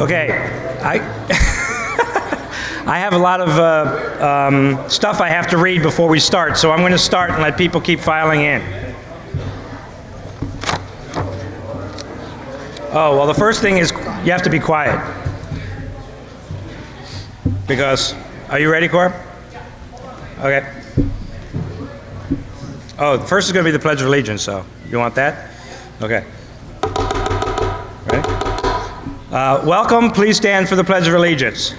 Okay, I have a lot of stuff I have to read before we start, so I'm going to start and let people keep filing in. Oh, well, the first thing is you have to be quiet. Because, are you ready, Cor? Okay. Oh, first is going to be the Pledge of Allegiance, so you want that? Okay. Ready? Welcome. Please stand for the Pledge of Allegiance.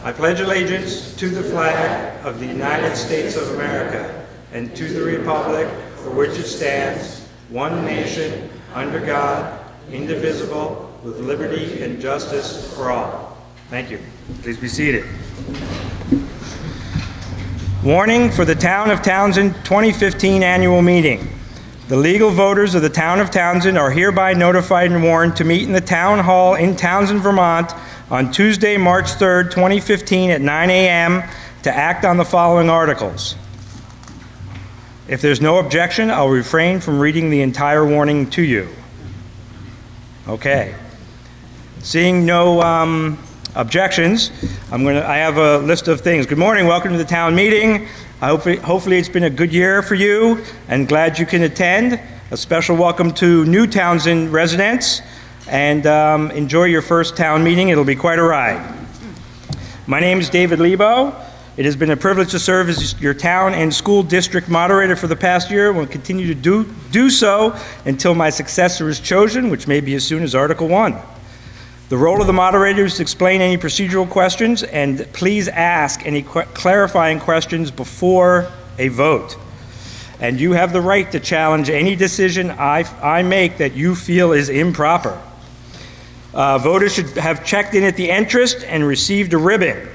I pledge allegiance to the flag of the United States of America and to the republic for which it stands, one nation, under God, indivisible, with liberty and justice for all. Thank you. Please be seated. Warning for the Town of Townsend 2015 annual meeting. The legal voters of the Town of Townsend are hereby notified and warned to meet in the Town Hall in Townsend, Vermont on Tuesday, March 3rd, 2015 at 9 a.m. to act on the following articles. If there's no objection, I'll refrain from reading the entire warning to you. Okay. Seeing no objections, I have a list of things. Good morning, welcome to the town meeting. Hopefully it's been a good year for you and glad you can attend. A special welcome to new Townsend residents and enjoy your first town meeting. It'll be quite a ride. My name is David Lebo. It has been a privilege to serve as your town and school district moderator for the past year and will continue to do so until my successor is chosen, which may be as soon as Article 1. The role of the moderator is to explain any procedural questions and please ask any clarifying questions before a vote. And you have the right to challenge any decision I make that you feel is improper. Voters should have checked in at the entrance and received a ribbon.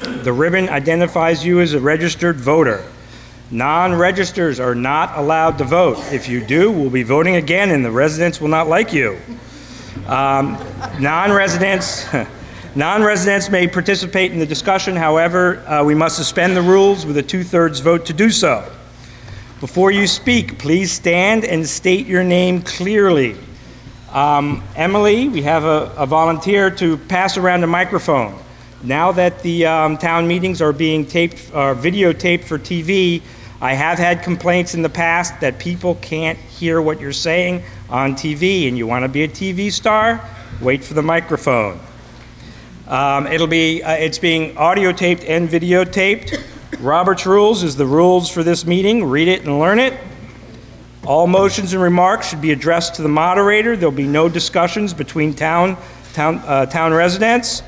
The ribbon identifies you as a registered voter. Non-registers are not allowed to vote. If you do, we'll be voting again and the residents will not like you. Non-residents may participate in the discussion. However, we must suspend the rules with a 2/3 vote to do so. Before you speak, please stand and state your name clearly. Emily, we have a volunteer to pass around a microphone. Now that the town meetings are being videotaped for TV, I have had complaints in the past that people can't hear what you're saying on TV, and you want to be a TV star? Wait for the microphone. It's being audio taped and videotaped. Robert's Rules is the rules for this meeting. Read it and learn it. All motions and remarks should be addressed to the moderator. There'll be no discussions between town residents.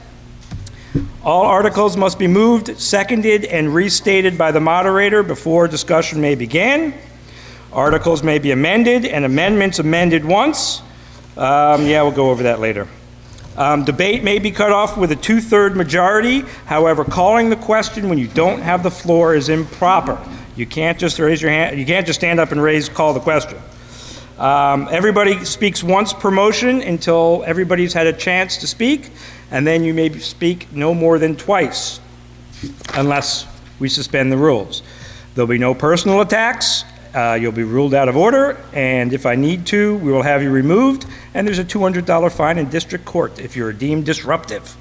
All articles must be moved, seconded, and restated by the moderator before discussion may begin. Articles may be amended and amendments amended once. Yeah, we'll go over that later. Debate may be cut off with a 2/3 majority. However, calling the question when you don't have the floor is improper. You can't just raise your hand. You can't just stand up and call the question. Everybody speaks once per motion until everybody's had a chance to speak, and then you may speak no more than twice, unless we suspend the rules. There'll be no personal attacks. You'll be ruled out of order, and if I need to, we will have you removed, and there's a $200 fine in district court if you're deemed disruptive.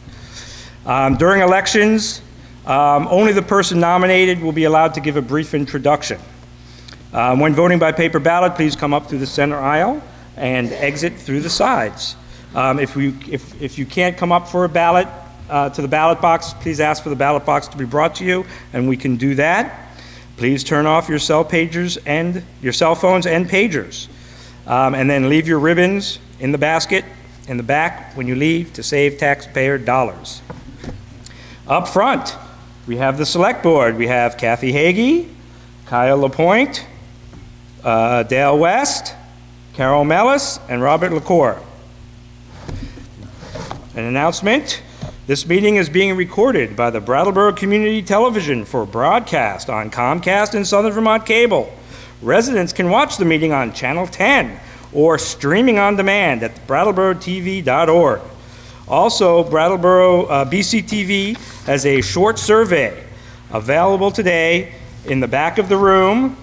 During elections, only the person nominated will be allowed to give a brief introduction. When voting by paper ballot, please come up through the center aisle and exit through the sides. If you can't come up for a ballot to the ballot box, please ask for the ballot box to be brought to you, and we can do that. Please turn off your cell phones and pagers, and then leave your ribbons in the basket in the back when you leave to save taxpayer dollars. Up front, we have the select board. We have Kathy Hagee, Kyle LaPointe, Dale West, Carol Mellis, and Robert LaCour. An announcement. This meeting is being recorded by the Brattleboro Community Television for broadcast on Comcast and Southern Vermont Cable. Residents can watch the meeting on Channel 10 or streaming on demand at brattleboro.tv.org. Also, Brattleboro BCTV has a short survey available today in the back of the room.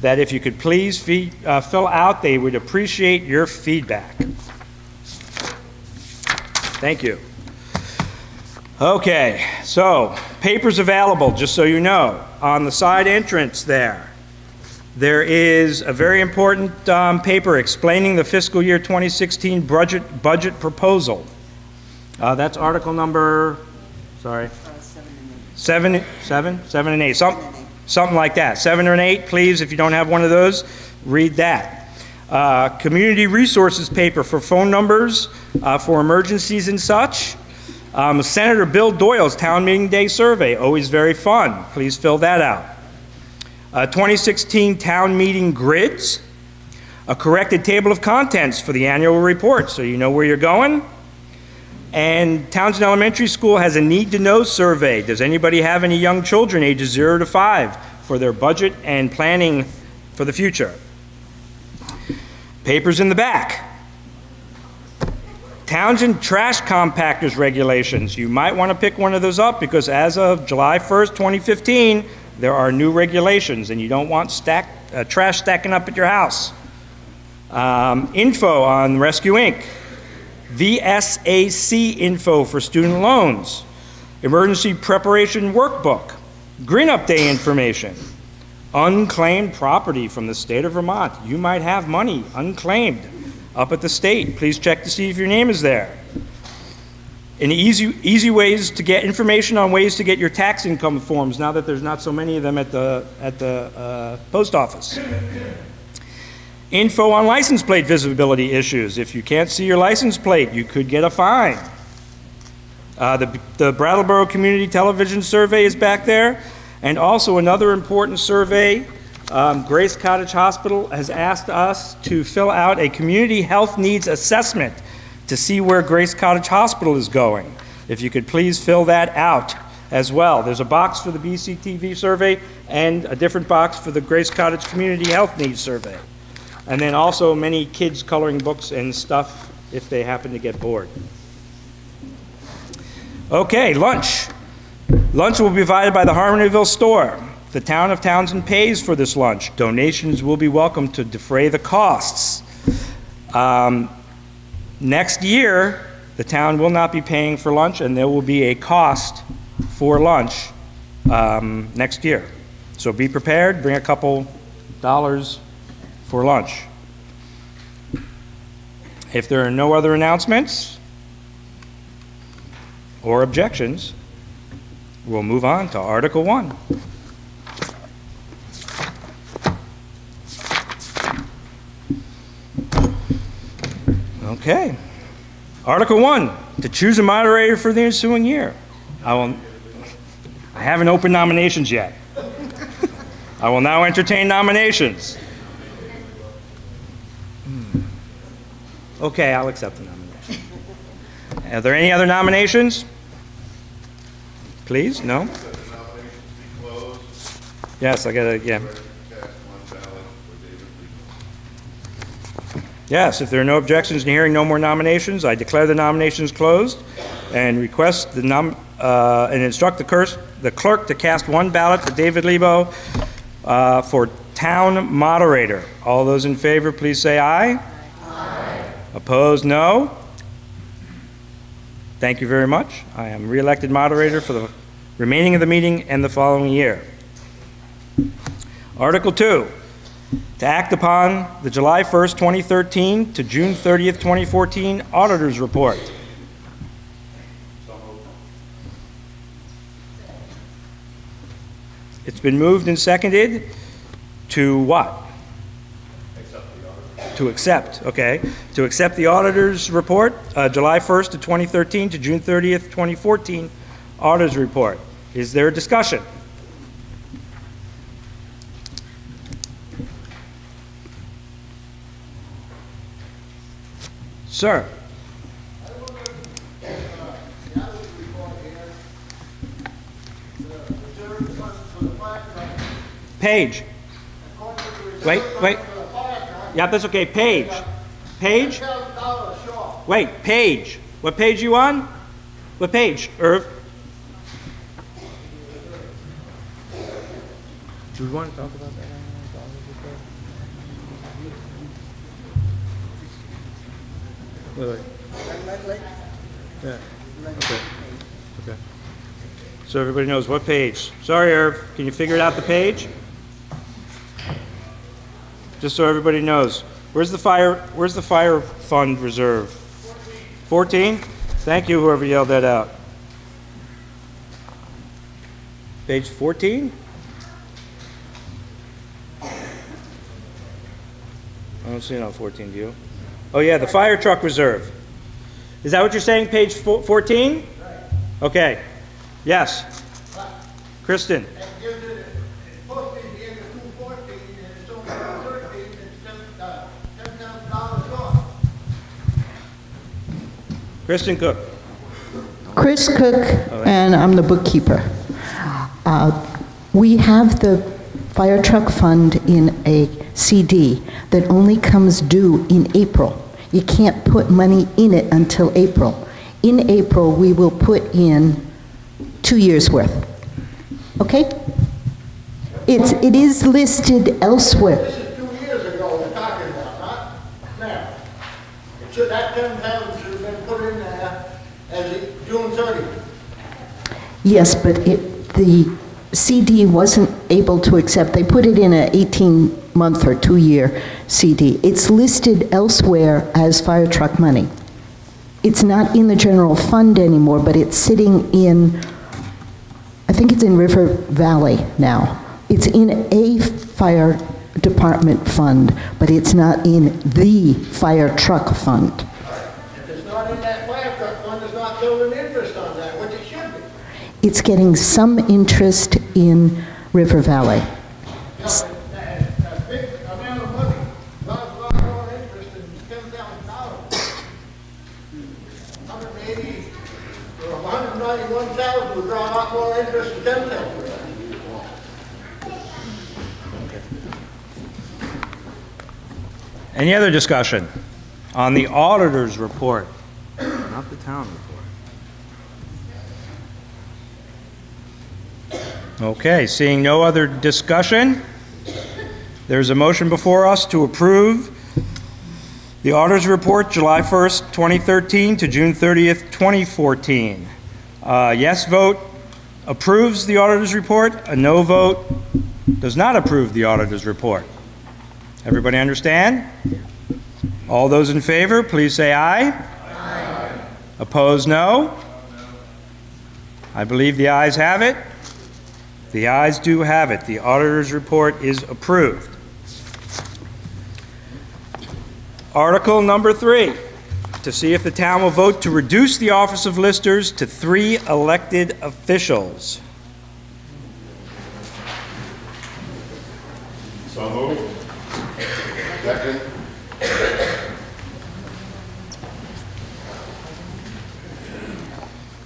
that if you could please fill out. They would appreciate your feedback. Thank you. Okay, so papers available, just so you know. On the side entrance there is a very important paper explaining the fiscal year 2016 budget proposal. That's article number, sorry, 7 and 8, something like that. 7 or 8, please, if you don't have one of those, read that. Community resources paper for phone numbers for emergencies and such. Senator Bill Doyle's Town Meeting Day survey, always very fun. Please fill that out. 2016 Town Meeting grids. A corrected table of contents for the annual report, so you know where you're going. And Townsend Elementary School has a need-to-know survey. Does anybody have any young children ages 0 to 5 for their budget and planning for the future? Papers in the back. Townsend trash compactors regulations. You might want to pick one of those up because as of July 1st, 2015, there are new regulations and you don't want trash stacking up at your house. Info on Rescue Inc. VSAC info for student loans. Emergency preparation workbook. Green Up Day information. Unclaimed property from the state of Vermont. You might have money unclaimed up at the state. Please check to see if your name is there. And easy ways to get information on ways to get your tax income forms now that there's not so many of them at the post office. Info on license plate visibility issues. If you can't see your license plate, you could get a fine. The Brattleboro Community Television Survey is back there. And also another important survey, Grace Cottage Hospital has asked us to fill out a community health needs assessment to see where Grace Cottage Hospital is going. If you could please fill that out as well. There's a box for the BCTV survey and a different box for the Grace Cottage Community Health Needs Survey. And then also many kids coloring books and stuff if they happen to get bored. Okay, lunch. Lunch will be provided by the Harmonyville store. The town of Townsend pays for this lunch. Donations will be welcome to defray the costs. Next year, the town will not be paying for lunch and there will be a cost for lunch next year. So be prepared, bring a couple dollars for lunch. If there are no other announcements or objections, we'll move on to Article 1. Okay. Article 1, to choose a moderator for the ensuing year. I haven't opened nominations yet. I will now entertain nominations. Okay, I'll accept the nomination. Are there any other nominations? Please, no? Yes, I gotta, yeah. Yes, if there are no objections to hearing no more nominations, I declare the nominations closed and request and instruct the clerk to cast one ballot for David Lebo for town moderator. All those in favor, please say aye. Aye. Opposed, no. Thank you very much. I am re-elected moderator for the remaining of the meeting and the following year. Article 2, to act upon the July 1st, 2013 to June 30th, 2014 auditor's report. It's been moved and seconded to what? To accept, okay. To accept the auditor's report, July 1st of 2013 to June 30th, 2014 auditor's report. Is there a discussion? Sir. Page. Wait. Yeah, that's okay. Page. Page? Wait, page. What page you on? What page, Irv? Do we want to talk about that? Wait. Yeah. Okay. Okay. So everybody knows what page. Sorry, Irv. Can you figure it out the page? Just so everybody knows. Where's the fire fund reserve? 14? Thank you, whoever yelled that out. Page 14? I don't see it on 14, do you? Oh yeah, the fire truck reserve. Is that what you're saying, page 14? Okay. Yes. Kristen. Kristen Cook. Chris Cook, and I'm the bookkeeper. We have the fire truck fund in a CD that only comes due in April. You can't put money in it until April. In April, we will put in 2 years' worth. Okay? It is listed elsewhere. This is 2 years ago we're talking about, not now. Should that 10,000 should have been put in there as of June 30th. Yes, but the CD wasn't able to accept, they put it in an 18-month or 2-year CD. It's listed elsewhere as fire truck money. It's not in the general fund anymore, but it's sitting in, I think it's in River Valley now. It's in a fire department fund, but it's not in the fire truck fund. If it's not in that fire truck fund, it's not building interest on that, which it should be. It's getting some interest in River Valley. Now, that big amount of money, a lot more interest than $10,000. 180 or 191,000 would draw a lot more interest than $10,000. Any other discussion on the auditor's report? Not the town report. Okay, seeing no other discussion, there's a motion before us to approve the auditor's report July 1st, 2013 to June 30th, 2014. Yes vote approves the auditor's report. A no vote does not approve the auditor's report. Everybody understand? All those in favor, please say aye. Aye. Opposed, no. I believe the ayes have it. The ayes do have it. The auditor's report is approved. Article number 3, to see if the town will vote to reduce the office of listers to 3 elected officials. So moved. Second.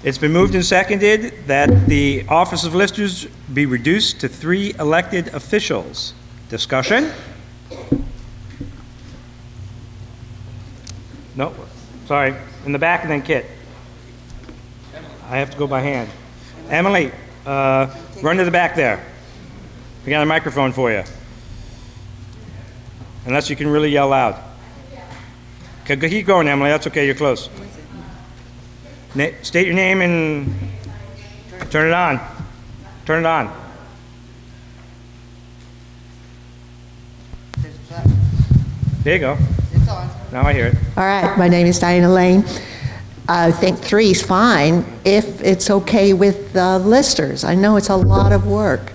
It's been moved and seconded that the office of listers be reduced to 3 elected officials. Discussion? No, sorry, in the back and then Kit. I have to go by hand. Emily, run to the back there. We got a microphone for you. Unless you can really yell loud. Okay, keep going, Emily, that's okay, you're close. State your name and turn it on. Turn it on. There you go. It's on. Now I hear it. All right, my name is Diana Lane. I think 3 is fine if it's okay with the listers. I know it's a lot of work,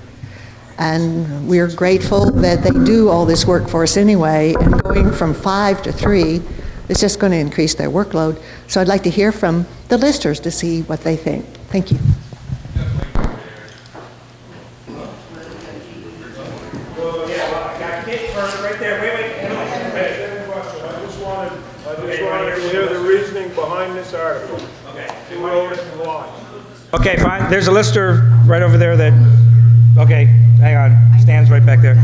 and we're grateful that they do all this work for us anyway, and going from 5 to 3 is just going to increase their workload. So I'd like to hear from the listers to see what they think. Thank you. Right there. Wait. I just wanted to hear the reasoning behind this article. Okay. Who wrote it and why. Okay, fine. There's a lister right over there that, okay, hang on. Stands right back there.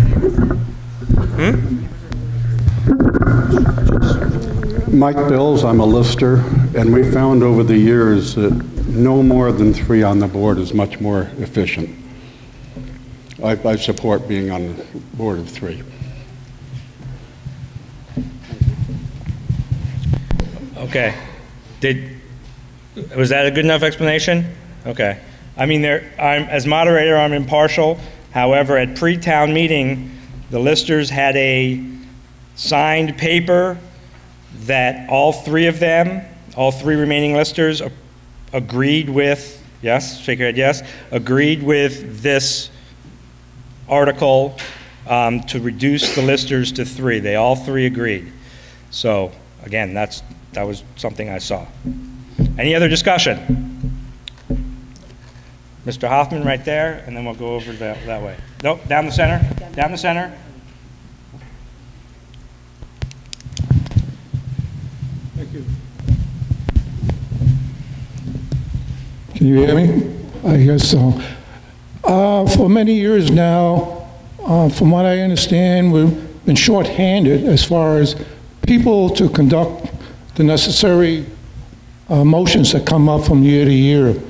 Mike Bills, I'm a lister, and we found over the years that no more than 3 on the board is much more efficient. I support being on the board of 3. Okay. Was that a good enough explanation? Okay. I mean, as moderator, I'm impartial. However, at pre-town meeting, the listers had a signed paper that all three of them, all three remaining listers, agreed with, yes, shake your head, yes, agreed with this article to reduce the listers to 3. They all 3 agreed. So, again, that was something I saw. Any other discussion? Mr. Hoffman right there, and then we'll go over that way. Nope, down the center, down the center. Thank you. Can you hear me? I guess so. For many years now, from what I understand, we've been short-handed as far as people to conduct the necessary motions that come up from year to year.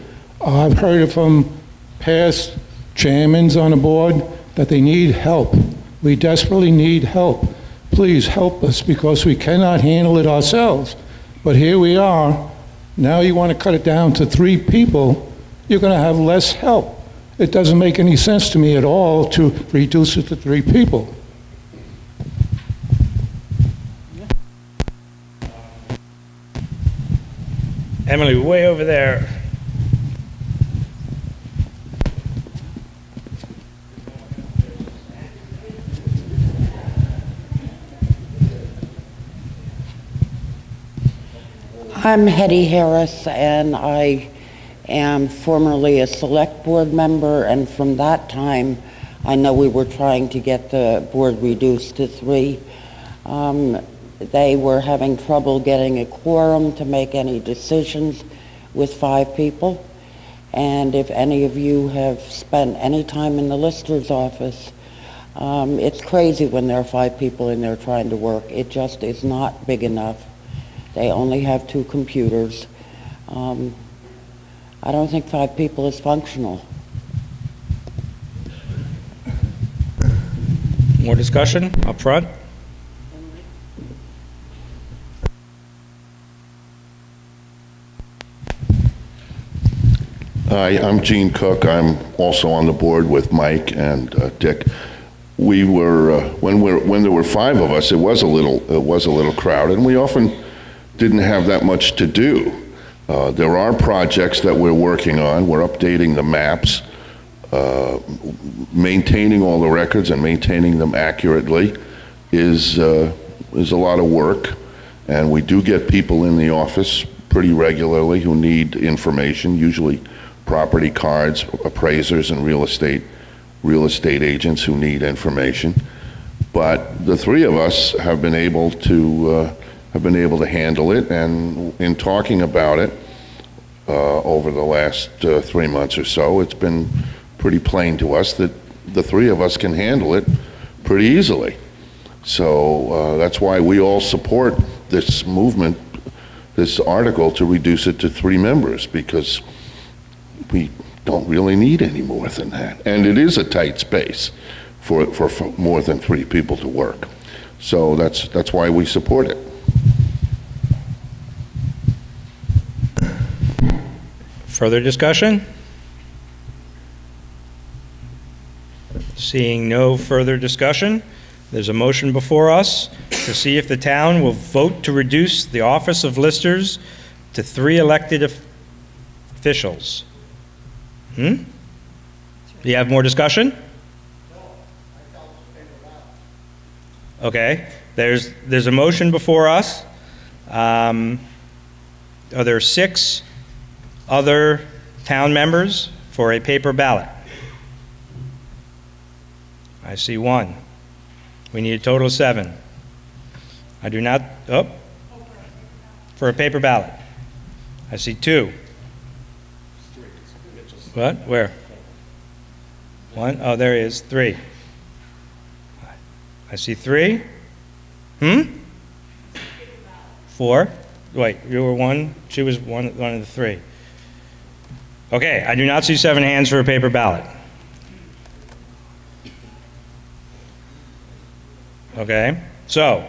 I've heard it from past chairmans on the board that they need help. We desperately need help. Please help us because we cannot handle it ourselves. But here we are. Now you want to cut it down to 3 people. You're going to have less help. It doesn't make any sense to me at all to reduce it to 3 people. Emily, way over there. I'm Hetty Harris, and I am formerly a select board member, and from that time, I know we were trying to get the board reduced to 3. They were having trouble getting a quorum to make any decisions with 5 people. And if any of you have spent any time in the Lister's office, it's crazy when there are 5 people in there trying to work. It just is not big enough. They only have 2 computers. I don't think 5 people is functional. More discussion up front? Hi, I'm Gene Cook. I'm also on the board with Mike and Dick. We were when there were 5 of us, it was a little crowded, and we often didn't have that much to do. There are projects that we're working on. We're updating the maps, maintaining all the records and maintaining them accurately is a lot of work, and we do get people in the office pretty regularly who need information, usually property cards, appraisers, and real estate agents who need information. But the 3 of us have been able to handle it, and in talking about it over the last 3 months or so, it's been pretty plain to us that the 3 of us can handle it pretty easily. So that's why we all support this movement, this article, to reduce it to 3 members, because we don't really need any more than that. And it is a tight space for more than 3 people to work. So that's why we support it. Further discussion? Seeing no further discussion, there's a motion before us to see if the town will vote to reduce the office of listers to 3 elected officials. Do you have more discussion? Okay, there's a motion before us. Are there 6 other town members for a paper ballot? I see 1. We need a total of 7. I do not, for a paper ballot. I see 2. What? Where? 1? Oh, there he is. 3. I see 3. 4. Wait, you were 1. She was one of the 3. Okay, I do not see 7 hands for a paper ballot. Okay, so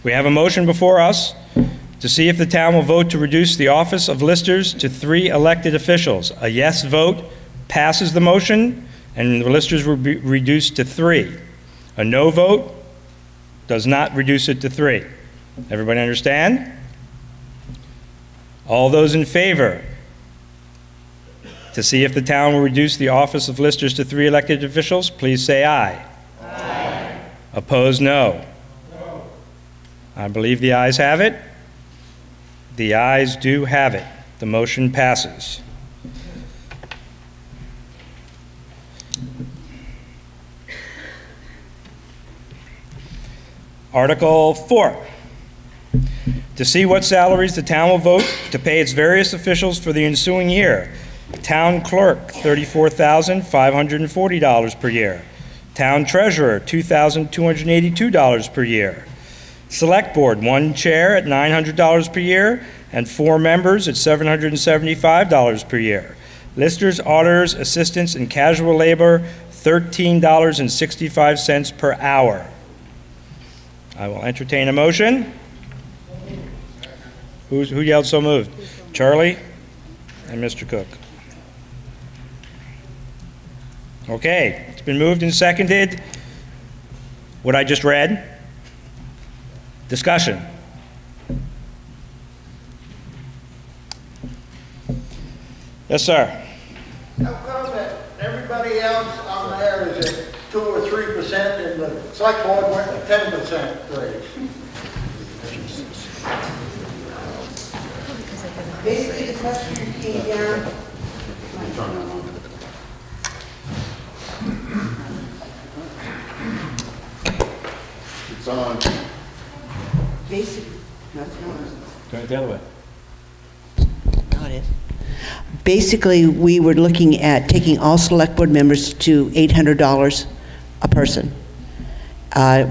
we have a motion before us To see if the town will vote to reduce the office of listers to 3 elected officials. A yes vote passes the motion, and the listers will be reduced to 3. A no vote does not reduce it to 3. Everybody understand? All those in favor to see if the town will reduce the office of listers to 3 elected officials, please say aye. Aye. Opposed, no. No. I believe the ayes have it. The ayes do have it. The motion passes. Article 4. To see what salaries the town will vote to pay its various officials for the ensuing year. Town clerk, $34,540 per year. Town treasurer, $2,282 per year. Select board, 1 chair at $900 per year, and 4 members at $775 per year. Listers, auditors, assistants, and casual labor, $13.65 per hour. I will entertain a motion. Who yelled so moved? Charlie and Mr. Cook. Okay, it's been moved and seconded. What I just read. Discussion. Yes, sir. How come that everybody else on there is at 2 or 3% and the select board went to 10% raise? Basically, the question came down. It's on. Basically, no, it's not. Turn it the other way. No, it is. Basically, we were looking at taking all select board members to $800 a person,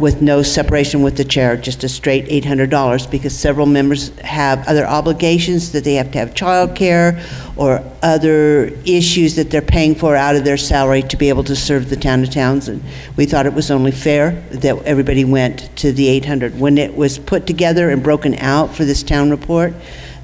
with no separation with the chair, just a straight $800, because several members have other obligations that they have to have childcare or other issues that they're paying for out of their salary to be able to serve the town of Townsend. We thought it was only fair that everybody went to the 800. When it was put together and broken out for this town report,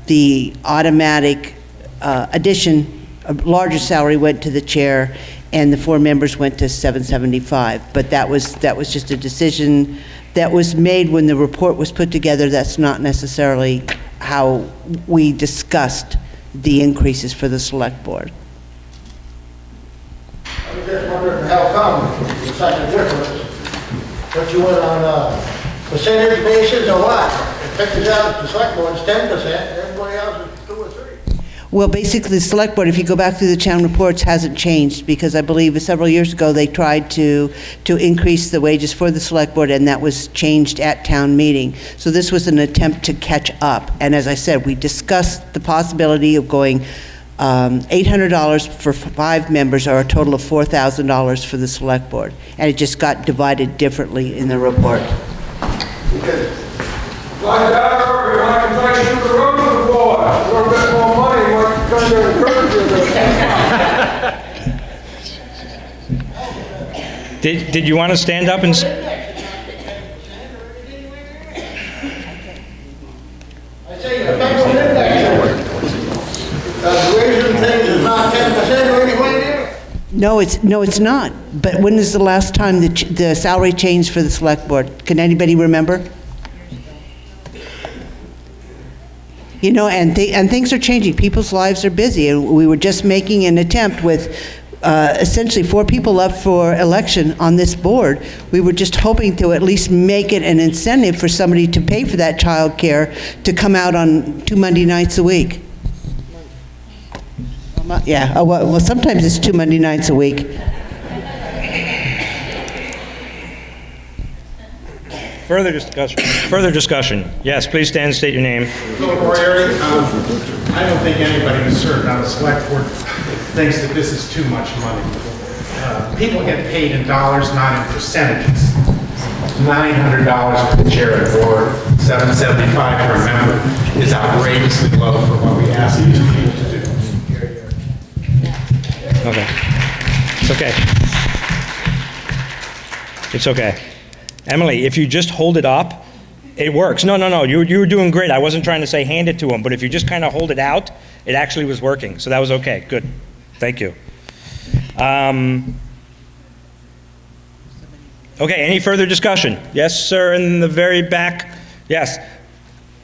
the automatic addition, a larger salary went to the chair, and the 4 members went to $775. But that was just a decision that was made when the report was put together. That's not necessarily how we discussed the increases for the select board. I was just wondering how come it's such a difference. But you went on a percentage basis or what? It figures out the select board's 10%, everybody else is 2 or 3. Well, basically, the select board, if you go back through the town reports, hasn't changed, because I believe several years ago they tried to increase the wages for the select board, and that was changed at town meeting. So this was an attempt to catch up. And as I said, we discussed the possibility of going $800 for 5 members, or a total of $4,000 for the select board. And it just got divided differently in the report. Like that, or like a nice sugar road to the board, a little bit more money, what kind of encouragement? Did you want to stand up and... I say, the federal index, raising things is not 10% or anything near. No, it's not. But when is the last time the salary changed for the select board? Can anybody remember? You know, and things are changing. People's lives are busy, and we were just making an attempt with essentially 4 people up for election on this board. We were just hoping to at least make it an incentive for somebody to pay for that child care to come out on 2 Monday nights a week. Yeah, well, sometimes it's 2 Monday nights a week. Further discussion. Yes, please stand and state your name. Philip Royeri. I don't think anybody who's served on the select board thinks that this is too much money. People get paid in dollars, not in percentages. $900 for the chair of the board, $775 for a member is outrageously low for what we ask these people to do. Okay. It's okay. It's okay. Emily, if you just hold it up, It works. No, no, no, you were doing great. I wasn't trying to say hand it to him, but if you just kind of hold it out, it actually was working. So that was okay. Good. Thank you. Okay, any further discussion? Yes, sir, in the very back. Yes.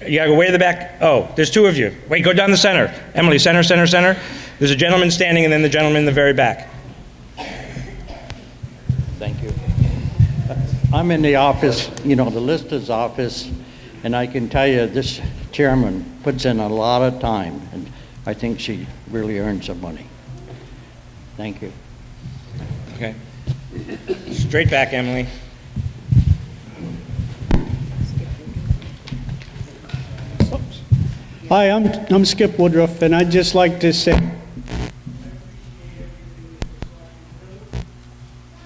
You gotta go way to the back. Oh, there's two of you. Wait, go down the center. Emily, center, center, center. There's a gentleman standing and then the gentleman in the very back. Thank you. I'm in the office, the Lister's office, and I can tell you this chairman puts in a lot of time, and I think she really earns some money. Thank you. Okay. Straight back, Emily. Hi, I'm Skip Woodruff, and I'd just like to say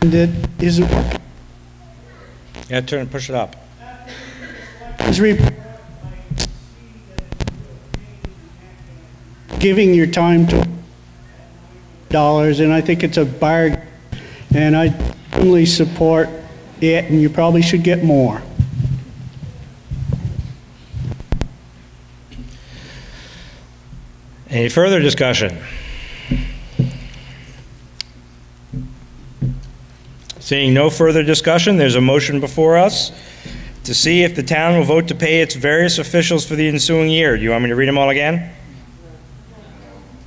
that isn't working. Yeah, turn and push it up. Giving your time to dollars, and I think it's a bargain, and I firmly support it, and you probably should get more. Any further discussion? Seeing no further discussion, there's a motion before us to see if the town will vote to pay its various officials for the ensuing year. Do you want me to read them all again?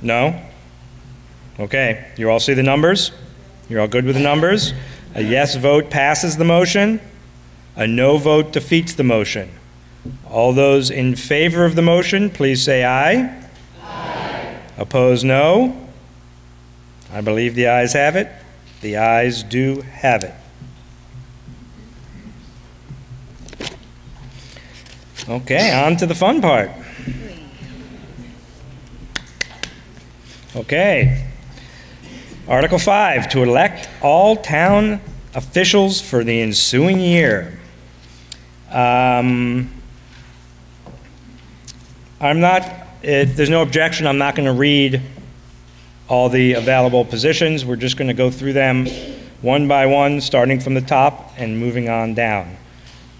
No? Okay. You all see the numbers? You're all good with the numbers? A yes vote passes the motion. A no vote defeats the motion. All those in favor of the motion, please say aye. Aye. Opposed, no. I believe the ayes have it. The ayes do have it. Okay, on to the fun part. Okay. Article 5, to elect all town officials for the ensuing year. If there's no objection, I'm not going to read all the available positions. We're just going to go through them one by one, starting from the top and moving on down.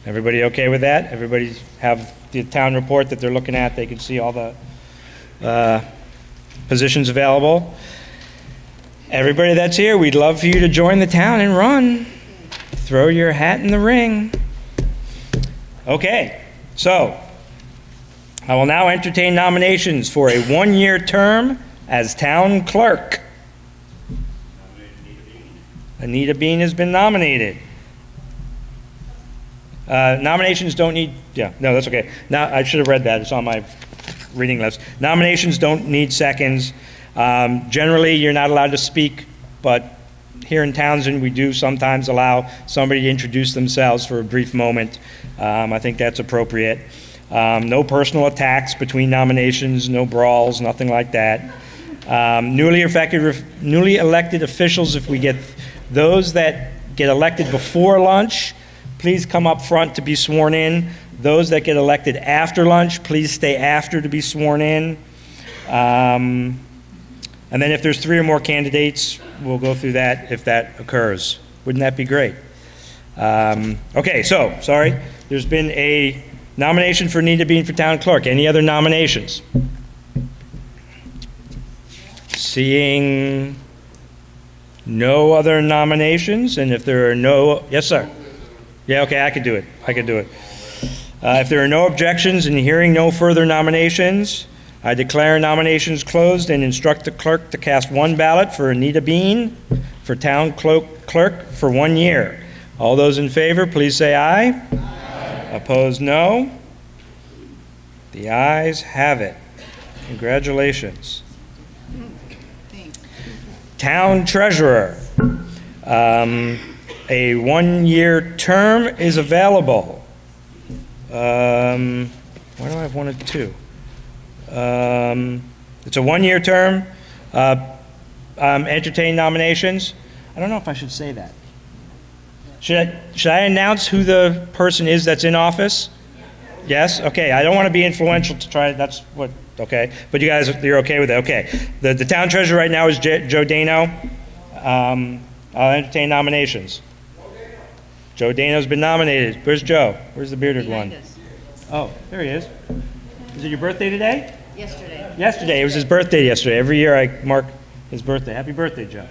Everybody okay with that? Everybody have the town report that they're looking at. They can see all the positions available. Everybody that's here, we'd love for you to join the town and run. Throw your hat in the ring. Okay, so I will now entertain nominations for a one-year term as town clerk. Anita Bean has been nominated. Nominations don't need, no, that's okay. Now, I should have read that, it's on my reading list. Nominations don't need seconds. Generally, you're not allowed to speak, but here in Townsend, we do sometimes allow somebody to introduce themselves for a brief moment. I think that's appropriate. No personal attacks between nominations, no brawls, nothing like that. Newly elected officials, if we get those that get elected before lunch, please come up front to be sworn in. Those that get elected after lunch, please stay after to be sworn in. And then if there's 3 or more candidates, we'll go through that if that occurs. Wouldn't that be great? Okay, so, sorry. There's been a nomination for Anita Bean for town clerk. Any other nominations? Seeing no other nominations, and if there are no, yes, sir. Yeah, okay, I could do it. I could do it. If there are no objections and hearing no further nominations, I declare nominations closed and instruct the clerk to cast one ballot for Anita Bean for town clerk for 1 year. All those in favor, please say aye. Aye. Opposed, no. The ayes have it. Congratulations. Town treasurer. A 1-year term is available. Why do I have 1 and 2? It's a 1-year term. Entertain nominations. I don't know if I should say that. Should I announce who the person is that's in office? Yes? Okay, I don't want to be influential to try, that's what, okay. But you guys, you're okay with it, okay. The town treasurer right now is Joe Dano. I'll entertain nominations. Joe Dano's been nominated. Where's Joe? Where's the bearded one? Oh, there he is. Is it your birthday today? Yesterday. Yesterday. It was his birthday yesterday. Every year I mark his birthday. Happy birthday, Joe.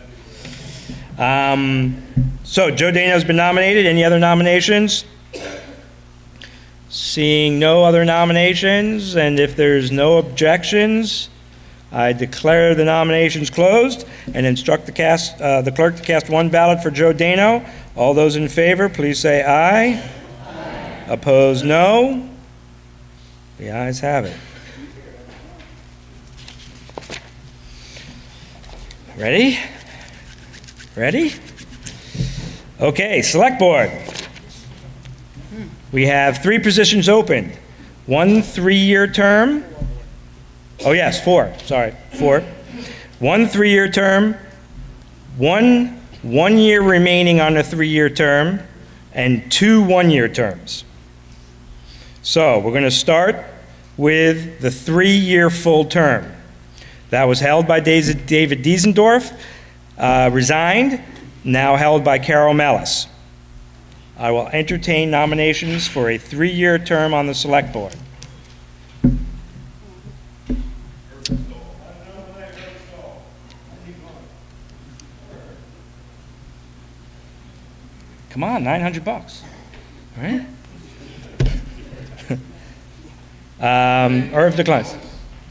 So Joe Dano's been nominated. Any other nominations? Seeing no other nominations, and if there's no objections, I declare the nominations closed and instruct the clerk to cast one ballot for Joe Dano. All those in favor, please say aye. Aye. Opposed, no. The ayes have it. Ready? Ready? Okay, Select Board. We have 3 positions open. 1 3-year term. Oh yes, 4. Sorry, 4. 1 3-year term. 1 1-year remaining on a 3-year term, and 2 1-year terms. So we're going to start with the 3-year full term. That was held by David Diesendorf, resigned, now held by Carol Mellis. I will entertain nominations for a 3-year term on the Select Board. Come on, $900, all right? Irv declines.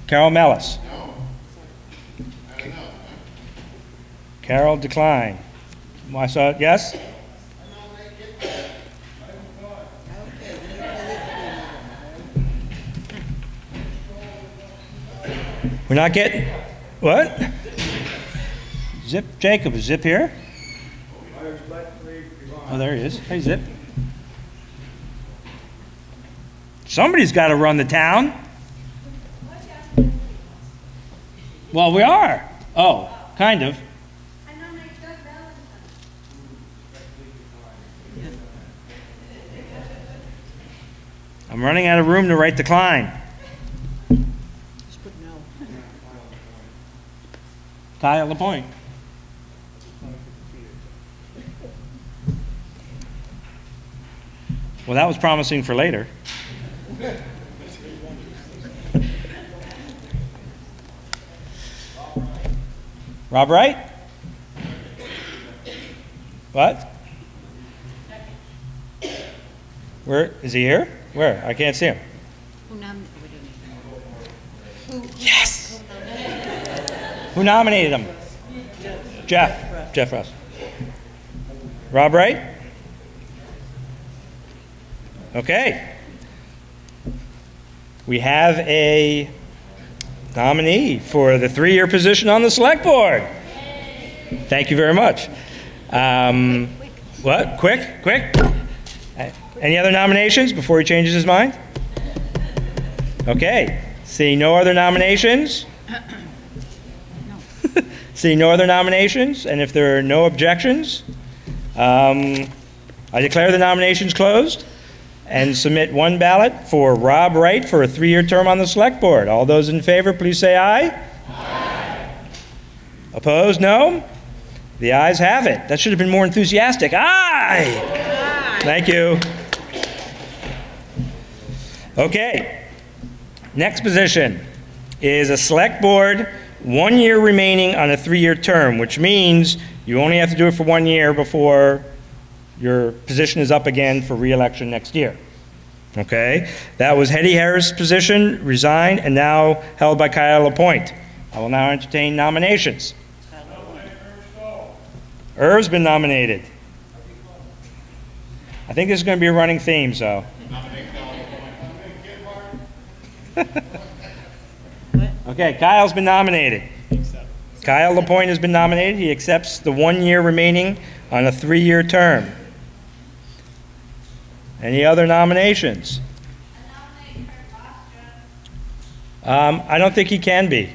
Carol Mellis. Carol decline. I saw it, yes? We're not getting, what? Zip, Jacob, is Zip here? Oh, there he is. Hey, Zip. Somebody's got to run the town. Well, we are. Oh, kind of. I'm running out of room to write decline. Just put no. Kyle LaPointe. Well, that was promising for later. Rob Wright? What? Where is he here? Where? I can't see him. Yes! Who nominated him? Jeff. Jeff Ross. Rob Wright? Okay. We have a nominee for the 3-year position on the Select Board. Thank you very much. What? Quick? Any other nominations before he changes his mind? Okay. Seeing no other nominations? Seeing no other nominations, and if there are no objections, I declare the nominations closed and submit one ballot for Rob Wright for a 3-year term on the Select Board. All those in favor, please say aye. Aye. Opposed, no? The ayes have it. That should have been more enthusiastic. Aye! Aye. Thank you. Okay. Next position is a Select Board, 1 year remaining on a 3-year term, which means you only have to do it for 1 year before your position is up again for re-election next year. Okay? That was Hetty Harris' position, resigned, and now held by Kyle LaPointe. I will now entertain nominations. Irv's been nominated. I think this is going to be a running theme, so. Okay, Kyle's been nominated. Kyle LaPointe has been nominated. He accepts the 1 year remaining on a 3-year term. Any other nominations? I don't think he can be.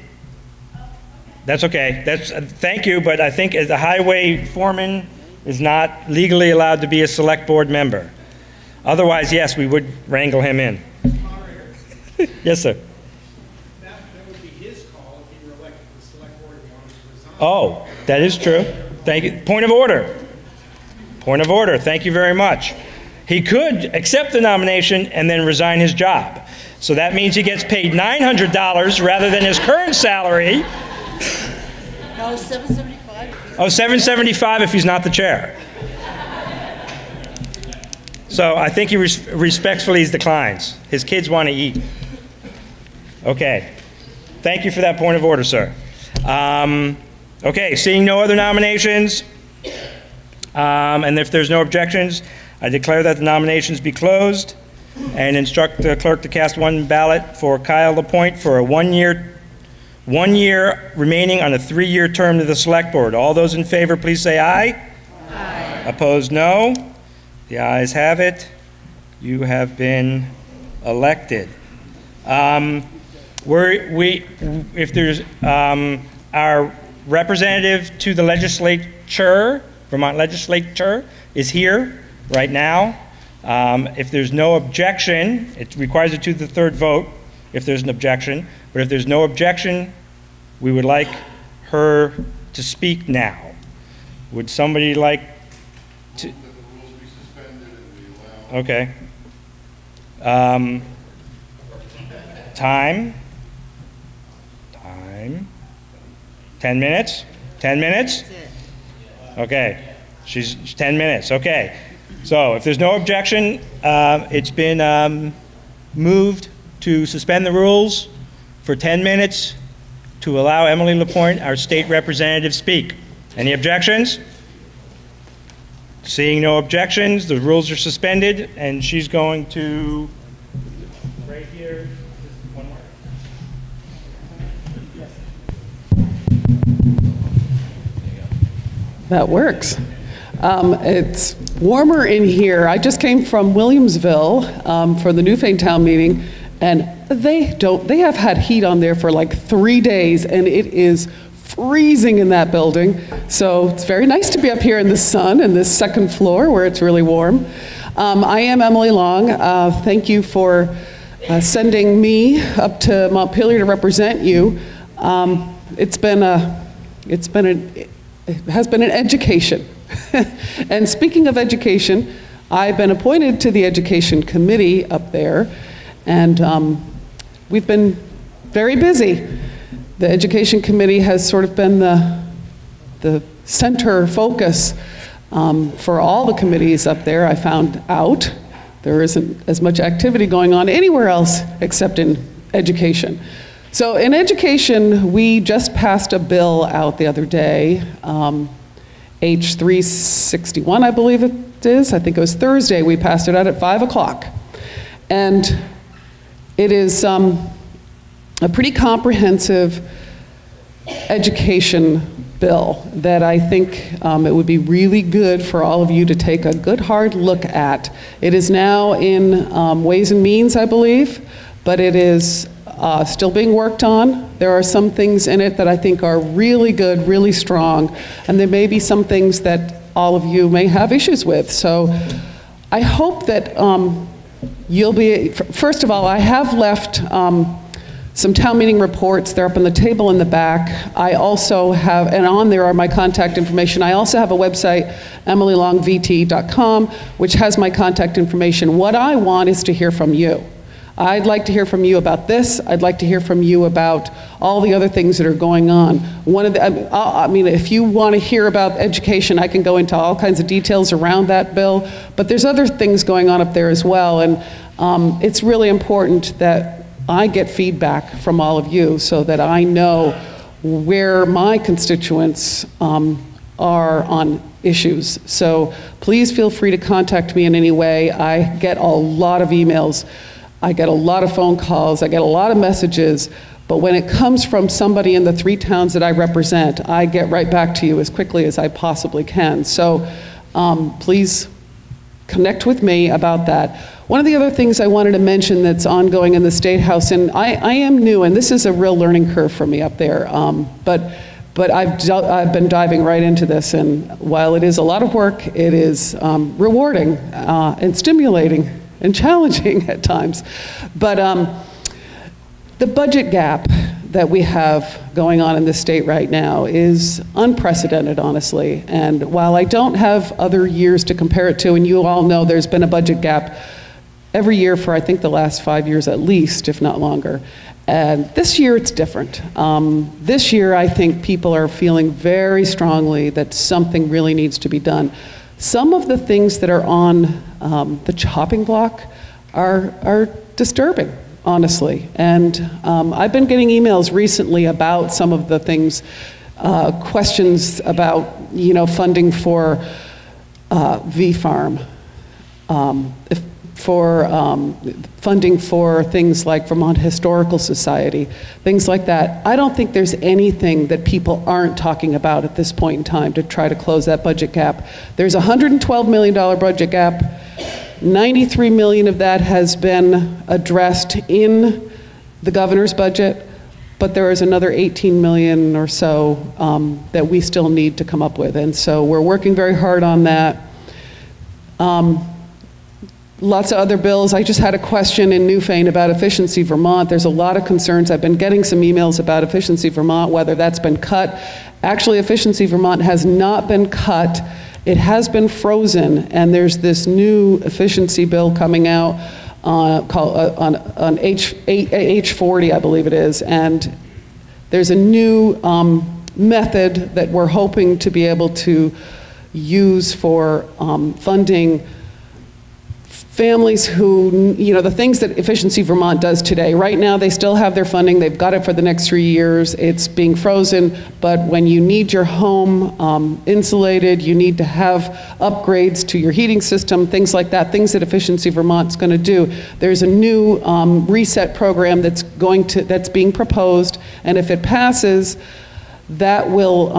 That's okay. Thank you, but I think as a highway foreman is not legally allowed to be a Select Board member. Otherwise, yes, we would wrangle him in. Yes, sir. That would be his call if he were elected to the Select Board and wanted to resign. Oh, that is true. Thank you. Point of order. Point of order. Thank you very much. He could accept the nomination and then resign his job. So that means he gets paid $900 rather than his current salary. No, $775. Oh, $775 if he's not the chair. So I think he respectfully declines. His kids want to eat. Okay. Thank you for that point of order, sir. Okay, seeing no other nominations, and if there's no objections, I declare that the nominations be closed and instruct the clerk to cast one ballot for Kyle Lapointe for a 1 year remaining on a 3-year term to the Select Board. All those in favor, please say aye. Aye. Opposed, no. The ayes have it. You have been elected. If there's our representative to the legislature, Vermont legislature, is here right now. If there's no objection, it requires a 2/3 vote if there's an objection, but if there's no objection, we would like her to speak now. Would somebody like to? Okay. Time. 10 minutes? 10 minutes? Okay. She's 10 minutes. Okay. So if there's no objection, it's been moved to suspend the rules for 10 minutes to allow Emily Lapointe, our state representative, speak. Any objections? Seeing no objections, the rules are suspended, and she's going to, right here, one more. That works. It's warmer in here. I just came from Williamsville for the Newfane Town meeting, and they have had heat on there for like 3 days, and it is freezing in that building. So it's very nice to be up here in the sun in this second floor where it's really warm. I am Emily Long. Thank you for sending me up to Montpelier to represent you. It has been an education. And speaking of education, I've been appointed to the Education Committee up there, and we've been very busy. The Education Committee has sort of been the center focus for all the committees up there. I found out there isn't as much activity going on anywhere else except in education. So in education, we just passed a bill out the other day, H361, I believe it is. I think it was Thursday. We passed it out at 5 o'clock. And it is a pretty comprehensive education bill that I think it would be really good for all of you to take a good hard look at. It is now in Ways and Means, I believe, but it is still being worked on. There are some things in it that I think are really good, really strong, and there may be some things that all of you may have issues with. So I hope that you'll be, first of all, I have left some town meeting reports. They're up on the table in the back. I also have, and on there are my contact information. I also have a website, emilylongvt.com, which has my contact information. What I want is to hear from you. I'd like to hear from you about this. I'd like to hear from you about all the other things that are going on. One of the, I mean, if you want to hear about education, I can go into all kinds of details around that bill, but there's other things going on up there as well, and it's really important that I get feedback from all of you so that I know where my constituents are on issues. So please feel free to contact me in any way. I get a lot of emails. I get a lot of phone calls, I get a lot of messages, but when it comes from somebody in the 3 towns that I represent, I get right back to you as quickly as I possibly can. So please connect with me about that. One of the other things I wanted to mention that's ongoing in the State House, and I am new, and this is a real learning curve for me up there, but I've been diving right into this, and while it is a lot of work, it is rewarding and stimulating and challenging at times. But the budget gap that we have going on in this state right now is unprecedented, honestly. And while I don't have other years to compare it to, and you all know there's been a budget gap every year for I think the last 5 years at least, if not longer. And this year it's different. This year I think people are feeling very strongly that something really needs to be done. Some of the things that are on the chopping block are disturbing, honestly. And I've been getting emails recently about some of the things, questions about, funding for V-Farm, funding for things like Vermont Historical Society, things like that. I don't think there's anything that people aren't talking about at this point in time to try to close that budget gap. There's a $112 million budget gap. 93 million of that has been addressed in the governor's budget, but there is another 18 million or so that we still need to come up with. And so we're working very hard on that. Lots of other bills. I just had a question in Newfane about Efficiency Vermont. There's a lot of concerns. I've been getting some emails about Efficiency Vermont, whether that's been cut. Actually, Efficiency Vermont has not been cut. It has been frozen, and there's this new efficiency bill coming out called on H40, I believe it is, and there's a new method that we're hoping to be able to use for funding families who, the things that Efficiency Vermont does today. Right now, they still have their funding. They've got it for the next 3 years. It's being frozen, but when you need your home insulated, you need to have upgrades to your heating system, things like that, things that Efficiency Vermont's going to do. There's a new reset program that's being proposed, and if it passes, that will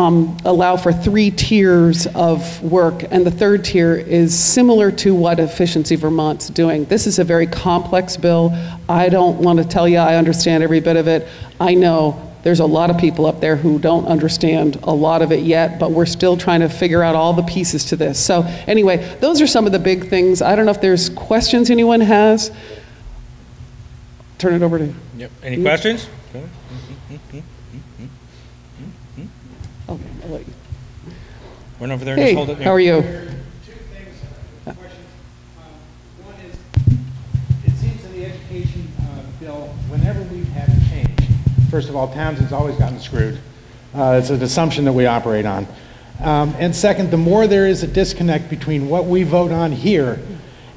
allow for 3 tiers of work, and the third tier is similar to what Efficiency Vermont's doing. This is a very complex bill. I don't want to tell you I understand every bit of it. I know there's a lot of people up there who don't understand a lot of it yet, but we're still trying to figure out all the pieces to this. So anyway, those are some of the big things. I don't know if there's questions anyone has. Turn it over to you. Yep. Any questions? Okay, I'll let you. Run over there and Hey, just hold it. how are you? Two things, questions. One is, it seems in the education bill, whenever we've had a change, first of all, Townsend's always gotten screwed. It's an assumption that we operate on. And second, the more there is a disconnect between what we vote on here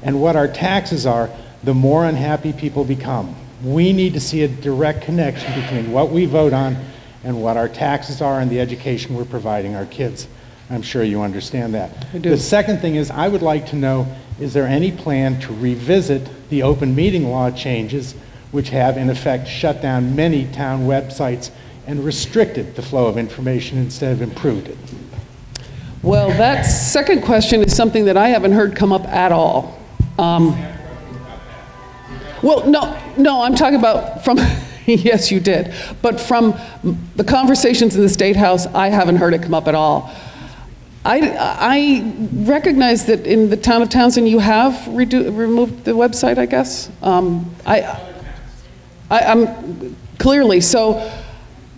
and what our taxes are, the more unhappy people become. We need to see a direct connection between what we vote on and what our taxes are and the education we're providing our kids. I'm sure you understand that. I do. The second thing is, I would like to know, is there any plan to revisit the open meeting law changes, which have in effect shut down many town websites and restricted the flow of information instead of improved it? Well, that second question is something that I haven't heard come up at all. Well, no, I'm talking about from, yes, you did. But from the conversations in the State House, I haven't heard it come up at all. I recognize that in the town of Townsend, you have removed the website, I guess. I'm clearly, so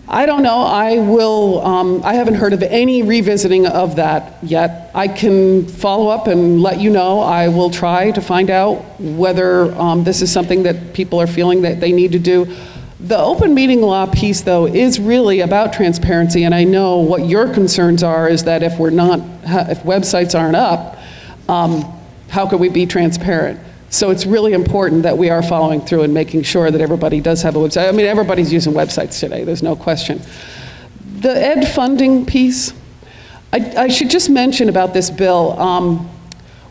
I don't know. I haven't heard of any revisiting of that yet. I can follow up and let you know. I will try to find out whether this is something that people are feeling that they need to do. The open meeting law piece, though, is really about transparency, and I know what your concerns are is that if websites aren't up, how could we be transparent? So it's really important that we are following through and making sure that everybody does have a website. I mean, everybody's using websites today, there's no question. The ed funding piece, I should just mention about this bill,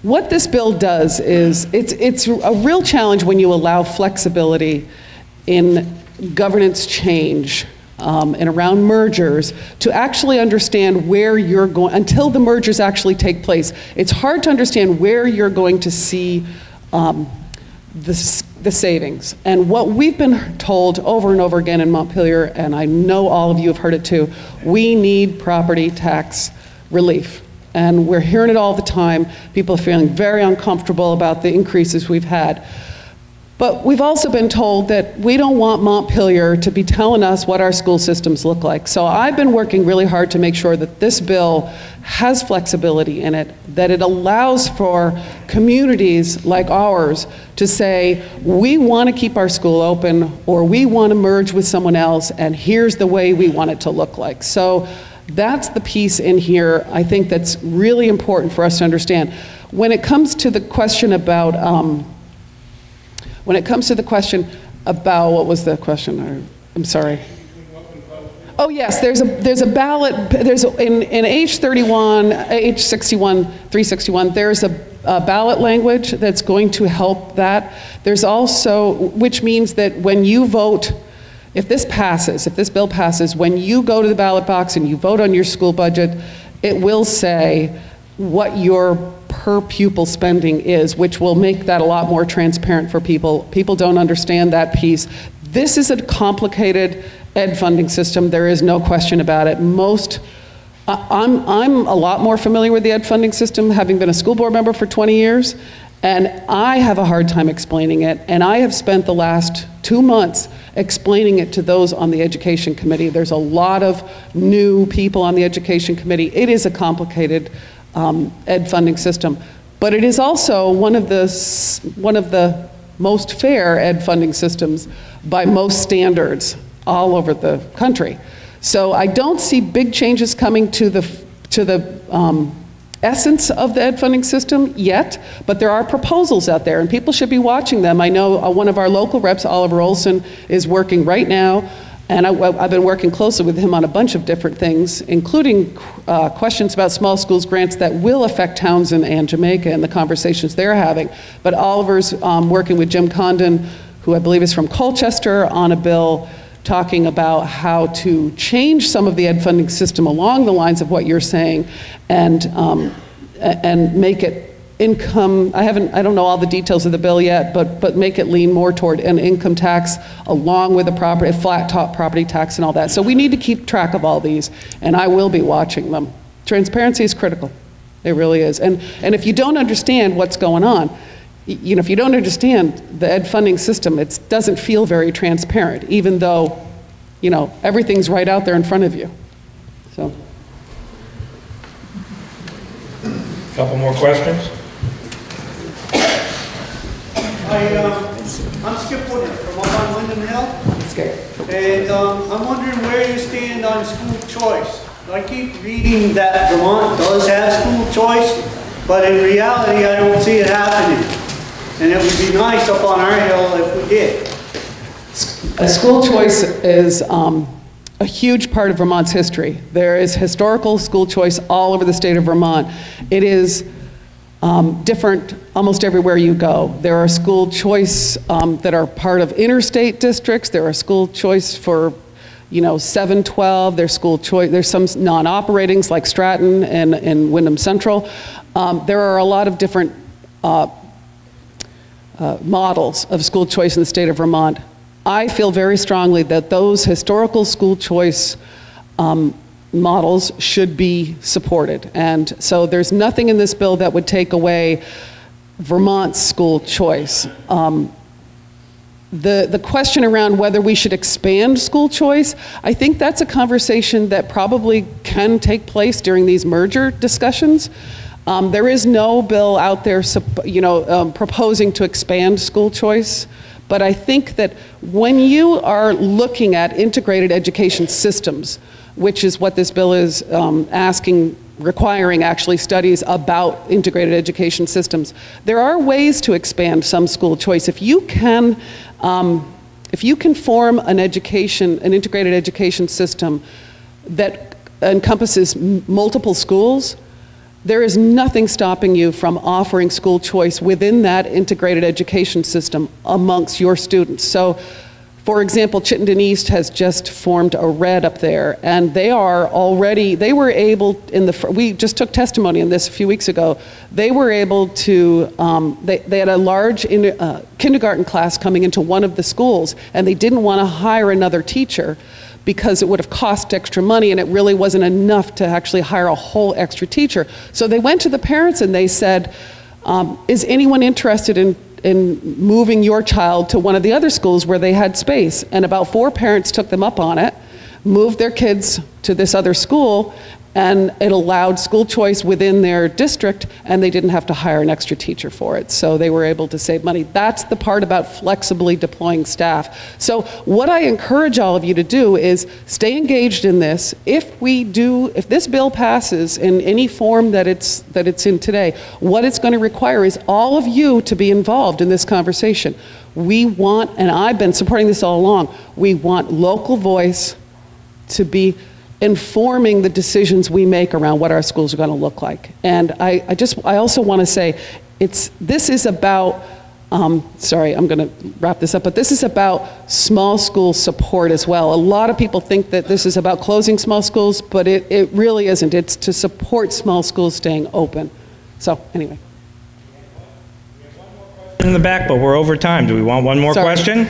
what this bill does is, it's a real challenge when you allow flexibility in governance change and around mergers to actually understand where you're going, until the mergers actually take place. It's hard to understand where you're going to see the savings. And what we've been told over and over again in Montpelier, and I know all of you have heard it too, we need property tax relief. And we're hearing it all the time. People are feeling very uncomfortable about the increases we've had. But we've also been told that we don't want Montpelier to be telling us what our school systems look like. So I've been working really hard to make sure that this bill has flexibility in it, that it allows for communities like ours to say, we want to keep our school open, or we want to merge with someone else, and here's the way we want it to look like. So that's the piece in here, I think, that's really important for us to understand. When it comes to the question about, what was the question? I'm sorry. Oh yes, there's a ballot, in H31, H61, 361, there's a ballot language that's going to help that. There's also, which means that when you vote, if this bill passes, when you go to the ballot box and you vote on your school budget, it will say what your per pupil spending is, which will make that a lot more transparent for people. People don't understand that piece. This is a complicated ed funding system. There is no question about it. I'm a lot more familiar with the ed funding system, having been a school board member for 20 years, and I have a hard time explaining it, and I have spent the last 2 months explaining it to those on the education committee. There's a lot of new people on the education committee. It is a complicated ed funding system, but it is also one of the most fair ed funding systems by most standards all over the country. So I don't see big changes coming to the essence of the ed funding system yet, but there are proposals out there and people should be watching them. I know one of our local reps, Oliver Olson, is working right now, and I've been working closely with him on a bunch of different things, including questions about small schools grants that will affect Townsend and Jamaica and the conversations they're having. But Oliver's working with Jim Condon, who I believe is from Colchester, on a bill talking about how to change some of the ed funding system along the lines of what you're saying, and make it income. I don't know all the details of the bill yet, but make it lean more toward an income tax along with a flat top property tax and all that. So we need to keep track of all these, and I will be watching them. Transparency is critical. It really is. And if you don't understand what's going on, if you don't understand the ed funding system, it doesn't feel very transparent, even though, everything's right out there in front of you. So. Couple more questions? I'm Skip Woodard from up on Linden Hill. And I'm wondering where you stand on school choice. I keep reading that Vermont does have school choice, but in reality I don't see it happening. And it would be nice up on our hill if we did. School choice is a huge part of Vermont's history. There is historical school choice all over the state of Vermont. It is different almost everywhere you go. There are school choice that are part of interstate districts. There are school choice for 7-12. There's school choice. There's some non-operatings like Stratton and Wyndham Central. There are a lot of different models of school choice in the state of Vermont. I feel very strongly that those historical school choice models should be supported. And so there's nothing in this bill that would take away Vermont's school choice. The question around whether we should expand school choice, I think that's a conversation that probably can take place during these merger discussions. There is no bill out there, proposing to expand school choice, but I think that when you are looking at integrated education systems, which is what this bill is requiring actually studies about integrated education systems, there are ways to expand some school choice. If you can form an integrated education system that encompasses multiple schools, there is nothing stopping you from offering school choice within that integrated education system amongst your students. So, for example, Chittenden East has just formed a RED up there, and they were able, we just took testimony on this a few weeks ago, they were able to, they had a large kindergarten class coming into one of the schools, and they didn't want to hire another teacher because it would have cost extra money and it really wasn't enough to actually hire a whole extra teacher. So they went to the parents and they said, is anyone interested in in moving your child to one of the other schools where they had space. And about 4 parents took them up on it, moved their kids to this other school, and it allowed school choice within their district, and they didn't have to hire an extra teacher for it. So they were able to save money. That's the part about flexibly deploying staff. So what I encourage all of you to do is stay engaged in this. If this bill passes in any form that it's in today, what it's going to require is all of you to be involved in this conversation. We want, and I've been supporting this all along, we want local voice to be informing the decisions we make around what our schools are going to look like. And I also want to say, this is about, sorry, I'm going to wrap this up, but this is about small school support as well. A lot of people think that this is about closing small schools, but it really isn't. It's to support small schools staying open. So anyway. In the back, but we're over time. Do we want one more Sorry. question?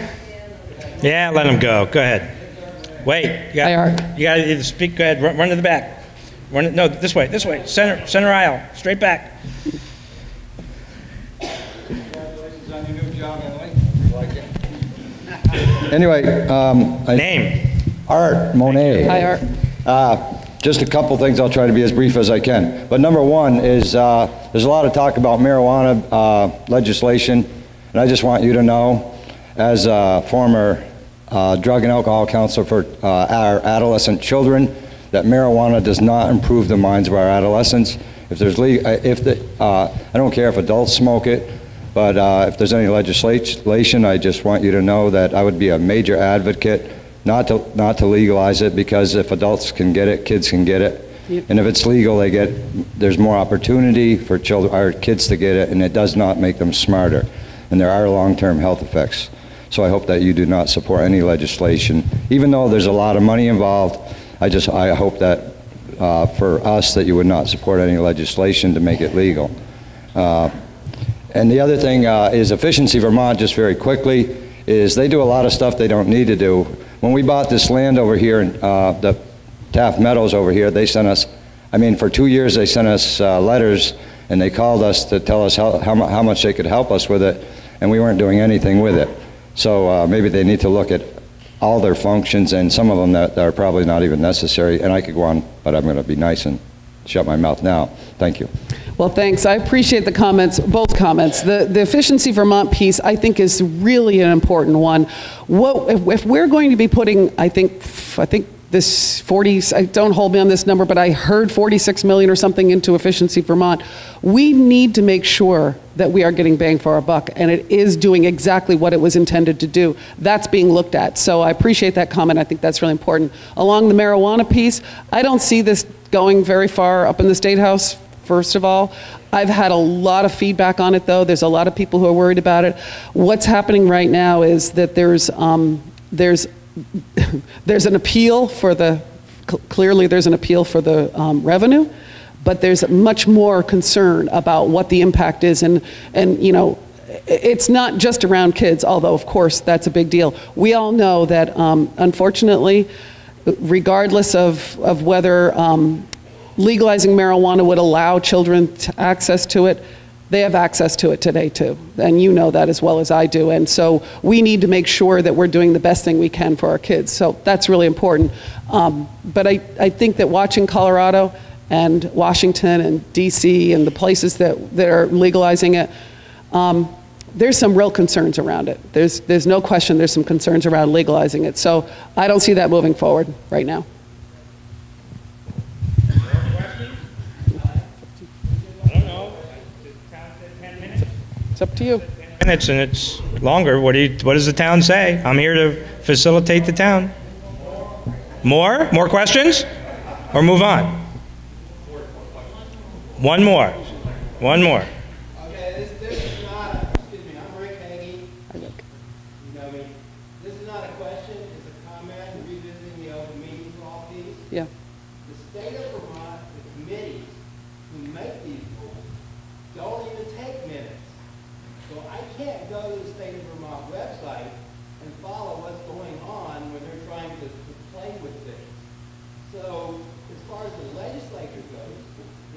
Yeah, let him go. Go ahead. Wait, you got to either speak. Go ahead, run to the back. No, this way, center aisle, straight back. Congratulations on your new job, Emily. We like it. Anyway, name? Art Monet. Hi, Art. Just a couple things. I'll try to be as brief as I can. But number one is there's a lot of talk about marijuana legislation, and I just want you to know, as a former drug and alcohol counselor for our adolescent children, that marijuana does not improve the minds of our adolescents. If there's I don't care if adults smoke it, but if there's any legislation, I just want you to know that I would be a major advocate not to legalize it, because if adults can get it, kids can get it. Yep. And if it's legal, there's more opportunity for our kids to get it, and it does not make them smarter. And there are long-term health effects. So I hope that you do not support any legislation, even though there's a lot of money involved. I hope that for us that you would not support any legislation to make it legal. And the other thing is Efficiency Vermont, just very quickly, is they do a lot of stuff they don't need to do. When we bought this land over here in the Taft Meadows over here, they sent us, for 2 years they sent us letters, and they called us to tell us how much they could help us with it, and we weren't doing anything with it. So maybe they need to look at all their functions, and some of them that are probably not even necessary. And I could go on, but I'm going to be nice and shut my mouth now. Thank you. Well, thanks. I appreciate the comments, both comments. The Efficiency Vermont piece, I think, is really an important one. If we're going to be putting, I think this 40, don't hold me on this number, but I heard 46 million or something into Efficiency Vermont. We need to make sure that we are getting bang for our buck, and it is doing exactly what it was intended to do. That's being looked at. So I appreciate that comment. I think that's really important. Along the marijuana piece, I don't see this going very far up in the State House, first of all. I've had a lot of feedback on it, though. There's a lot of people who are worried about it. What's happening right now is that there's an appeal for clearly there's an appeal for the revenue, but there's much more concern about what the impact is, and it's not just around kids, although of course that's a big deal. We all know that unfortunately, regardless of whether legalizing marijuana would allow children access to it, they have access to it today too, and you know that as well as I do. And so we need to make sure that we're doing the best thing we can for our kids. So that's really important. But I think that watching Colorado and Washington and DC and the places that are legalizing it, there's some real concerns around it. There's no question there's some concerns around legalizing it. So I don't see that moving forward right now. It's up to you. Minutes and it's longer. What does the town say? I'm here to facilitate the town. More? More questions? Or move on? One more. One more. Okay, this is not, excuse me, I'm Rick Hagee. You know me. This is not a question, it's a comment revisiting the open meetings law piece. Yeah. The state of Vermont, the committees who make these rules, don't even take minutes. So I can't go to the state of Vermont website and follow what's going on when they're trying to play with things. So as far as the legislature goes,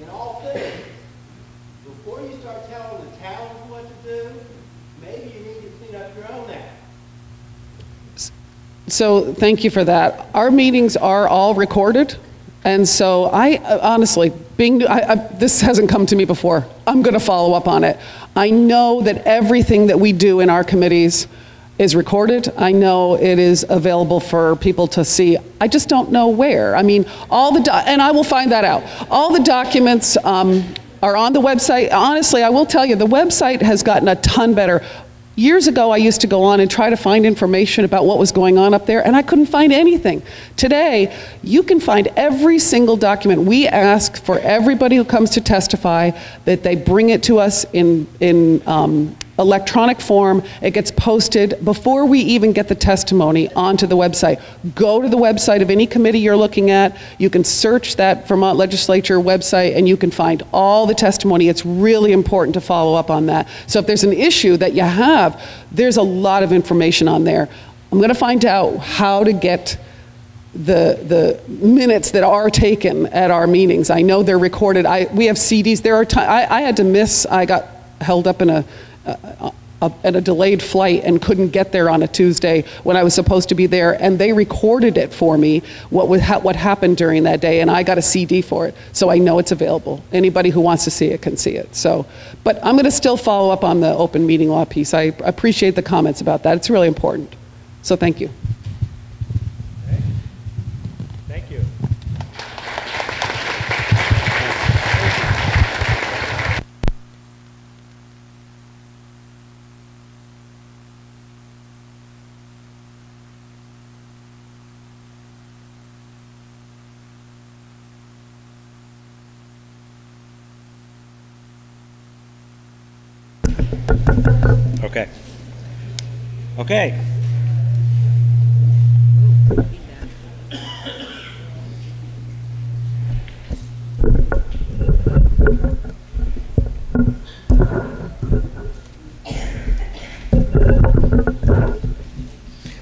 in all things, before you start telling the towns what to do, maybe you need to clean up your own act. So thank you for that. Our meetings are all recorded, and so I honestly, being new, this hasn't come to me before. I'm going to follow up on it. I know that everything that we do in our committees is recorded. I know it is available for people to see. I just don't know where. I mean, and I will find that out. All the documents are on the website. Honestly, I will tell you, the website has gotten a ton better. Years ago, I used to go on and try to find information about what was going on up there, and I couldn't find anything. Today, you can find every single document. We ask for everybody who comes to testify that they bring it to us in electronic form. It gets posted before we even get the testimony onto the website. Go to the website of any committee you're looking at. You can search that Vermont Legislature website and you can find all the testimony. It's really important to follow up on that. So if there's an issue that you have, there's a lot of information on there. I'm going to find out how to get the minutes that are taken at our meetings. I know they're recorded. We have CDs. There are I had to miss. I got held up in a delayed flight and couldn't get there on a Tuesday when I was supposed to be there, and they recorded it for me, what happened during that day, and I got a CD for it, so I know it's available. Anybody who wants to see it can see it. So, but I'm going to still follow up on the open meeting law piece. I appreciate the comments about that. It's really important. So thank you. Thank you. Okay. Okay.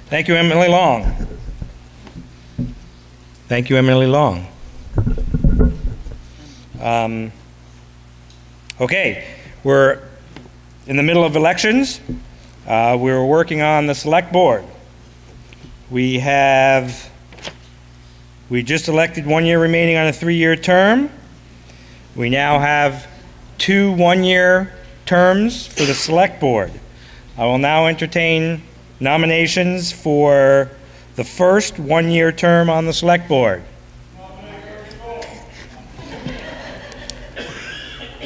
Thank you, Emily Long. Thank you, Emily Long. Okay, we're in the middle of elections. We're working on the select board. We just elected 1 year remaining on a 3-year term. We now have 2 one-year terms for the select board. I will now entertain nominations for the first 1-year term on the select board.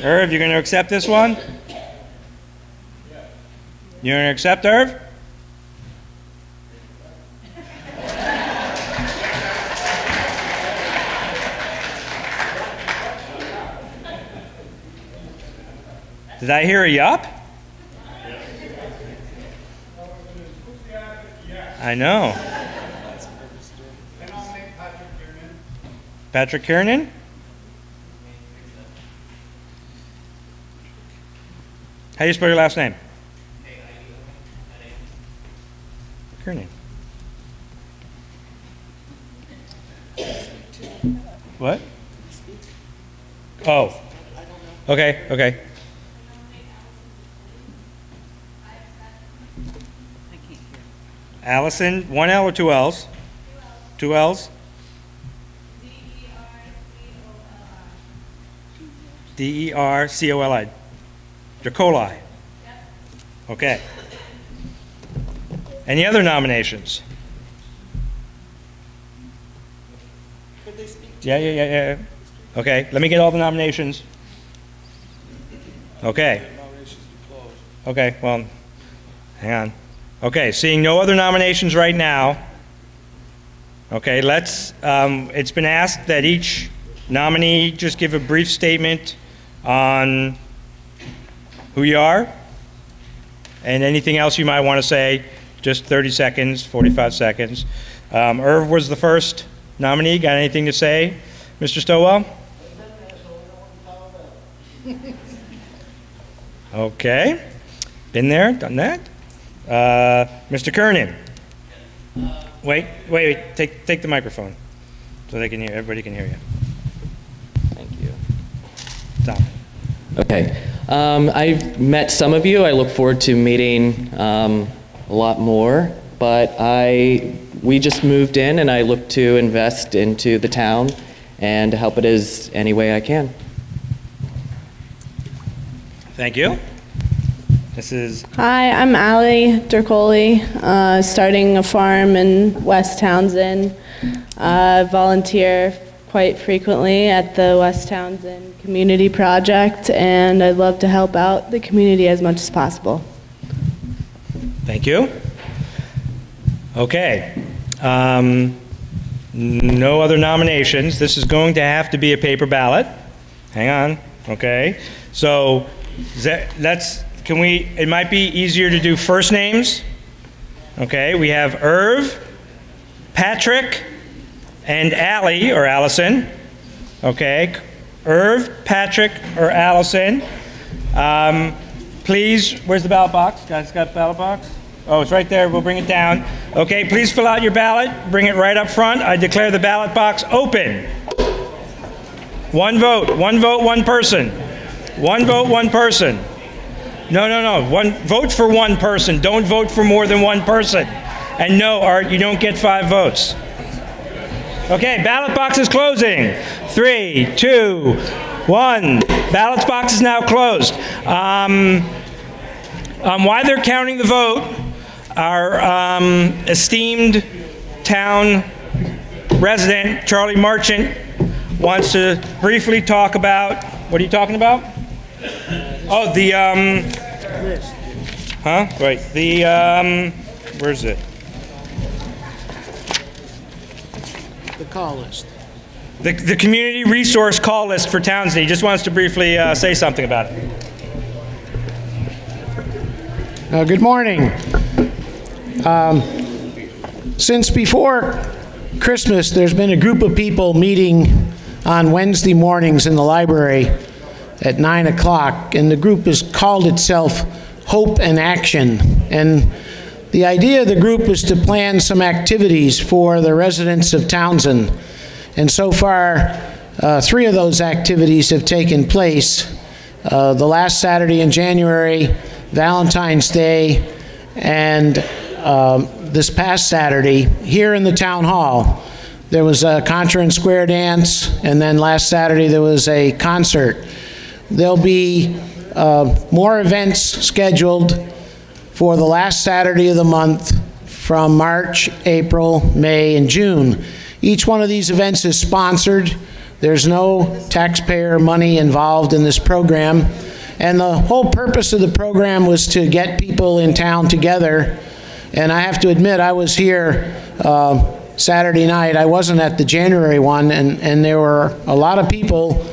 Irv, you going to accept this one? You going to accept, Irv? Did I hear a yup? I know. Patrick Kiernan? How do you spell your last name? Kiernan. What? Oh. Okay, okay. Allison, 1 L or 2 L's? 2 L's? D-E-R-C-O-L-I. Dracoli. Okay. Any other nominations? Yeah. Okay, let me get all the nominations. Okay. Okay, well, hang on. Okay, seeing no other nominations right now. Okay, it's been asked that each nominee just give a brief statement on who you are and anything else you might want to say, just 30 seconds, 45 seconds. Irv was the first nominee. Got anything to say, Mr. Stowell? Okay, been there, done that. Mr. Kernan. Wait, take the microphone so they can hear, everybody can hear you. Thank you. Tom. Okay. I've met some of you. I look forward to meeting a lot more, but we just moved in, and I look to invest into the town and help it as any way I can. Thank you. This is... Hi, I'm Allie Dercoli, starting a farm in West Townsend. Volunteer quite frequently at the West Townsend Community Project, and I'd love to help out the community as much as possible. Thank you. Okay. No other nominations. This is going to have to be a paper ballot. Hang on. Okay. So it might be easier to do first names. Okay. We have Irv, Patrick, and Allie, or Allison. Okay. Irv, Patrick, or Allison. Please, where's the ballot box? Guys got the ballot box? Oh, it's right there. We'll bring it down. Okay, please fill out your ballot. Bring it right up front. I declare the ballot box open. One vote, one person. One vote, one person. No. One vote for one person. Don't vote for more than one person. And no, Art, you don't get 5 votes. Okay, ballot box is closing. 3, 2, 1. Ballot box is now closed. While they're counting the vote, our esteemed town resident, Charlie Marchant, wants to briefly talk about, what are you talking about? Oh, the, Right, the, where's it? The call list. The community resource call list for Townsend. He just wants to briefly say something about it. Good morning. Since before Christmas, there's been a group of people meeting on Wednesday mornings in the library at 9 o'clock, and the group has called itself Hope and Action. And the idea of the group is to plan some activities for the residents of Townsend. And so far, 3 of those activities have taken place. The last Saturday in January, Valentine's Day, and this past Saturday, here in the town hall, there was a Contra and Square dance, and then last Saturday there was a concert. There'll be more events scheduled for the last Saturday of the month from March, April, May, and June. Each one of these events is sponsored. There's no taxpayer money involved in this program. And the whole purpose of the program was to get people in town together. And I have to admit, I was here Saturday night. I wasn't at the January one, and there were a lot of people,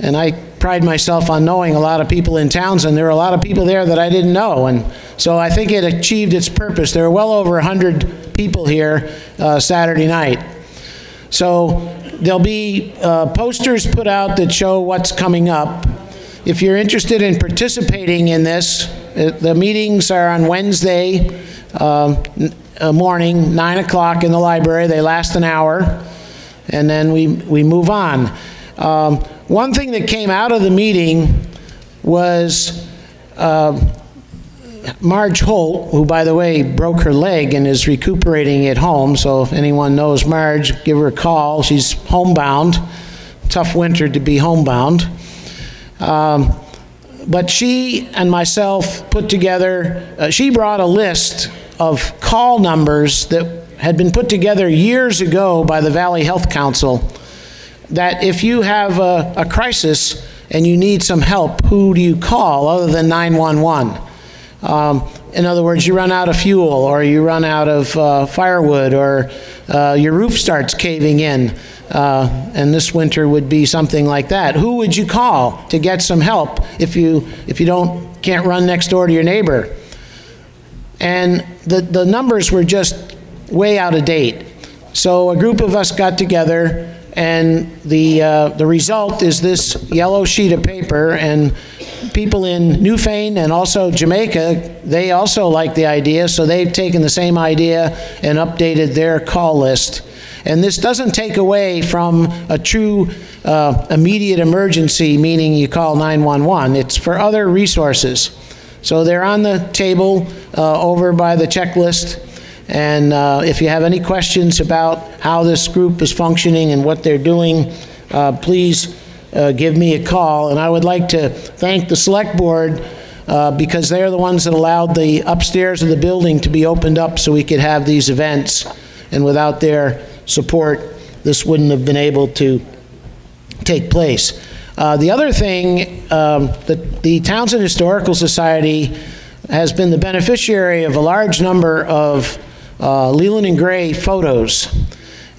and I pride myself on knowing a lot of people in Townsend. There were a lot of people there that I didn't know, and so I think it achieved its purpose. There were well over 100 people here Saturday night. So there'll be posters put out that show what's coming up. If you're interested in participating in this, the meetings are on Wednesday morning, 9 o'clock in the library. They last an hour, and then we move on. One thing that came out of the meeting was Marge Holt, who, by the way, broke her leg and is recuperating at home. So if anyone knows Marge, give her a call. She's homebound. Tough winter to be homebound. But she and myself put together, she brought a list of call numbers that had been put together years ago by the Valley Health Council, that if you have a crisis and you need some help, who do you call other than 911? In other words, you run out of fuel, or you run out of firewood, or your roof starts caving in, and this winter would be something like that. Who would you call to get some help if you can't run next door to your neighbor? And the numbers were just way out of date. So a group of us got together, and the result is this yellow sheet of paper, and people in Newfane and also Jamaica, they also like the idea, so they've taken the same idea and updated their call list. And this doesn't take away from a true immediate emergency, meaning you call 911. It's for other resources. So they're on the table over by the checklist. And if you have any questions about how this group is functioning and what they're doing, please give me a call. And I would like to thank the Select Board because they're the ones that allowed the upstairs of the building to be opened up so we could have these events. And without their support, this wouldn't have been able to take place. The other thing, the Townsend Historical Society has been the beneficiary of a large number of Leland and Gray photos.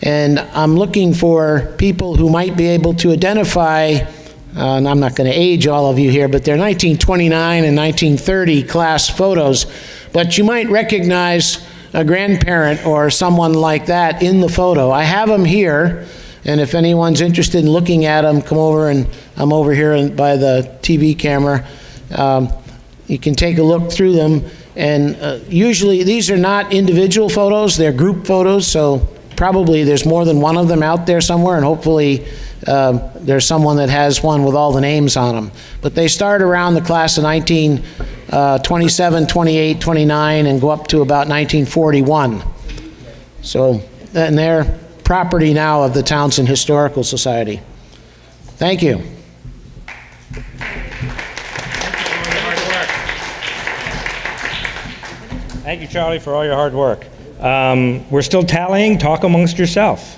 And I'm looking for people who might be able to identify, and I'm not going to age all of you here, but they're 1929 and 1930 class photos. But you might recognize a grandparent or someone like that in the photo. I have them here, and if anyone's interested in looking at them, come over, and I'm over here by the TV camera. You can take a look through them. And usually these are not individual photos, they're group photos, so probably there's more than one of them out there somewhere, and hopefully there's someone that has one with all the names on them. But they start around the class of 1927, 28, 29, and go up to about 1941. So, and they're property now of the Townsend Historical Society. Thank you. Thank you, Charlie, for all your hard work. We're still tallying. Talk amongst yourself.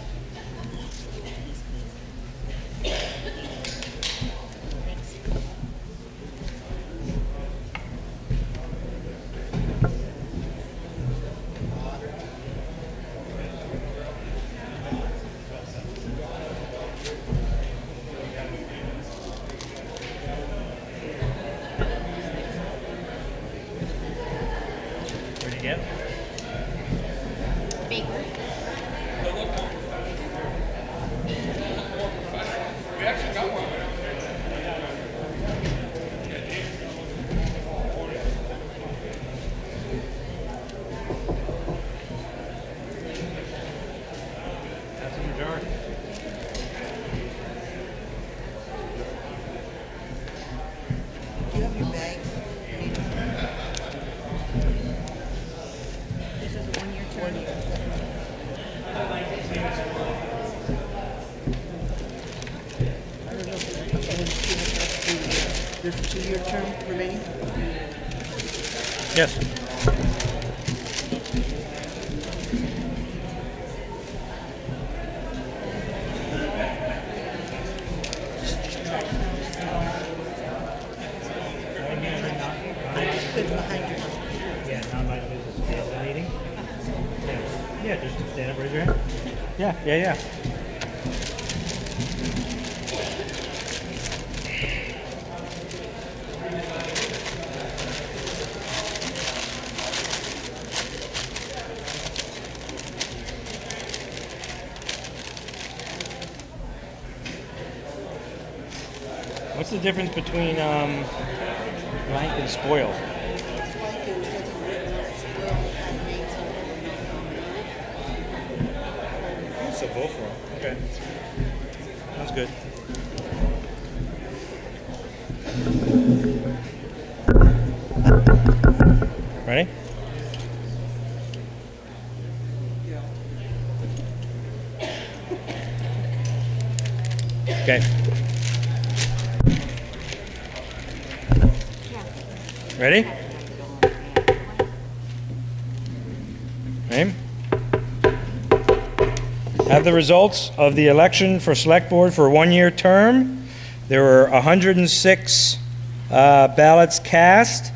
There's a 2-year term remaining? Yes. Yeah, non-business meeting. Yeah, just stand up, raise your hand. Yeah. What's the difference between blank and spoiled? So both wrong. Okay. That's good. Ready? Okay. Ready? Okay. Have the results of the election for Select Board for a 1-year term. There were 106 ballots cast.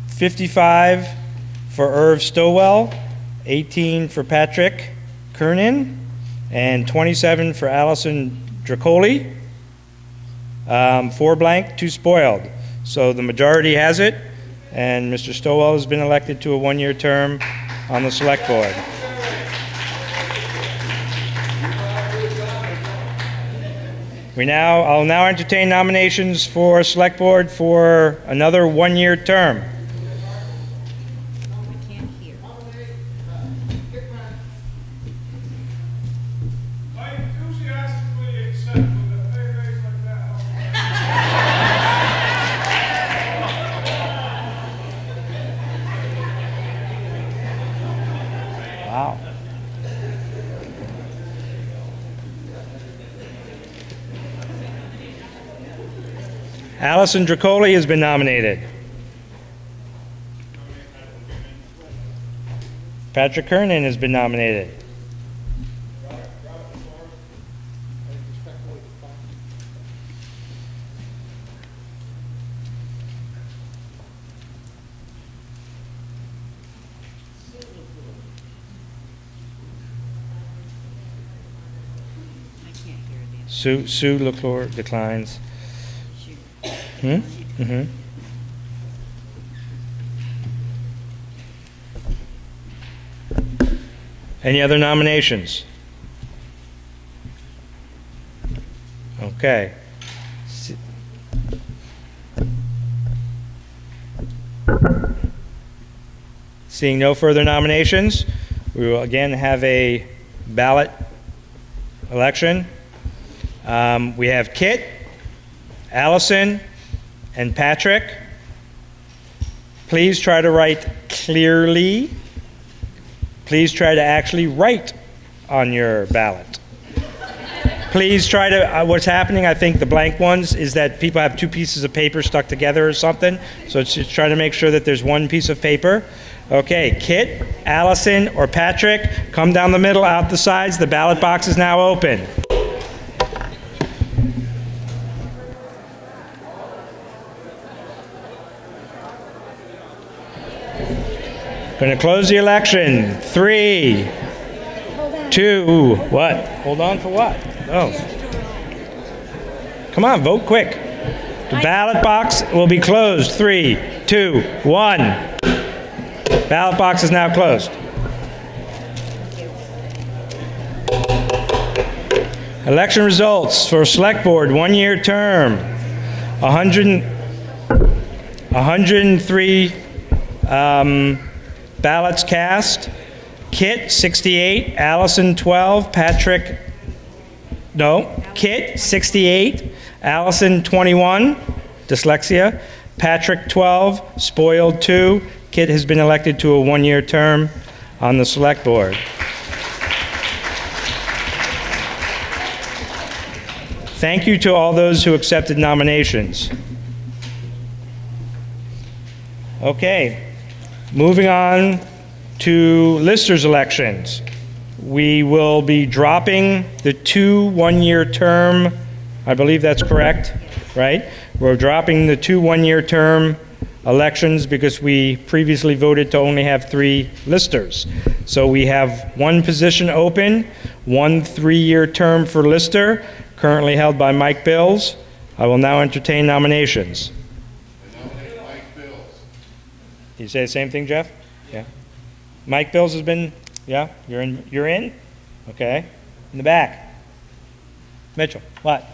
55 for Irv Stowell, 18 for Patrick Kernan, and 27 for Allison Dracoli. 4 blank, 2 spoiled. So the majority has it, and Mr. Stowell has been elected to a 1-year term on the Select Board. I'll now entertain nominations for Select Board for another 1-year term. Allison Dracoli has been nominated. Patrick Kernan has been nominated. Sue LaClure declines. Mm-hmm. Any other nominations? Okay. Seeing no further nominations, we will again have a ballot election. We have Kit, Allison, and Patrick. Please try to write clearly. Please try to actually write on your ballot. Please try to, what's happening, I think the blank ones, is that people have two pieces of paper stuck together or something. So it's just try to make sure that there's one piece of paper. Okay, Kit, Allison, or Patrick, come down the middle, out the sides. The ballot box is now open. Going to close the election. 3, 2, what? Hold on for what? Oh. Come on, vote quick. The ballot box will be closed. 3, 2, 1. Ballot box is now closed. Election results for Select Board, one-year term. 103 ballots cast. Kit, 68. Allison, 12. Patrick, no. Kit, 68. Allison, 21. Dyslexia. Patrick, 12. Spoiled, 2. Kit has been elected to a one-year term on the Select Board. Thank you to all those who accepted nominations. Okay. Moving on to listers elections. We will be dropping the 2 one-year term, I believe that's correct, right? We're dropping the 2 one-year term elections because we previously voted to only have 3 listers. So we have 1 position open, 1 3-year term for lister, currently held by Mike Bills. I will now entertain nominations. You say the same thing, Jeff? Yeah. Mike Bills has been, yeah? You're in? You're in? Okay. In the back. Mitchell, what?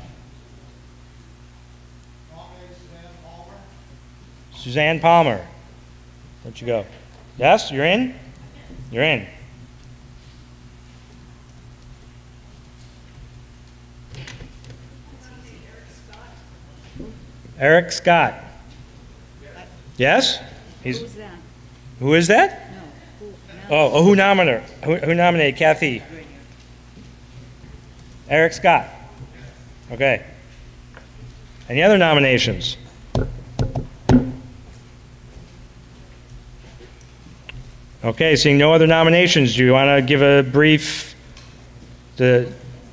Suzanne Palmer. Where'd you go? Yes, you're in? You're in. Eric Scott. Yes? Who is that? No. Who nominated? Who nominated? Kathy. Eric Scott. Okay. Any other nominations? Okay, seeing no other nominations, do you want to give a brief, do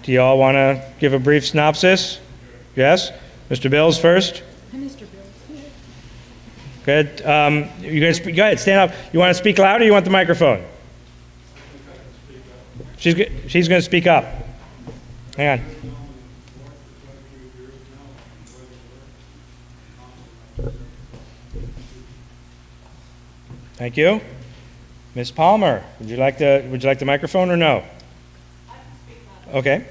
you all want to give a brief synopsis? Yes? Mr. Bills first? Mr. Bills. Good. You're going to speak, go ahead, stand up. You want to speak loud or you want the microphone? She's going to speak up. Hang on. Thank you. Ms. Palmer, would you like the microphone or no? Okay.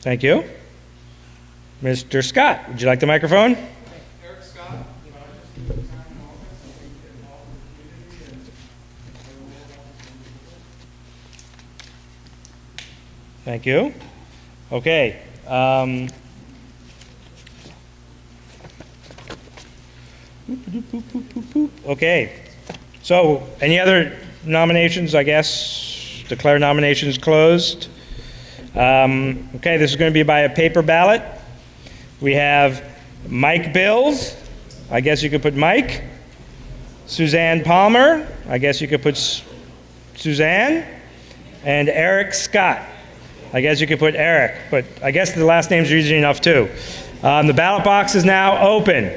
Thank you. Mr. Scott, would you like the microphone? Eric Scott. Thank you. Okay. Okay. So, any other nominations, I guess? Declare nominations closed. Okay, this is going to be by a paper ballot. We have Mike Bills. I guess you could put Mike. Suzanne Palmer. I guess you could put Suzanne. And Eric Scott. I guess you could put Eric, but I guess the last names are easy enough too. The ballot box is now open.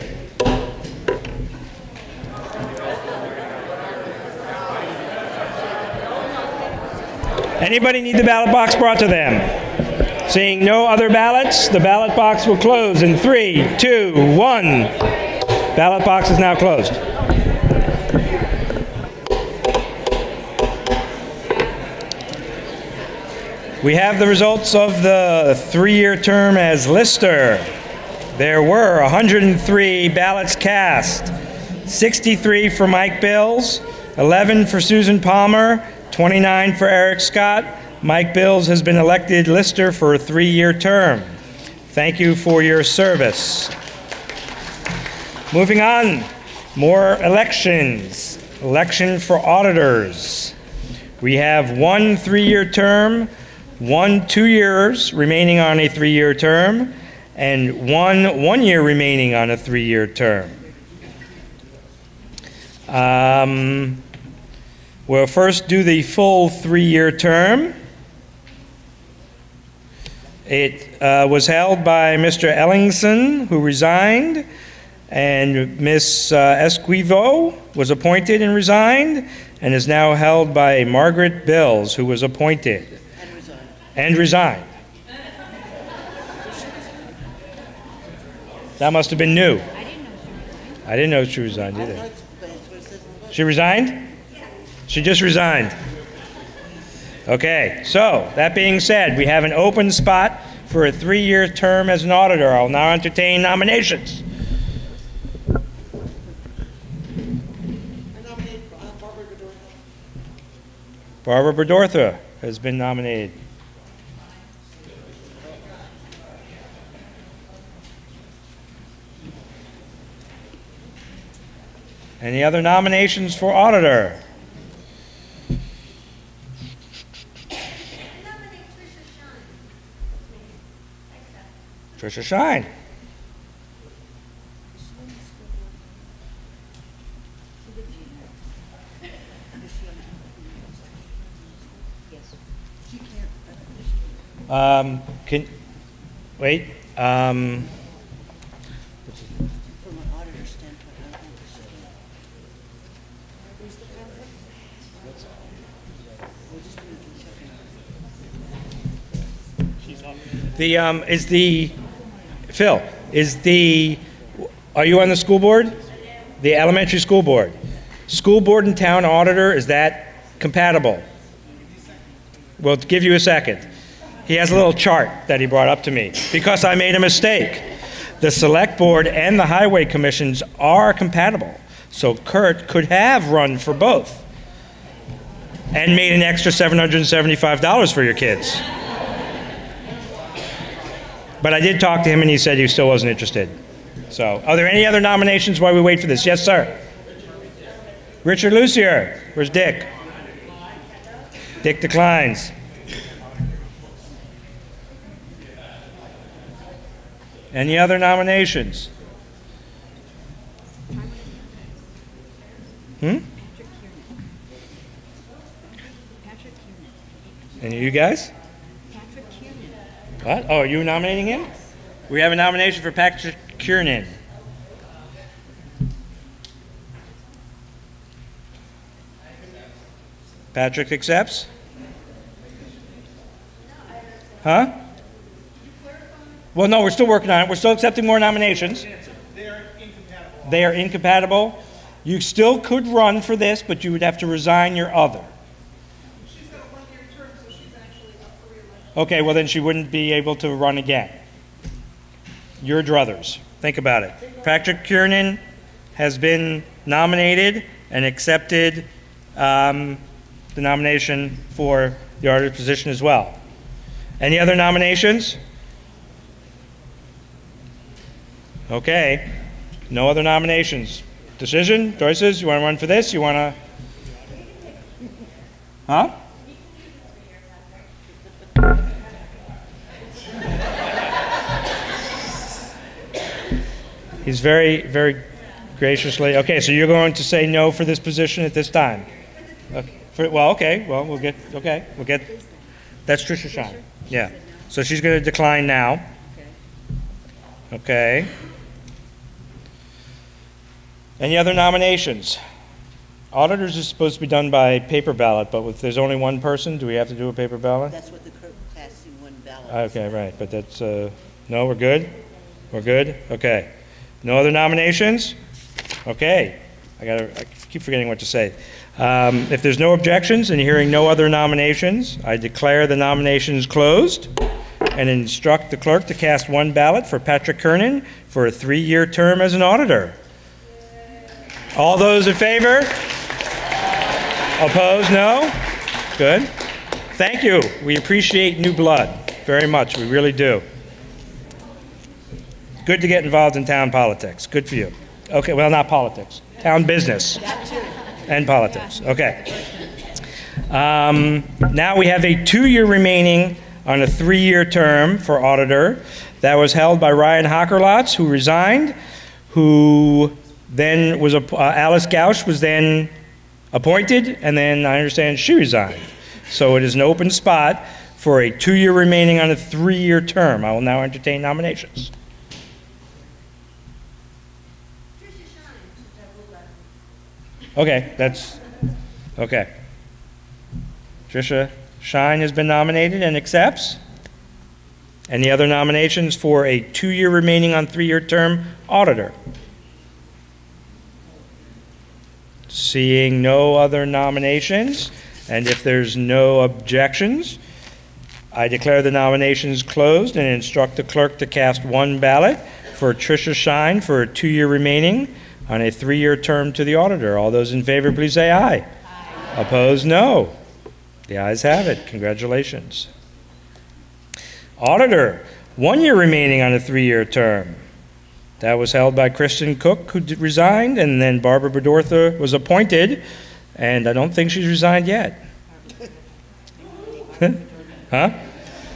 Anybody need the ballot box brought to them? Seeing no other ballots, the ballot box will close in 3, 2, 1. Ballot box is now closed. We have the results of the 3-year term as Lister. There were 103 ballots cast, 63 for Mike Bills, 11 for Susan Palmer, 29 for Eric Scott. Mike Bills has been elected Lister for a 3-year term. Thank you for your service. Moving on, more elections. Election for auditors. We have 1 3-year term, 1 2 years remaining on a 3-year term, and 1 year remaining on a 3-year term. We'll first do the full 3-year term. It was held by Mr. Ellingson, who resigned, and Ms. Esquivo was appointed and resigned, and is now held by Margaret Bills, who was appointed and resigned. That must have been new. I didn't know she resigned either. She resigned? She just resigned. Okay, so that being said, we have an open spot for a 3-year term as an auditor. I'll now entertain nominations. Barbara Bedortha has been nominated. Any other nominations for auditor? Tricia Shine. Wait. Phil, are you on the school board? The elementary school board. School board and town auditor, is that compatible? We'll give you a second. He has a little chart that he brought up to me because I made a mistake. The select board and the highway commissions are compatible. So Kurt could have run for both and made an extra $775 for your kids. But I did talk to him and he said he still wasn't interested. So, are there any other nominations while we wait for this? Yes, sir. Richard Lucier. Where's Dick? Dick declines. Any other nominations? Any of you guys? What? Oh, are you nominating him? We have a nomination for Patrick Kiernan. Patrick accepts? Huh? Well, no, we're still working on it. We're still accepting more nominations. They are incompatible. You still could run for this, but you would have to resign your other. Okay, well then she wouldn't be able to run again. Your druthers. Think about it. Patrick Kiernan has been nominated and accepted the nomination for the auditor position as well. Any other nominations? Okay, no other nominations. decision, choices? You want to run for this? You want to? Huh? He's very, very graciously. Okay, so you're going to say no for this position at this time. Okay. We'll get. That's Tricia Shine. Yeah. So she's going to decline now. Okay. Any other nominations? Auditors is supposed to be done by paper ballot, but if there's only one person, do we have to do a paper ballot? That's what the Class C1 ballot is. Okay, right, but that's, no, we're good? We're good? Okay. No other nominations? Okay. I keep forgetting what to say. If there's no objections and hearing no other nominations, I declare the nominations closed and instruct the clerk to cast one ballot for Patrick Kernan for a 3-year term as an auditor. All those in favor? Opposed? No? Good. Thank you. We appreciate new blood very much. We really do. Good to get involved in town politics. Good for you. Okay, well, not politics. Town business. And politics. Okay. Now we have a 2-year remaining on a 3-year term for auditor. That was held by Ryan Hockerlotz, who resigned, who then was, Alice Gausch was then appointed, and then I understand she resigned. So it is an open spot for a 2-year remaining on a 3-year term. I will now entertain nominations. Okay, that's, okay. Tricia Shine has been nominated and accepts. Any other nominations for a 2-year remaining on 3-year term auditor? Seeing no other nominations, and if there's no objections, I declare the nominations closed and instruct the clerk to cast one ballot for Tricia Shine for a 2-year remaining on a 3-year term to the auditor. All those in favor, please say aye. Aye. Opposed, no. The ayes have it. Congratulations. Auditor, 1-year remaining on a 3-year term. That was held by Kristen Cook, who resigned, and then Barbara Bedortha was appointed, and I don't think she's resigned yet. Huh?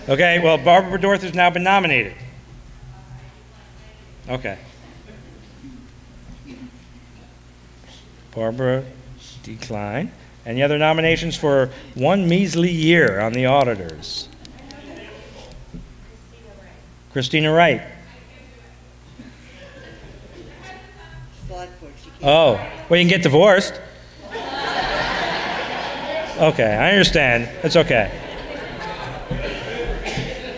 Okay, well, Barbara Bedortha has now been nominated. Okay. Barbara declined. Any other nominations for 1 measly year on the auditors? Christina Wright. Oh, well, you can get divorced. Okay, I understand. It's okay.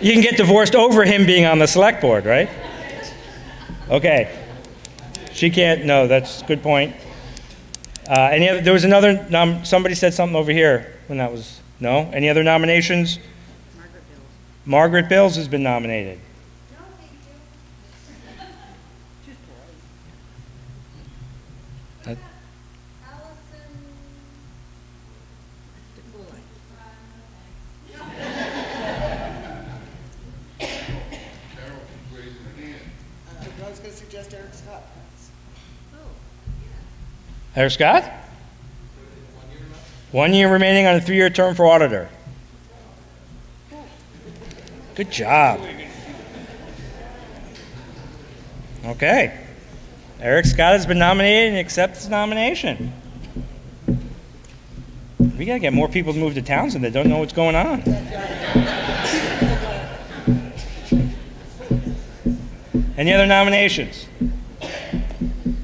You can get divorced over him being on the select board, right? Okay. She can't, no, that's a good point. Any other, there was another, somebody said something over here when that was, no? Any other nominations? Margaret Bills has been nominated. I was going to suggest Eric Scott. Eric Scott? 1 year remaining on a 3-year term for auditor. Good job. Okay. Eric Scott has been nominated and accepts his nomination. We got to get more people to move to Townsend that don't know what's going on. Any other nominations?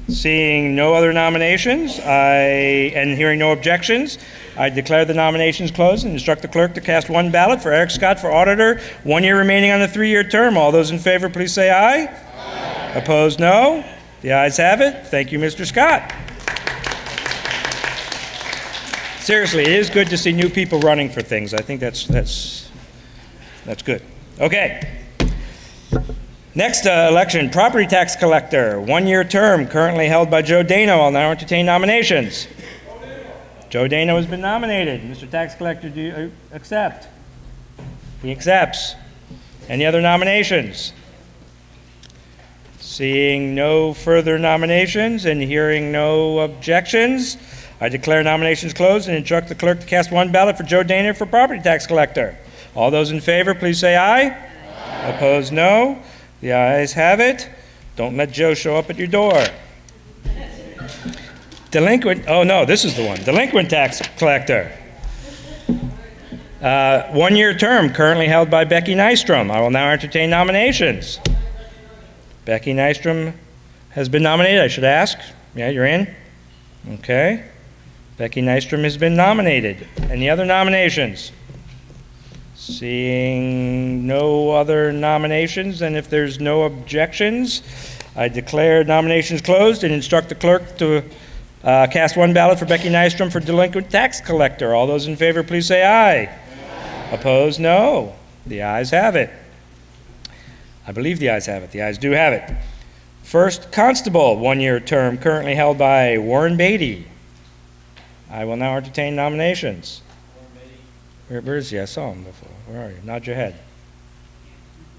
Seeing no other nominations, and hearing no objections, I declare the nominations closed and instruct the clerk to cast one ballot for Eric Scott for auditor, 1 year remaining on the 3-year term. All those in favor, please say aye. Aye. Opposed, no. The ayes have it. Thank you, Mr. Scott. Seriously, it is good to see new people running for things. I think that's good. Okay. Next election, property tax collector, 1-year term, currently held by Joe Dano. I'll now entertain nominations. Joe Dano has been nominated. Mr. Tax Collector, do you accept? He accepts. Any other nominations? Seeing no further nominations and hearing no objections, I declare nominations closed and instruct the clerk to cast one ballot for Joe Daner for property tax collector. All those in favor, please say aye. Aye. Opposed, no. The ayes have it. Don't let Joe show up at your door. Delinquent, oh no, this is the one. Delinquent tax collector. 1-year term currently held by Becky Nystrom. I will now entertain nominations. Becky Nystrom has been nominated, I should ask. Yeah, you're in? Okay. Becky Nystrom has been nominated. Any other nominations? Seeing no other nominations, and if there's no objections, I declare nominations closed and instruct the clerk to cast one ballot for Becky Nystrom for delinquent tax collector. All those in favor, please say aye. Aye. Opposed, no. The ayes have it. I believe the ayes have it. The ayes do have it. First constable, 1-year term, currently held by Warren Beatty. I will now entertain nominations. Where is he? I saw him before. Where are you? Nod your head.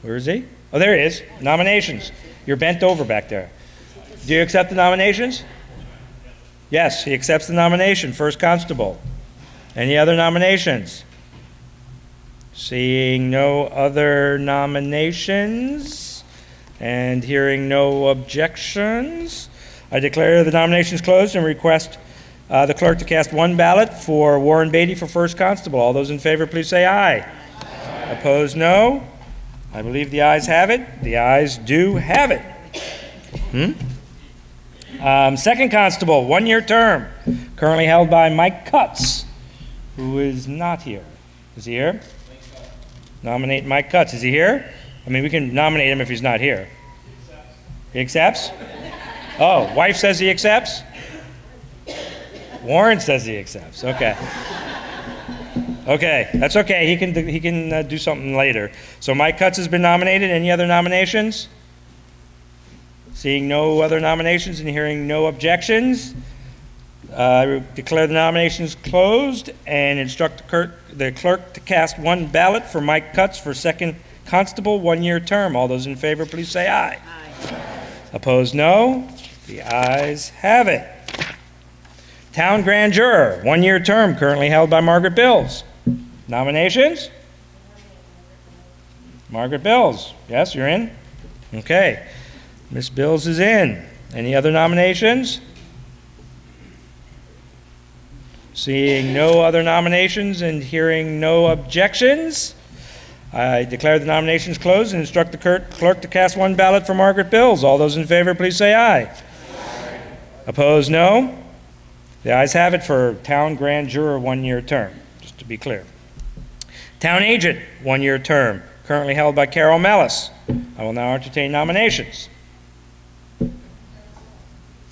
Where is he? Oh, there he is. Nominations. You're bent over back there. Do you accept the nominations? Yes, he accepts the nomination. First constable. Any other nominations? Seeing no other nominations and hearing no objections, I declare the nominations closed and request the clerk to cast one ballot for Warren Beatty for first constable. All those in favor, please say aye. Aye. Opposed, no. I believe the ayes have it. The ayes do have it. Second constable, 1-year term, currently held by Mike Cutts, who is not here. Is he here? Nominate Mike Cutts. Is he here? I mean, we can nominate him if he's not here. He accepts? Oh, wife says he accepts? Warren says he accepts. Okay. Okay, that's okay. He can do something later. So Mike Cutts has been nominated. Any other nominations? Seeing no other nominations and hearing no objections, I declare the nominations closed and instruct the clerk to cast one ballot for Mike Cutts for second constable, 1-year term. All those in favor, please say aye. Aye. Opposed, no. The ayes have it. Town Grand Juror, 1-year term, currently held by Margaret Bills. Nominations? Margaret Bills. Yes, you're in? Okay. Ms. Bills is in. Any other nominations? Seeing no other nominations and hearing no objections, I declare the nominations closed and instruct the clerk to cast one ballot for Margaret Bills. All those in favor, please say aye. Aye. Opposed, no. The ayes have it for Town Grand Juror, 1-year term, just to be clear. Town Agent, 1-year term, currently held by Carol Mellis. I will now entertain nominations.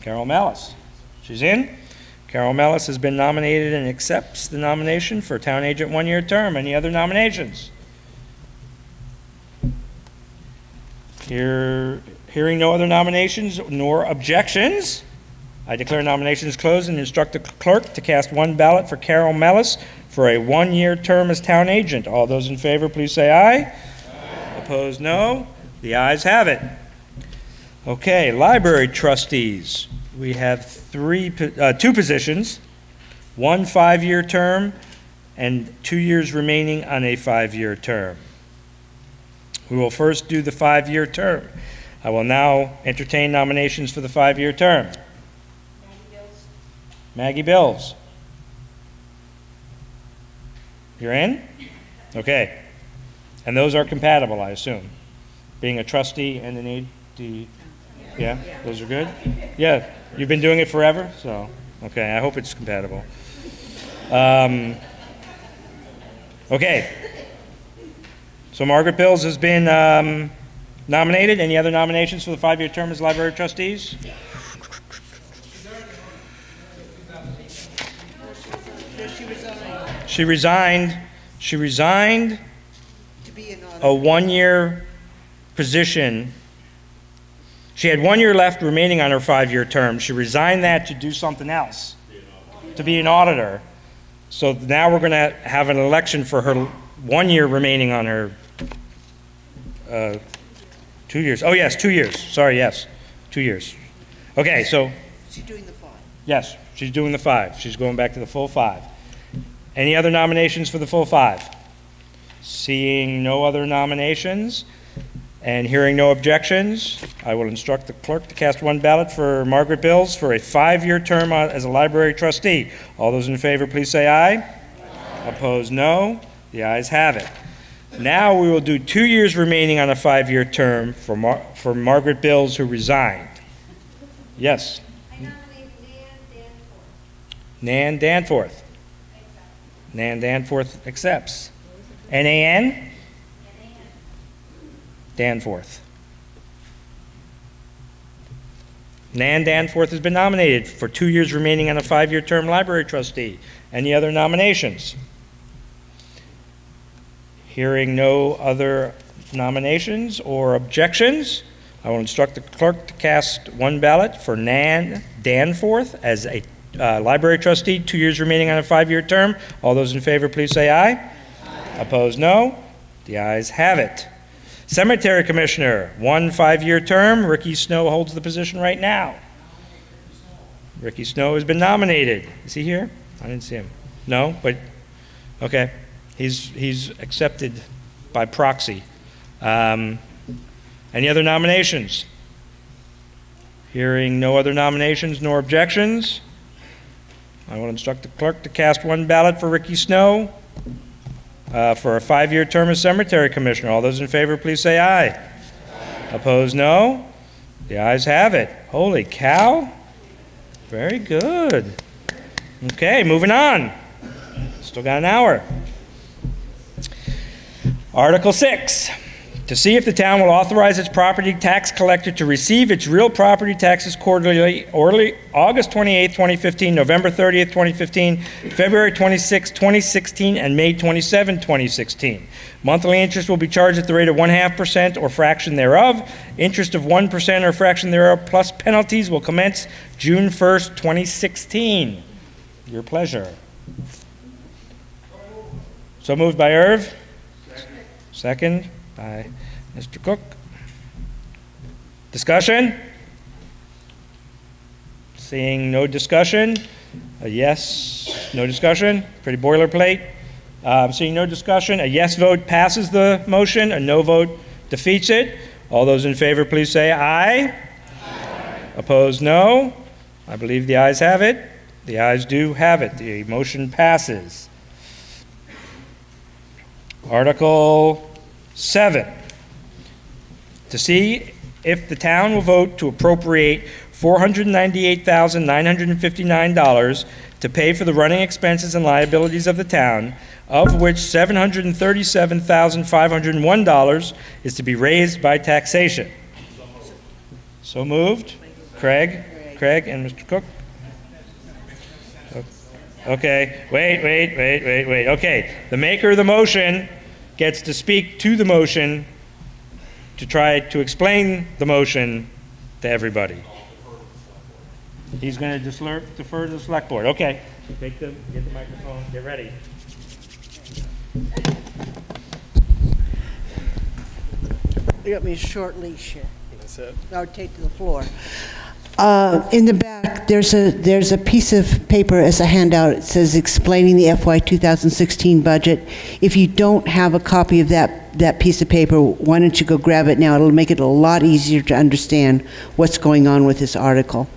Carol Mellis. She's in. Carol Mellis has been nominated and accepts the nomination for Town Agent, 1-year term. Any other nominations? Hearing no other nominations nor objections, I declare nominations closed and instruct the clerk to cast one ballot for Carol Mellis for a 1-year term as Town Agent. All those in favor, please say aye. Aye. Opposed, no. The ayes have it. Okay, Library Trustees. We have two positions, 1 5-year term and 2 years remaining on a 5-year term. We will first do the 5-year term. I will now entertain nominations for the 5-year term. Maggie Bills. You're in? Okay. And those are compatible, I assume. Being a trustee and an AD. Yeah? Those are good? Yeah. You've been doing it forever? So, okay. I hope it's compatible. Okay. So Margaret Bills has been nominated. Any other nominations for the 5-year term as library trustees? She resigned. She resigned a 1-year position. She had 1 year left remaining on her 5-year term. She resigned that to do something else, to be an auditor. So now we're going to have an election for her 1 year remaining on her 2 years. Oh, yes, 2 years. Sorry, yes. 2 years. Okay, so, She's doing the 5. yes, she's doing the 5. She's going back to the full 5. Any other nominations for the full 5? Seeing no other nominations and hearing no objections, I will instruct the clerk to cast one ballot for Margaret Bills for a 5-year term as a library trustee. All those in favor, please say aye. Aye. Opposed, no. The ayes have it. Now we will do 2 years remaining on a 5-year term for Margaret Bills, who resigned. Yes? Nan Danforth. Nan Danforth accepts. N-A-N? Danforth. Nan Danforth has been nominated for 2 years remaining on a 5-year term library trustee. Any other nominations? Hearing no other nominations or objections, I will instruct the clerk to cast one ballot for Nan Danforth as a library trustee, 2 years remaining on a 5-year term. All those in favor, please say aye. Aye. Opposed, no. The ayes have it. Cemetery Commissioner, 1 5-year term. Ricky Snow holds the position right now. Ricky Snow has been nominated. Is he here? I didn't see him. No, but okay. He's accepted by proxy. Any other nominations? Hearing no other nominations nor objections, I will instruct the clerk to cast one ballot for Ricky Snow for a 5-year term as Cemetery Commissioner. All those in favor, please say aye. Aye. Opposed, no. The ayes have it. Holy cow. Very good. Okay, moving on. Still got an hour. Article 6, to see if the town will authorize its property tax collector to receive its real property taxes quarterly, August 28, 2015, November 30th, 2015, February 26, 2016, and May 27, 2016. Monthly interest will be charged at the rate of 0.5% or fraction thereof. Interest of 1% or fraction thereof plus penalties will commence June 1st, 2016. Your pleasure. So moved by Irv. Second by Mr. Cook. Discussion? Seeing no discussion, a yes, no discussion, pretty boilerplate. Seeing no discussion, a yes vote passes the motion, a no vote defeats it. All those in favor, please say aye. Aye. Opposed, no. I believe the ayes have it. The ayes do have it. The motion passes. Article 7, to see if the town will vote to appropriate $498,959 to pay for the running expenses and liabilities of the town, of which $737,501 is to be raised by taxation. So moved. Craig and Mr. Cook. Okay, wait. Okay, the maker of the motion gets to speak to the motion to try to explain the motion to everybody. He's going to defer to the select board. Okay, get the microphone, get ready. You got me a short leash here. That's it. I'll take to the floor. In the back, there's a piece of paper as a handout. It says explaining the FY 2016 budget. If you don't have a copy of that piece of paper, why don't you go grab it now? It'll make it a lot easier to understand what's going on with this article.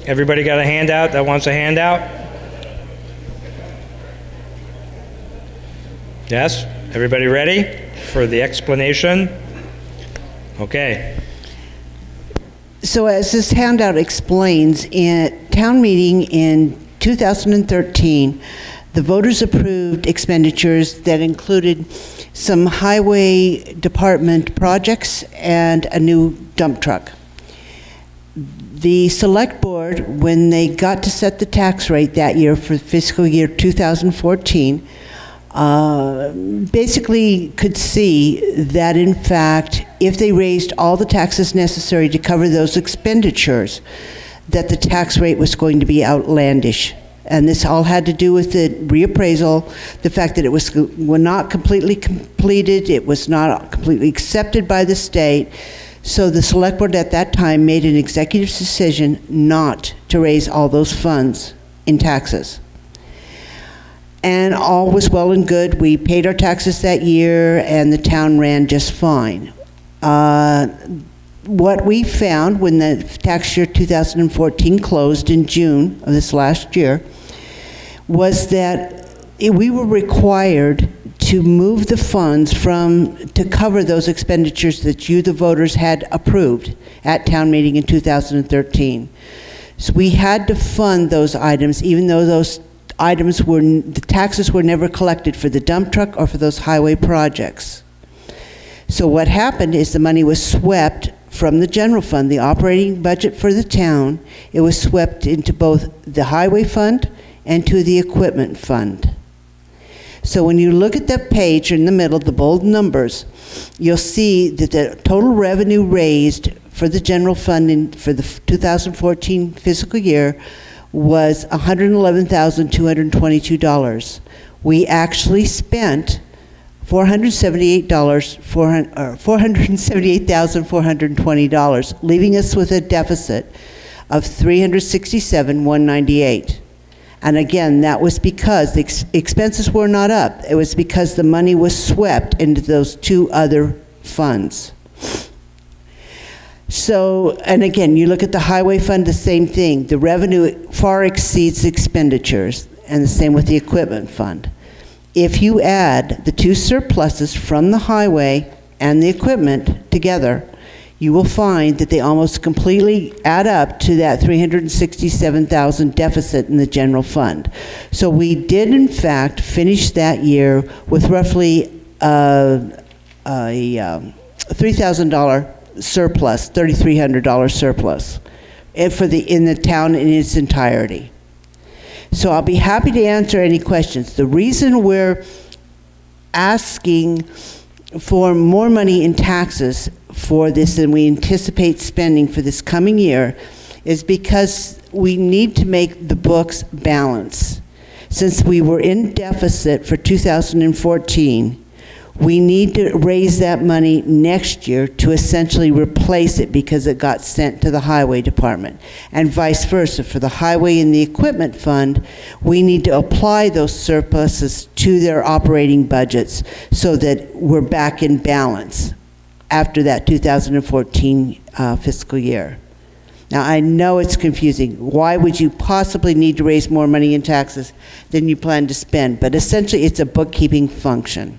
Everybody got a handout that wants a handout? Yes? Everybody ready for the explanation? Okay. So as this handout explains, in town meeting in 2013, the voters approved expenditures that included some highway department projects and a new dump truck. The select board, when they got to set the tax rate that year for fiscal year 2014, basically could see that in fact, if they raised all the taxes necessary to cover those expenditures, that the tax rate was going to be outlandish. And this all had to do with the reappraisal, the fact that it was not completely completed, it was not completely accepted by the state. So the select board at that time made an executive decision not to raise all those funds in taxes. And all was well and good. We paid our taxes that year and the town ran just fine. What we found when the tax year 2014 closed in June of this last year was that we were required to move the funds to cover those expenditures that you, the voters, had approved at town meeting in 2013. So we had to fund those items, even though those items the taxes were never collected for the dump truck or for those highway projects. So what happened is the money was swept from the general fund, the operating budget for the town. It was swept into both the highway fund and to the equipment fund. So when you look at that page in the middle, the bold numbers, you'll see that the total revenue raised for the general fund for the 2014 fiscal year was $111,222. We actually spent $478,420, leaving us with a deficit of $367,198. And again, that was because the expenses were not up. It was because the money was swept into those two other funds. So, and again, you look at the highway fund, the same thing. The revenue far exceeds the expenditures, and the same with the equipment fund. If you add the two surpluses from the highway and the equipment together, you will find that they almost completely add up to that $367,000 deficit in the general fund. So we did, in fact, finish that year with roughly a $3,000 surplus, $3,300 surplus in the town in its entirety. So I'll be happy to answer any questions. The reason we're asking for more money in taxes for this than we anticipate spending for this coming year is because we need to make the books balance. Since we were in deficit for 2014, we need to raise that money next year to essentially replace it because it got sent to the highway department. And vice versa, for the highway and the equipment fund, we need to apply those surpluses to their operating budgets so that we're back in balance after that 2014 fiscal year. Now, I know it's confusing. Why would you possibly need to raise more money in taxes than you plan to spend? But essentially, it's a bookkeeping function.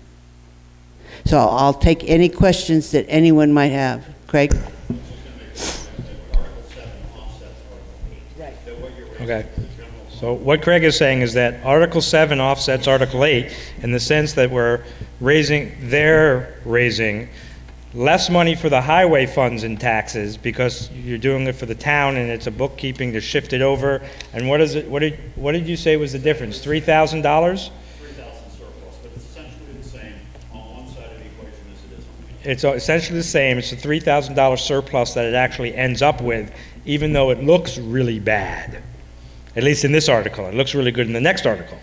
So I'll take any questions that anyone might have. Craig? Okay. So what Craig is saying is that Article 7 offsets Article 8 in the sense that they're raising less money for the highway funds and taxes because you're doing it for the town and it's a bookkeeping to shift it over. And what is it? What did you say was the difference? $3,000? It's essentially the same. It's a $3,000 surplus that it actually ends up with, even though it looks really bad. At least in this article. It looks really good in the next article.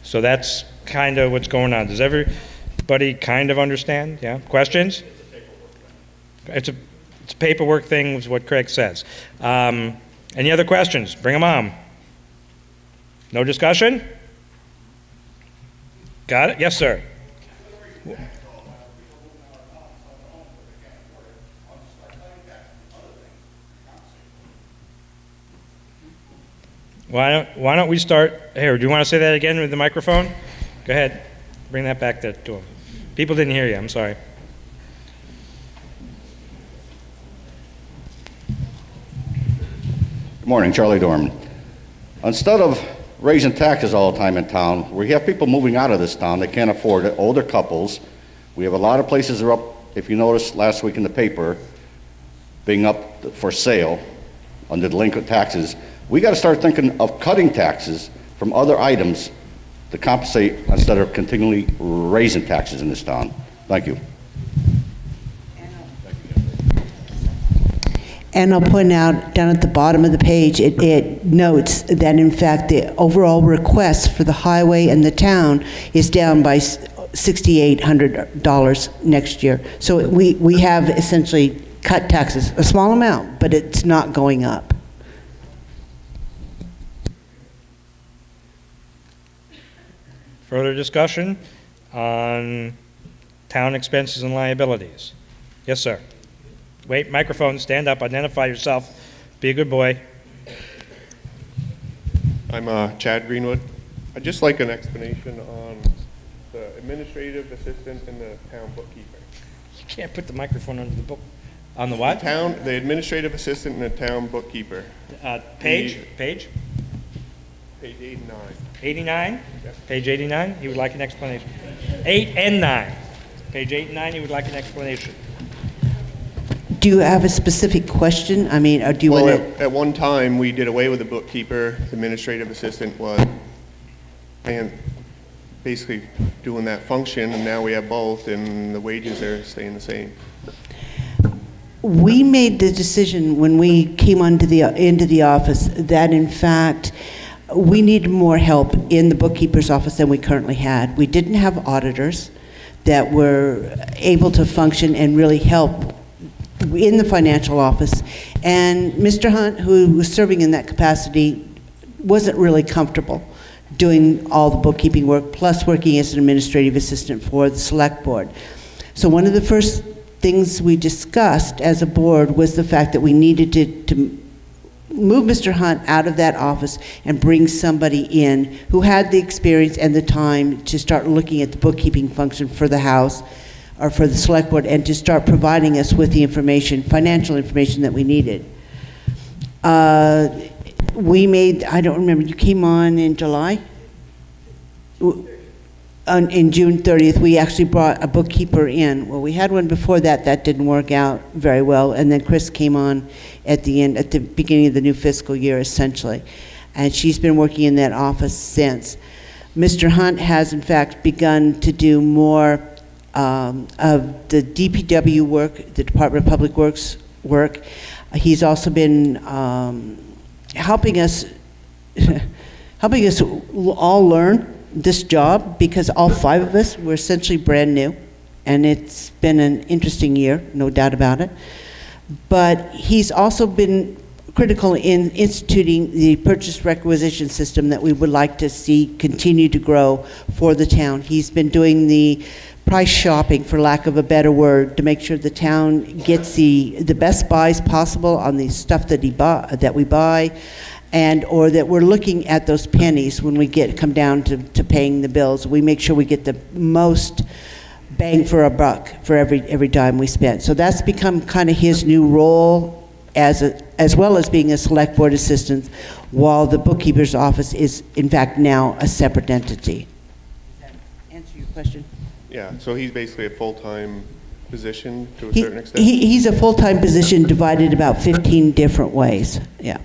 So that's kind of what's going on. Does everybody kind of understand? Yeah? Questions? It's a paperwork thing, is what Craig says. Any other questions? Bring them on. No discussion? Got it? Yes, sir. Why don't we start, here, do you want to say that again with the microphone? Go ahead, bring that back there to him. People didn't hear you, I'm sorry. Good morning, Charlie Dorman. Instead of raising taxes all the time in town, we have people moving out of this town that can't afford it, older couples. We have a lot of places that are up, if you noticed last week in the paper, being up for sale under delinquent taxes. We got to start thinking of cutting taxes from other items to compensate instead of continually raising taxes in this town. Thank you. And I'll point out down at the bottom of the page, it notes that in fact the overall request for the highway and the town is down by $6,800 next year. So we have essentially cut taxes, a small amount, but it's not going up. Further discussion on town expenses and liabilities? Yes, sir. Wait, microphone, stand up, identify yourself, be a good boy. I'm Chad Greenwood. I'd just like an explanation on the administrative assistant and the town bookkeeper. You can't put the microphone under the book. On the what? The administrative assistant and the town bookkeeper. Page? Page 89. 89? Yes. Page 89, you would like an explanation. 8 and 9. Page 8 and 9, you would like an explanation. Do you have a specific question? I mean, or do you Well, want to? at one time, we did away with the bookkeeper. The administrative assistant was, and basically doing that function, and now we have both, and the wages are staying the same. We made the decision when we came into the office that in fact we needed more help in the bookkeeper's office than we currently had. We didn't have auditors that were able to function and really help in the financial office. And Mr. Hunt, who was serving in that capacity, wasn't really comfortable doing all the bookkeeping work, plus working as an administrative assistant for the select board. So one of the first things we discussed as a board was the fact that we needed to move Mr. Hunt out of that office and bring somebody in who had the experience and the time to start looking at the bookkeeping function for the house or for the select board and to start providing us with the information, financial information that we needed. We made, I don't remember, you came on in July? In June 30th, we actually brought a bookkeeper in. Well, we had one before that, that didn't work out very well, and then Chris came on at the beginning of the new fiscal year, essentially. And she's been working in that office since. Mr. Hunt has, in fact, begun to do more of the DPW work, the Department of Public Works work. He's also been helping us all learn this job, because all 5 of us were essentially brand new, and it's been an interesting year, no doubt about it. But he's also been critical in instituting the purchase requisition system that we would like to see continue to grow for the town. He's been doing the price shopping, for lack of a better word, to make sure the town gets the best buys possible on the stuff that we buy, and or that we're looking at those pennies when we come down to paying the bills. We make sure we get the most bang for a buck for every dime we spend. So that's become kind of his new role, as well as being a select board assistant, while the bookkeeper's office is in fact now a separate entity. Does that answer your question? Yeah, so he's basically a full-time position to a certain extent? He's a full-time position divided about 15 different ways, yeah.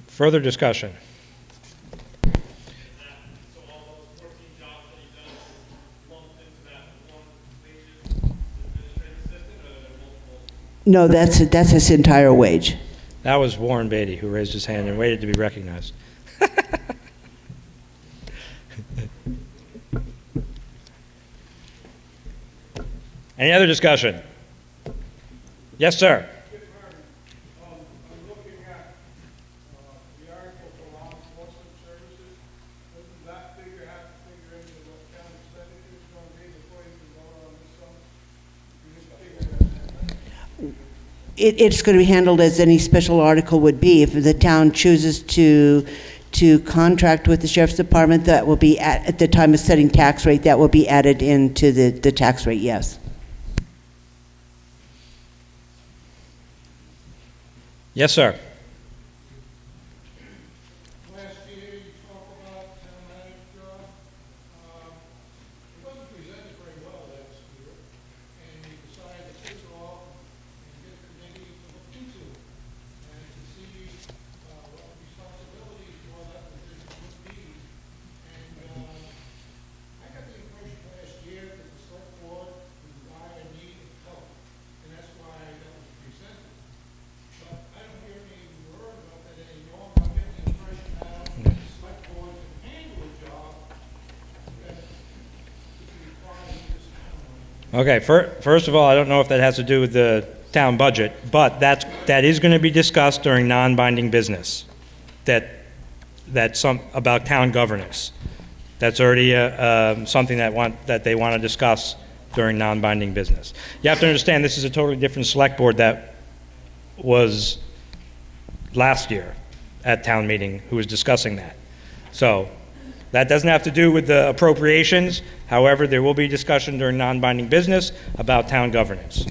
Further discussion? No, that's his entire wage. That was Warren Beatty who raised his hand and waited to be recognized. Any other discussion? Yes, sir. It's going to be handled as any special article would be. If the town chooses to contract with the sheriff's department, that will be at the time of setting tax rate, that will be added into the tax rate, yes. Yes, sir. Okay, first of all, I don't know if that has to do with the town budget, but that is going to be discussed during non-binding business. That's about town governance. That's already something that they want to discuss during non-binding business. You have to understand this is a totally different select board that was last year at town meeting who was discussing that. So that doesn't have to do with the appropriations. However, there will be discussion during non-binding business about town governance.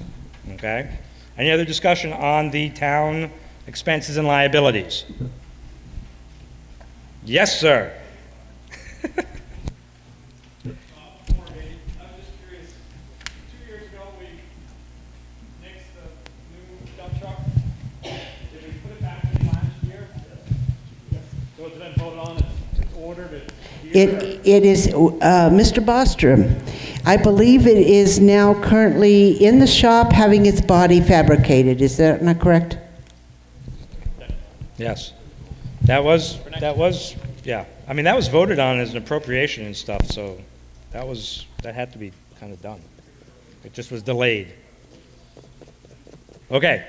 Okay? Any other discussion on the town expenses and liabilities? Yes, sir. It is, Mr. Bostrom, I believe it is now currently in the shop having its body fabricated. Is that not correct? Yes. That was, yeah. I mean, that was voted on as an appropriation and stuff, so that had to be kind of done. It just was delayed. Okay.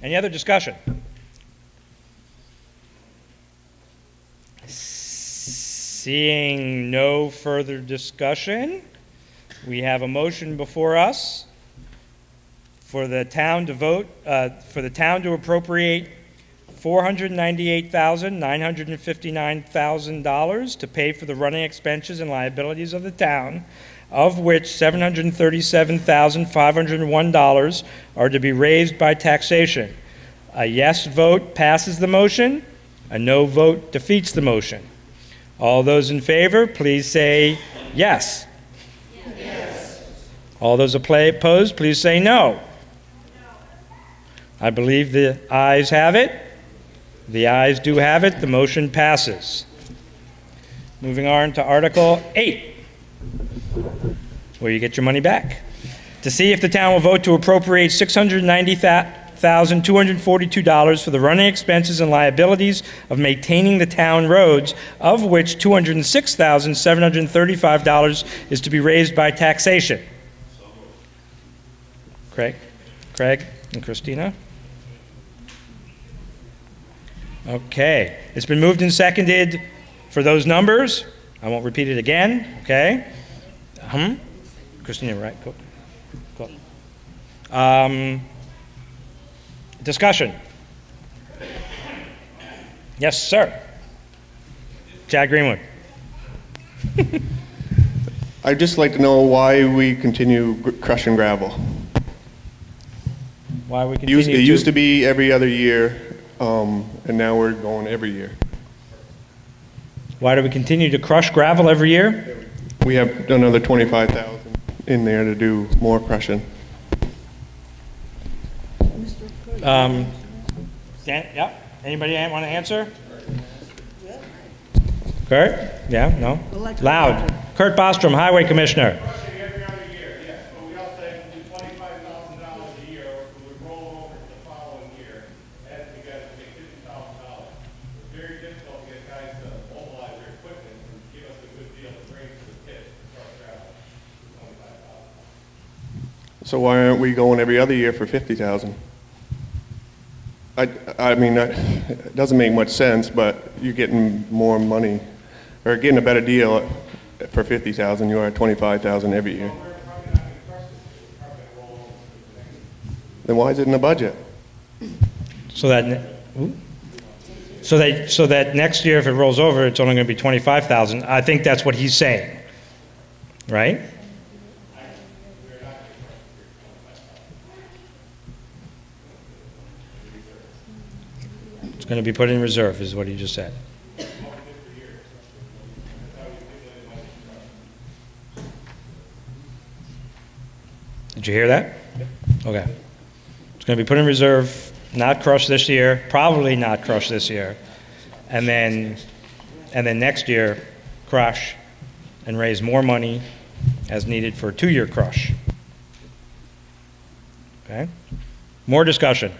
Any other discussion? Seeing no further discussion, we have a motion before us for the town to vote, for the town to appropriate $498,959,000 to pay for the running expenses and liabilities of the town, of which $737,501 are to be raised by taxation. A yes vote passes the motion. A no vote defeats the motion. All those in favor, please say yes. Yes. All those opposed, please say no. I believe the ayes have it. The ayes do have it. The motion passes. Moving on to Article 8, where you get your money back. To see if the town will vote to appropriate $690,242 for the running expenses and liabilities of maintaining the town roads, of which $206,735 is to be raised by taxation. Craig and Christina? Okay. It's been moved and seconded for those numbers. I won't repeat it again. Okay. Christina, right? Go. Discussion. Yes, sir. Chad Greenwood. I'd just like to know why we continue crushing gravel. Why we continue It used to be every other year, and now we're going every year. Why do we continue to crush gravel every year? We have another 25,000 in there to do more crushing. Yeah. Anybody want to answer? Kurt? Yeah, no? Loud. Kurt Bostrom, Highway Commissioner. So why aren't we going every other year for 50,000? I mean, it doesn't make much sense, but you're getting more money, or getting a better deal for 50,000. You are at 25,000 every year. Then why is it in the budget? So that next year, if it rolls over, it's only going to be 25,000. I think that's what he's saying, right? It's going to be put in reserve, is what he just said. Did you hear that? Okay. It's going to be put in reserve, not crushed this year, probably not crushed this year, and then next year crush and raise more money as needed for a 2-year crush. Okay? More discussion.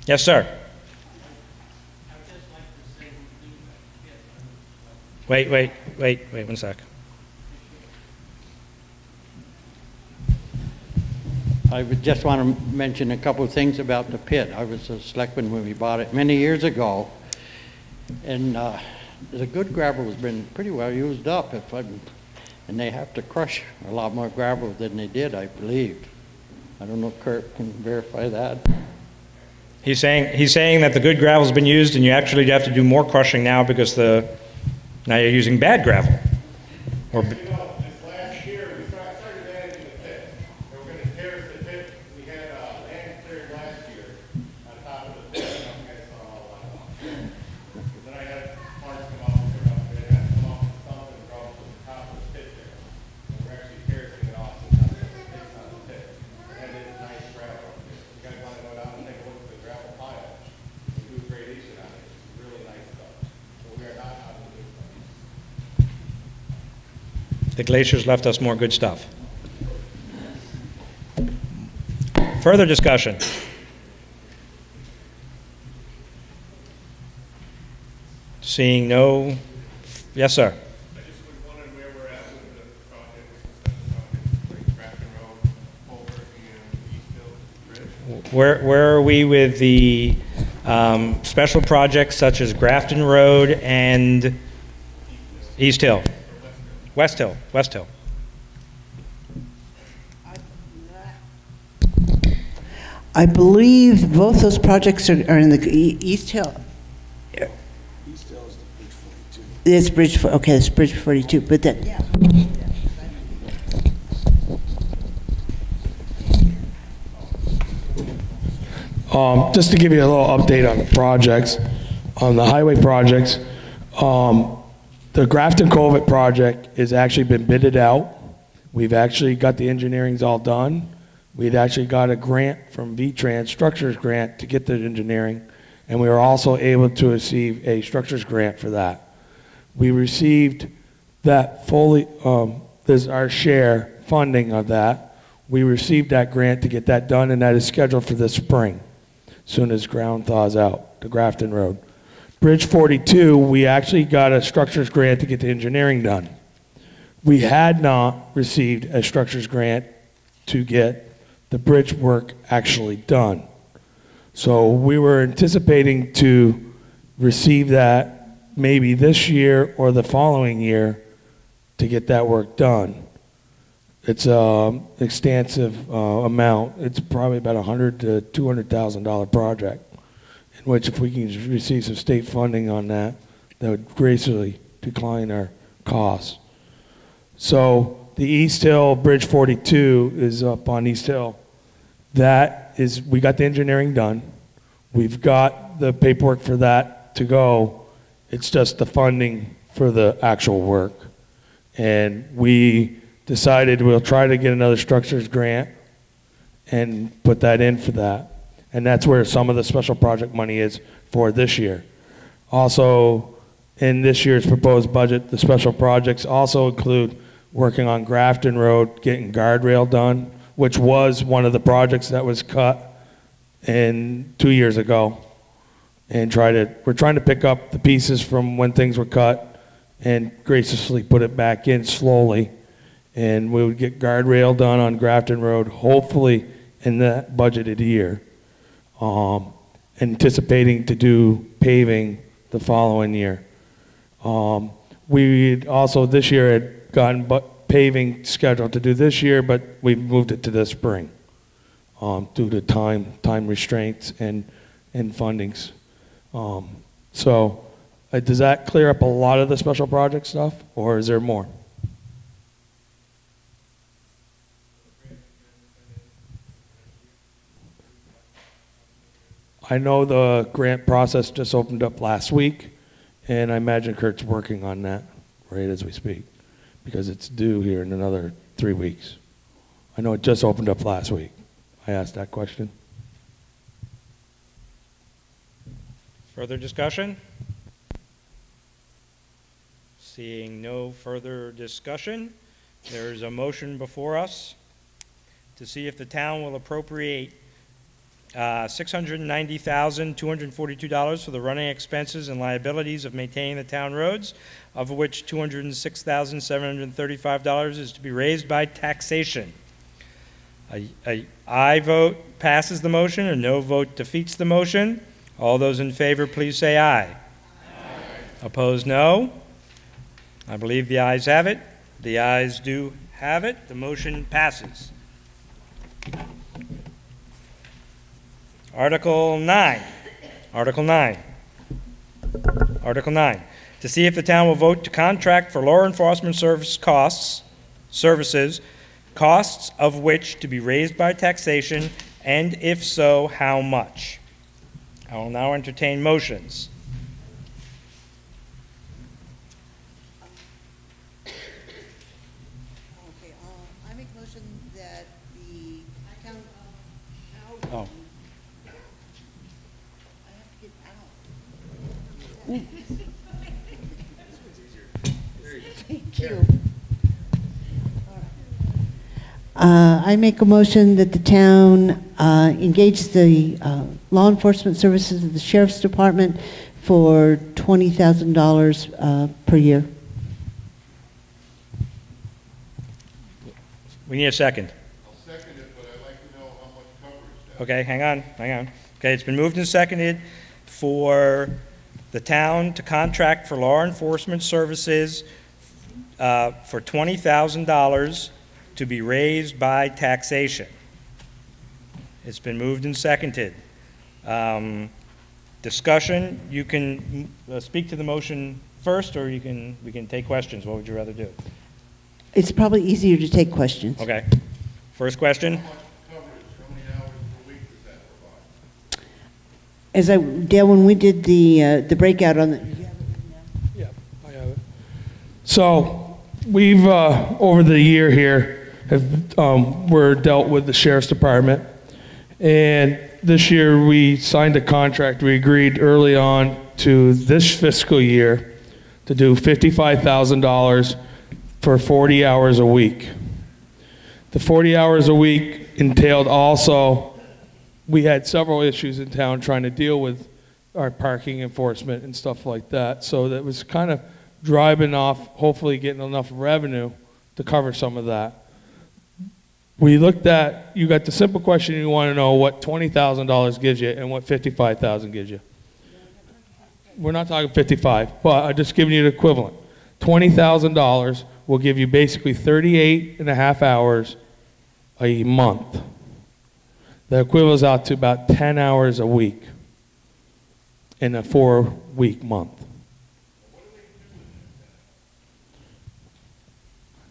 Yes, sir. Wait 1 sec. I would just want to mention a couple of things about the pit. I was a selectman when we bought it many years ago, and the good gravel has been pretty well used up. And they have to crush a lot more gravel than they did, I believe. I don't know if Kurt can verify that. He's saying that the good gravel's been used, and you actually have to do more crushing now because now you're using bad gravel. Or Last year, we started adding the pit. They were going to terrace the pit. We had land cleared last year on top of the pit. Then I had parts come off and come up. They had to come off the stump and drop to the top of the pit there. And we're actually terracing it off so it's on the pit. And it's nice gravel. You guys want to go down and take a look at the gravel pile? We do gradation on it. It's really nice stuff. So we are not out of the good stuff. the glaciers left us more good stuff. Further discussion? Seeing no, yes, sir. Where are we with the special projects such as Grafton Road and East Hill? West Hill. I believe both those projects are in the East Hill. East Hill is the Bridge 42. It's Bridge, okay, it's Bridge 42, but then, yeah. Just to give you a little update on the projects, on the highway projects, the Grafton Culvert project has actually been bidded out. We've actually got the engineerings all done. We'd actually got a grant from V-Trans, structures grant, to get the engineering, and we were also able to receive a structures grant for that. We received that fully, there's our share funding of that. We received that grant to get that done, and that is scheduled for this spring, soon as ground thaws out, the Grafton Road. Bridge 42, we actually got a structures grant to get the engineering done. We had not received a structures grant to get the bridge work actually done. So we were anticipating to receive that maybe this year or the following year to get that work done. It's an extensive amount. It's probably about $100,000 to $200,000 project, in which if we can receive some state funding on that, that would gracefully decline our costs. So the East Hill Bridge 42 is up on East Hill. That is, we got the engineering done. We've got the paperwork for that to go. It's just the funding for the actual work. And we decided we'll try to get another structures grant and put that in for that. And that's where some of the special project money is for this year. Also, in this year's proposed budget, the special projects also include working on Grafton Road, getting guardrail done, which was one of the projects that was cut 2 years ago. And we're trying to pick up the pieces from when things were cut and graciously put it back in slowly. And we would get guardrail done on Grafton Road, hopefully in that budgeted year. Anticipating to do paving the following year. We also this year had gotten paving scheduled to do this year, but we've moved it to the spring. due to time restraints and fundings. So does that clear up a lot of the special project stuff, or is there more? I know the grant process just opened up last week, and I imagine Kurt's working on that right as we speak, because it's due here in another 3 weeks. I know it just opened up last week. I asked that question. Further discussion? Seeing no further discussion, there's a motion before us to see if the town will appropriate $690,242 for the running expenses and liabilities of maintaining the town roads, of which $206,735 is to be raised by taxation. A aye vote passes the motion, a no vote defeats the motion. All those in favor, please say aye. Aye. Opposed, no. I believe the ayes have it. The ayes do have it. The motion passes. Article 9. Article 9. Article 9. To see if the town will vote to contract for law enforcement services, costs of which to be raised by taxation, and if so, how much? I will now entertain motions. Okay, I make a motion that the town, Oh. I have to get out. Thank you. I make a motion that the town engage the law enforcement services of the Sheriff's Department for $20,000 per year. We need a second. I'll second it, but I'd like to know how much coverage that. Okay, hang on. Okay, it's been moved and seconded for the town to contract for law enforcement services for $20,000 to be raised by taxation. It's been moved and seconded. Discussion, you can speak to the motion first, or we can take questions. What would you rather do? It's probably easier to take questions. Okay. First question. Dale, when we did the breakout on the, So we've, over the year here, we're dealt with the Sheriff's Department. And this year we signed a contract. We agreed early on to this fiscal year to do $55,000 for 40 hours a week. The 40 hours a week entailed also, we had several issues in town trying to deal with our parking enforcement and stuff like that. So that was kind of driving off, hopefully getting enough revenue to cover some of that. We looked at, you got the simple question, you want to know what $20,000 gives you and what $55,000 gives you. We're not talking 55, but I'm just giving you the equivalent. $20,000 will give you basically 38 and a half hours a month. That equivals out to about 10 hours a week in a 4-week month.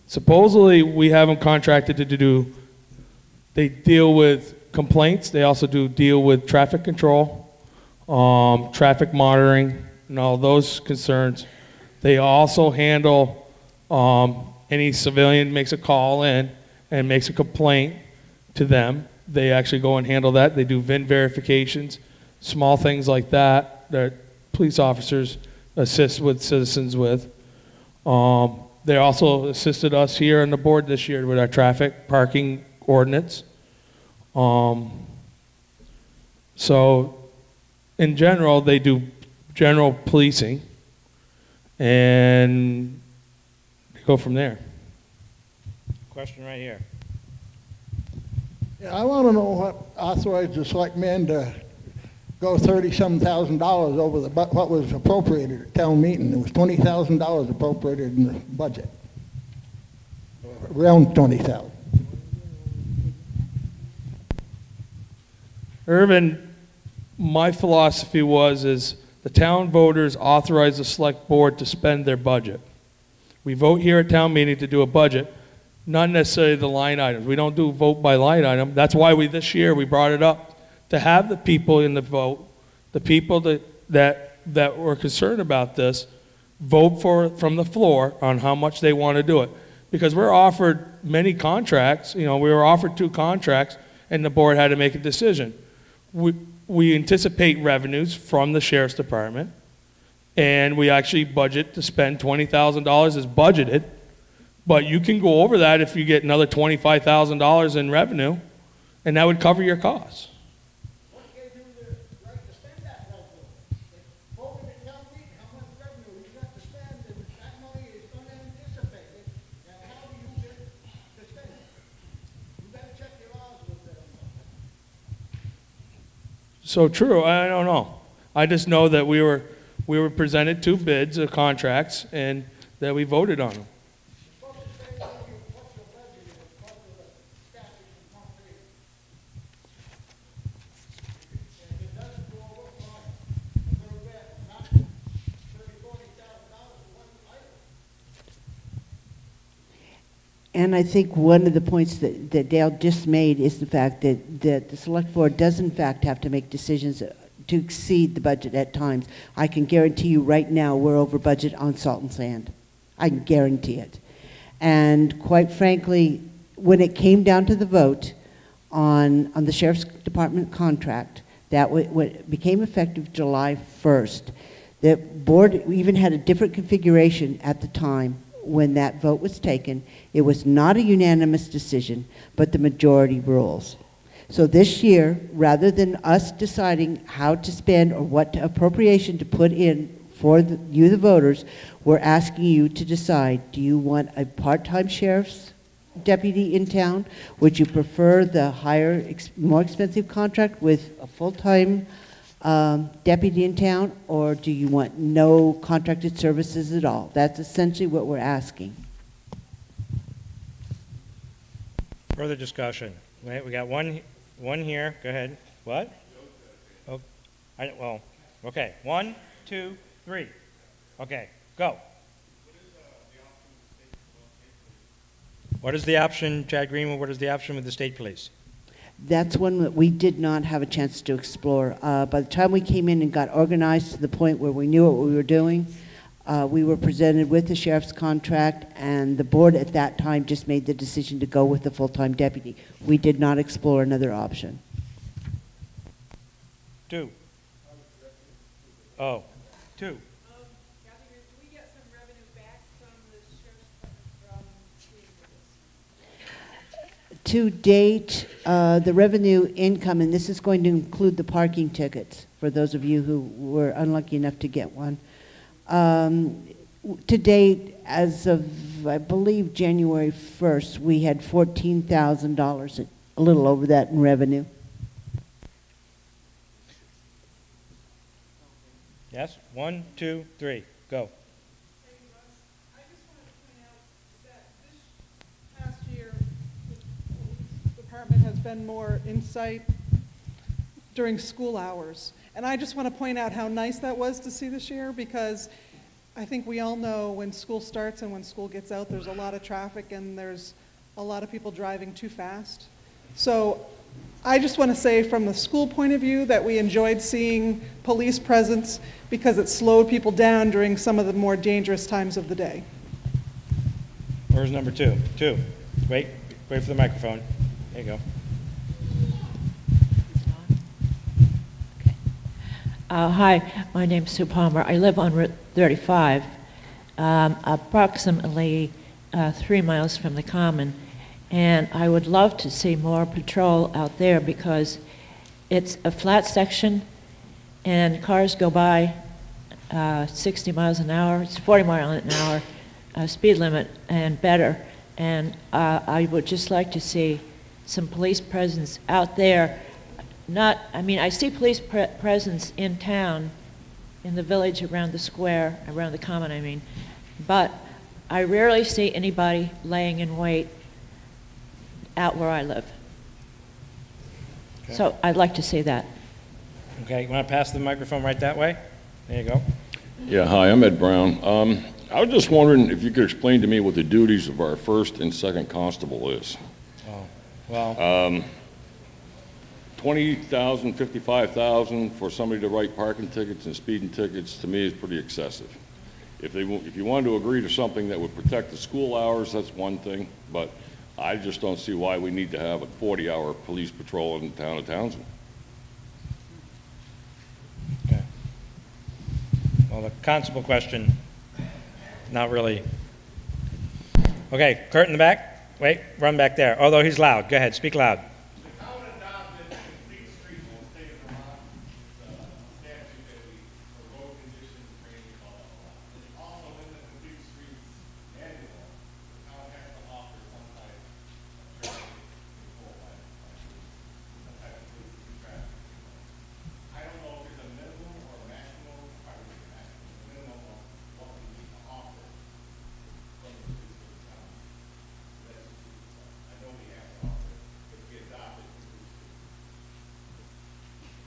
Supposedly, we have them contracted to do, they deal with complaints. They also deal with traffic control, traffic monitoring, and all those concerns. They also handle any civilian makes a call in and makes a complaint to them. They actually go and handle that. They do VIN verifications, small things like that that police officers assist with citizens with. They also assisted us here on the board this year with our traffic parking ordinance. So in general, they do general policing and go from there. Question right here. Yeah, I want to know what authorized the selectmen to go $30-some thousand over what was appropriated at town meeting. There was $20,000 appropriated in the budget. Around $20,000. Irvin, my philosophy is the town voters authorize the select board to spend their budget. We vote here at town meeting to do a budget, not necessarily the line items. We don't do vote by line item. That's why this year we brought it up to have the people in the vote, the people that were concerned about this, vote from the floor on how much they want to do it. Because we're offered many contracts, we were offered 2 contracts, and the board had to make a decision. We anticipate revenues from the sheriff's department, and we actually budget to spend $20,000 as budgeted, but you can go over that if you get another $25,000 in revenue, and that would cover your costs. So true, I don't know. I just know that we were presented 2 bids of contracts and that we voted on them. And I think one of the points that Dale just made is the fact that the select board does in fact have to make decisions to exceed the budget at times. I can guarantee you right now we're over budget on salt and sand. I can guarantee it. And quite frankly, when it came down to the vote on the sheriff's department contract, that became effective July 1st, the board even had a different configuration at the time when that vote was taken. It was not a unanimous decision, but the majority rules. So this year, rather than us deciding how to spend or what appropriation to put in for you, the voters, we're asking you to decide, do you want a part-time sheriff's deputy in town? Would you prefer the higher, more expensive contract with a full-time deputy in town, or do you want no contracted services at all? That's essentially what we're asking. Further discussion. Wait, we got one here. Go ahead. What? Oh, well, okay. 1, 2, 3. Okay, go. What is the option, Chad Greenwood, what is the option with the state police? That's one that we did not have a chance to explore. By the time we came in and got organized to the point where we knew what we were doing, we were presented with the sheriff's contract, and the board at that time just made the decision to go with the full-time deputy. We did not explore another option. 2. Oh, 2. To date, the revenue income, and this is going to include the parking tickets for those of you who were unlucky enough to get one. To date, as of, I believe, January 1st, we had $14,000, a little over that in revenue. Yes? 1, 2, 3. Go. Has been more insight during school hours. And I just want to point out how nice that was to see this year, because I think we all know when school starts and when school gets out, there's a lot of traffic and there's a lot of people driving too fast. So I just want to say from the school point of view that we enjoyed seeing police presence because it slowed people down during some of the more dangerous times of the day. Where's number 2? 2. Wait for the microphone. There you go. Hi, my name's Sue Palmer. I live on Route 35, approximately 3 miles from the Common, and I would love to see more patrol out there because it's a flat section and cars go by 60 miles an hour. It's 40 miles an hour speed limit and better, and I would just like to see some police presence out there. I see police presence in town, in the village, around the square, around the Common, but I rarely see anybody laying in wait out where I live. So I'd like to see that. Okay, you want to pass the microphone right that way? There you go. Yeah, hi, I'm Ed Brown. I was just wondering if you could explain to me what the duties of our first and second constable is. Oh, well. 20,000, 55,000 for somebody to write parking tickets and speeding tickets, to me, is pretty excessive. If you wanted to agree to something that would protect the school hours, that's one thing, but I just don't see why we need to have a 40-hour police patrol in the town of Townsend. Okay. Well, the constable question, not really. Okay, Kurt in the back. Wait, run back there. Although he's loud. Go ahead, speak loud.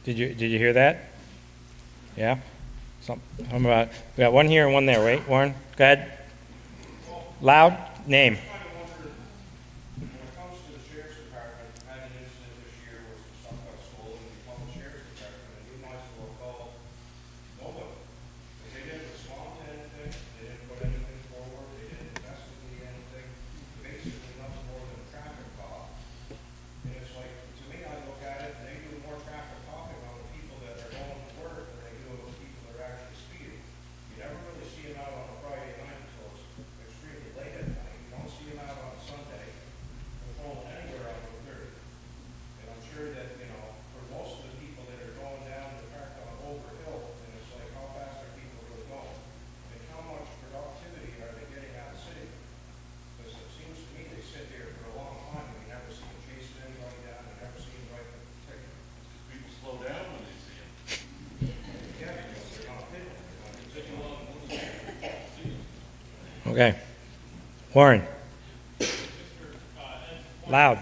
Did you hear that? Yeah? We got one here and one there. Wait, Warren, go ahead. Loud, name. Okay. Warren. Loud.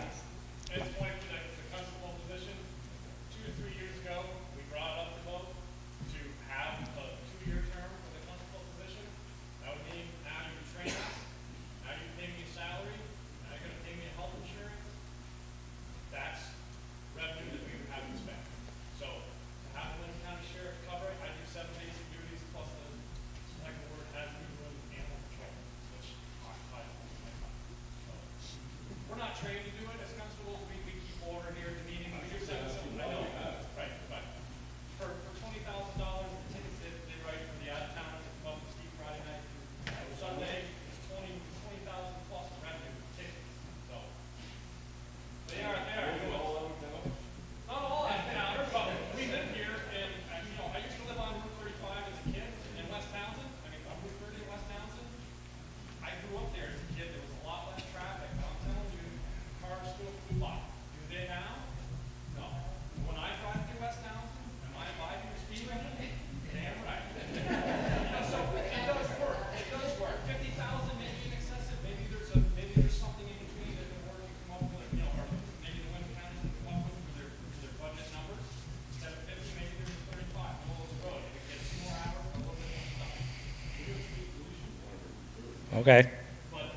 Okay. But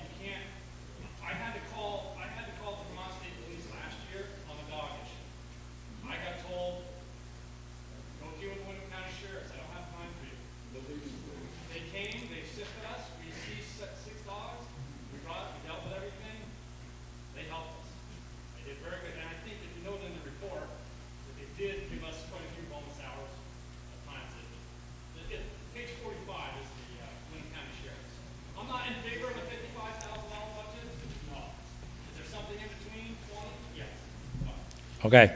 you can't. I had to call the Vermont State Police last year on the dog issue. I got told, go deal with the Wyndham County Sheriffs. I don't have time for you. They came, they assisted us. We seized 6 dogs. We dealt with everything. They helped us. They did very good. And I think if you note in the report that they did give us quite a few bonus hours at times. Page 45 is the Wyndham County Sheriffs. I'm not in favor of a $55,000 budget. No. Is there something in between? 20? Yes. No. Okay.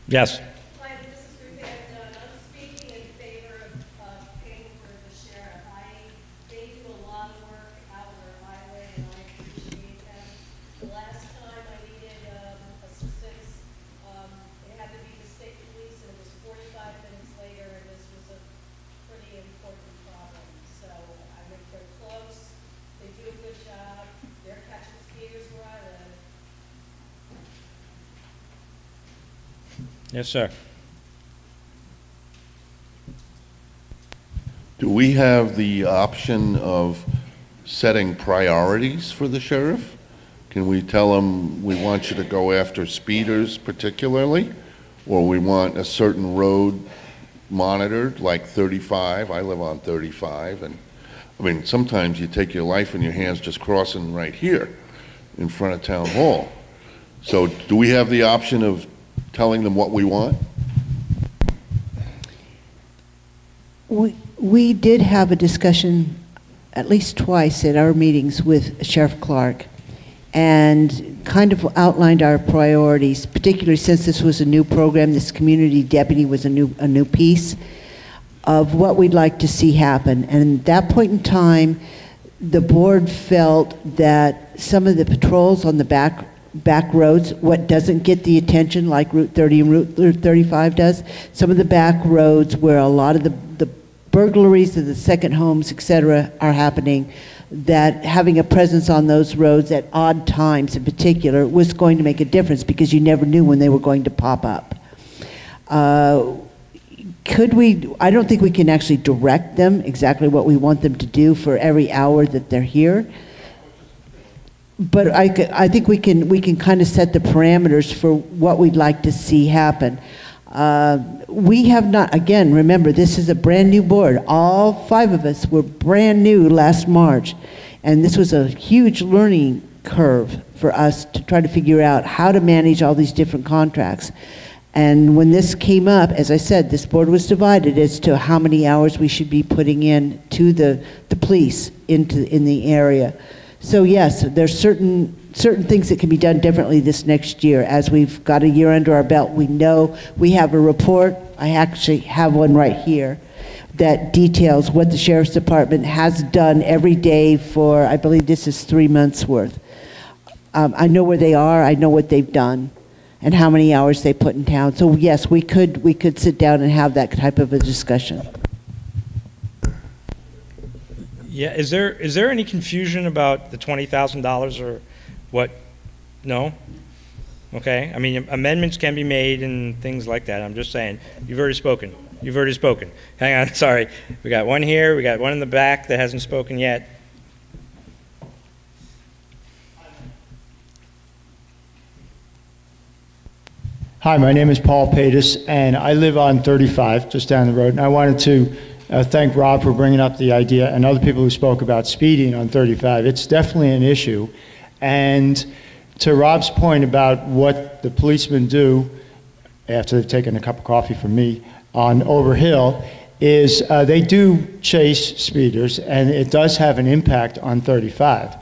Yes. Hi, this is Ruth Ann Dunn. I'm speaking in favor of paying for the sheriff. They do a lot of work out on our highway, and I appreciate them. The last time I needed assistance, it had to be the state police, and it was 45 minutes later, and this was a pretty important problem. So I think they're close. They do a good job. They're catching speeders where I live. Yes, sir. Do we have the option of setting priorities for the sheriff? Can we tell him we want you to go after speeders particularly, or we want a certain road monitored, like 35? I live on 35, and I mean, sometimes you take your life in your hands just crossing right here in front of Town Hall. So do we have the option of telling them what we want? We did have a discussion at least twice at our meetings with Sheriff Clark and kind of outlined our priorities, particularly since this was a new program, this community deputy was a new piece of what we'd like to see happen. And at that point in time, the board felt that some of the patrols on the back roads, what doesn't get the attention like Route 30 and Route 35 does, some of the back roads where a lot of the burglaries of the second homes, et cetera, are happening, that having a presence on those roads at odd times in particular was going to make a difference because you never knew when they were going to pop up. Could we, I don't think we can actually direct them exactly what we want them to do for every hour that they're here. But I think we can kind of set the parameters for what we'd like to see happen. We have not, again, remember, this is a brand new board. All 5 of us were brand new last March. And this was a huge learning curve for us to try to figure out how to manage all these different contracts. And when this came up, as I said, this board was divided as to how many hours we should be putting in to the police in the area. So yes, there's certain things that can be done differently this next year. As we've got a year under our belt, we know we have a report. I actually have one right here that details what the Sheriff's Department has done every day for, I believe this is 3 months worth. I know where they are, I know what they've done, and how many hours they put in town. So yes, we could sit down and have that type of a discussion. Yeah, is there any confusion about the $20,000 or what? No? Okay, I mean, amendments can be made and things like that. I'm just saying, you've already spoken. You've already spoken. Hang on, sorry. We got one here, we got one in the back that hasn't spoken yet. Hi, my name is Paul Patus, and I live on 35, just down the road, and I wanted to thank Rob for bringing up the idea and other people who spoke about speeding on 35. It's definitely an issue. And to Rob's point about what the policemen do after they've taken a cup of coffee from me on Overhill is they do chase speeders, and it does have an impact on 35.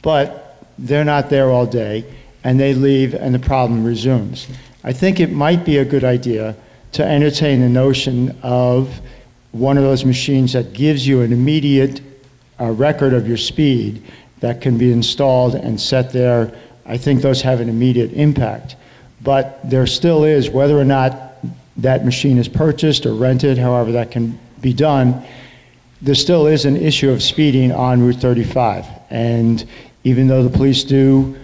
But they're not there all day, and they leave, and the problem resumes. I think it might be a good idea to entertain the notion of one of those machines that gives you an immediate record of your speed that can be installed and set there. I think those have an immediate impact. But there still is, whether or not that machine is purchased or rented, however that can be done, there still is an issue of speeding on Route 35. And even though the police do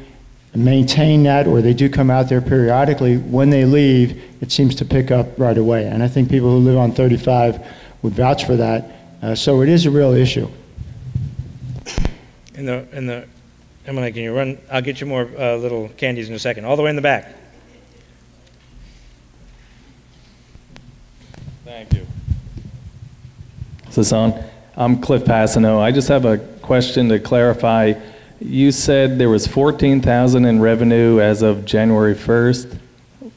maintain that, or they do come out there periodically, when they leave, it seems to pick up right away. And I think people who live on 35 would vouch for that. So it is a real issue. Emily, can you run? I'll get you more little candies in a second. All the way in the back. Thank you. Is this on? I'm Cliff Passano. I just have a question to clarify. You said there was $14,000 in revenue as of January 1st.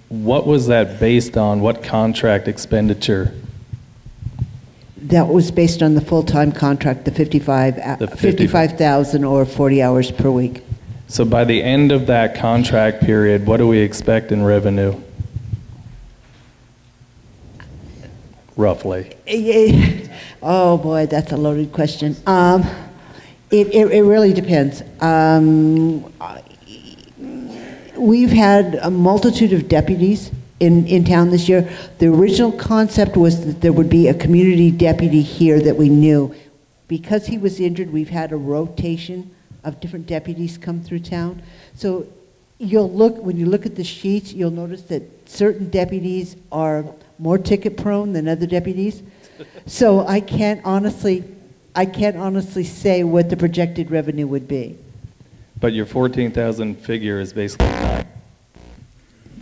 What was that based on? What contract expenditure? That was based on the full-time contract, the 55,000 or 40 hours per week. So by the end of that contract period, what do we expect in revenue? Roughly. Oh boy, that's a loaded question. It really depends. We've had a multitude of deputies in town this year. The original concept was that there would be a community deputy here that we knew. Because he was injured, we've had a rotation of different deputies come through town. So when you look at the sheets, you'll notice that certain deputies are more ticket prone than other deputies. So I can't honestly say what the projected revenue would be. But your 14,000 figure is basically not.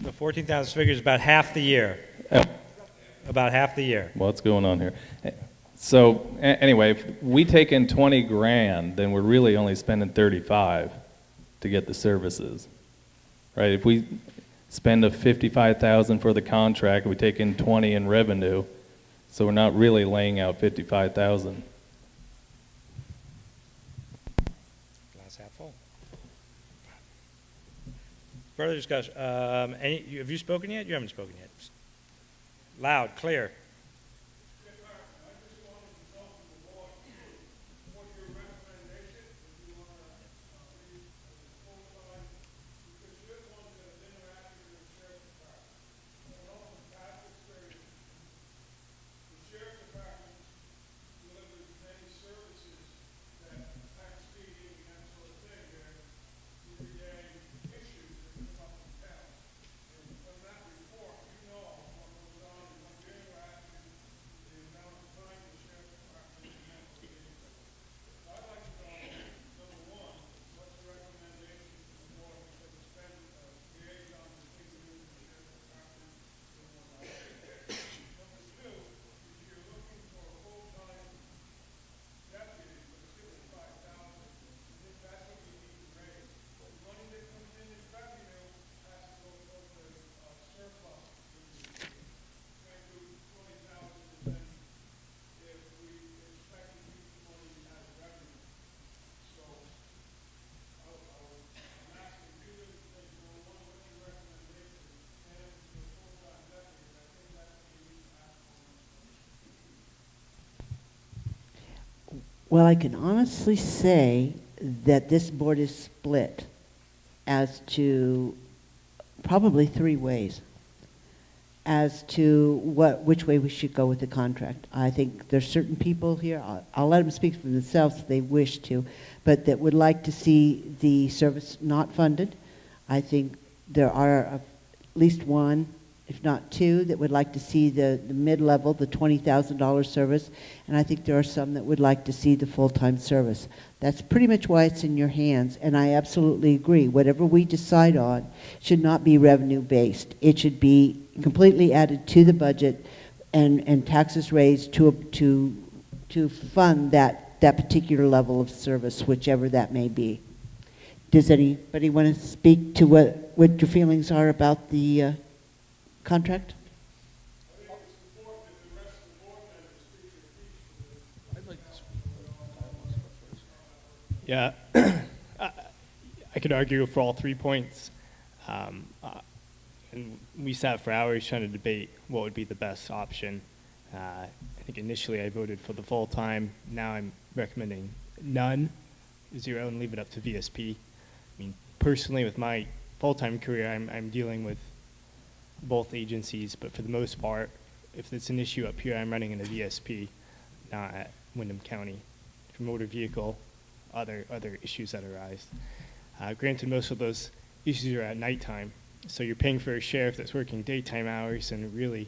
The 14,000 figure is about half the year. About half the year. What's going on here? So anyway, if we take in 20 grand, then we're really only spending 35 to get the services, right? If we spend a 55,000 for the contract, we take in 20 in revenue, so we're not really laying out 55,000. Glass half full. Further discussion. Have you spoken yet? You haven't spoken yet. Loud, clear. Well, I can honestly say that this board is split as to probably 3 ways as to which way we should go with the contract. I think there's certain people here, I'll let them speak for themselves if they wish to, but that would like to see the service not funded. I think there are at least 1, if not 2, that would like to see the mid-level, the $20,000 service, and I think there are some that would like to see the full-time service. That's pretty much why it's in your hands, and I absolutely agree. Whatever we decide on should not be revenue-based. It should be completely added to the budget and taxes raised to fund that particular level of service, whichever that may be. Does anybody want to speak to what your feelings are about the contract? Yeah, I could argue for all 3 points. And we sat for hours trying to debate what would be the best option. I think initially I voted for the full-time. Now I'm recommending none, 0, and leave it up to VSP. I mean, personally, with my full-time career, I'm dealing with both agencies, but for the most part, if it's an issue up here, I'm running in a VSP, not at Windham County. For motor vehicle, other issues that arise. Granted, most of those issues are at nighttime, so you're paying for a sheriff that's working daytime hours, and really,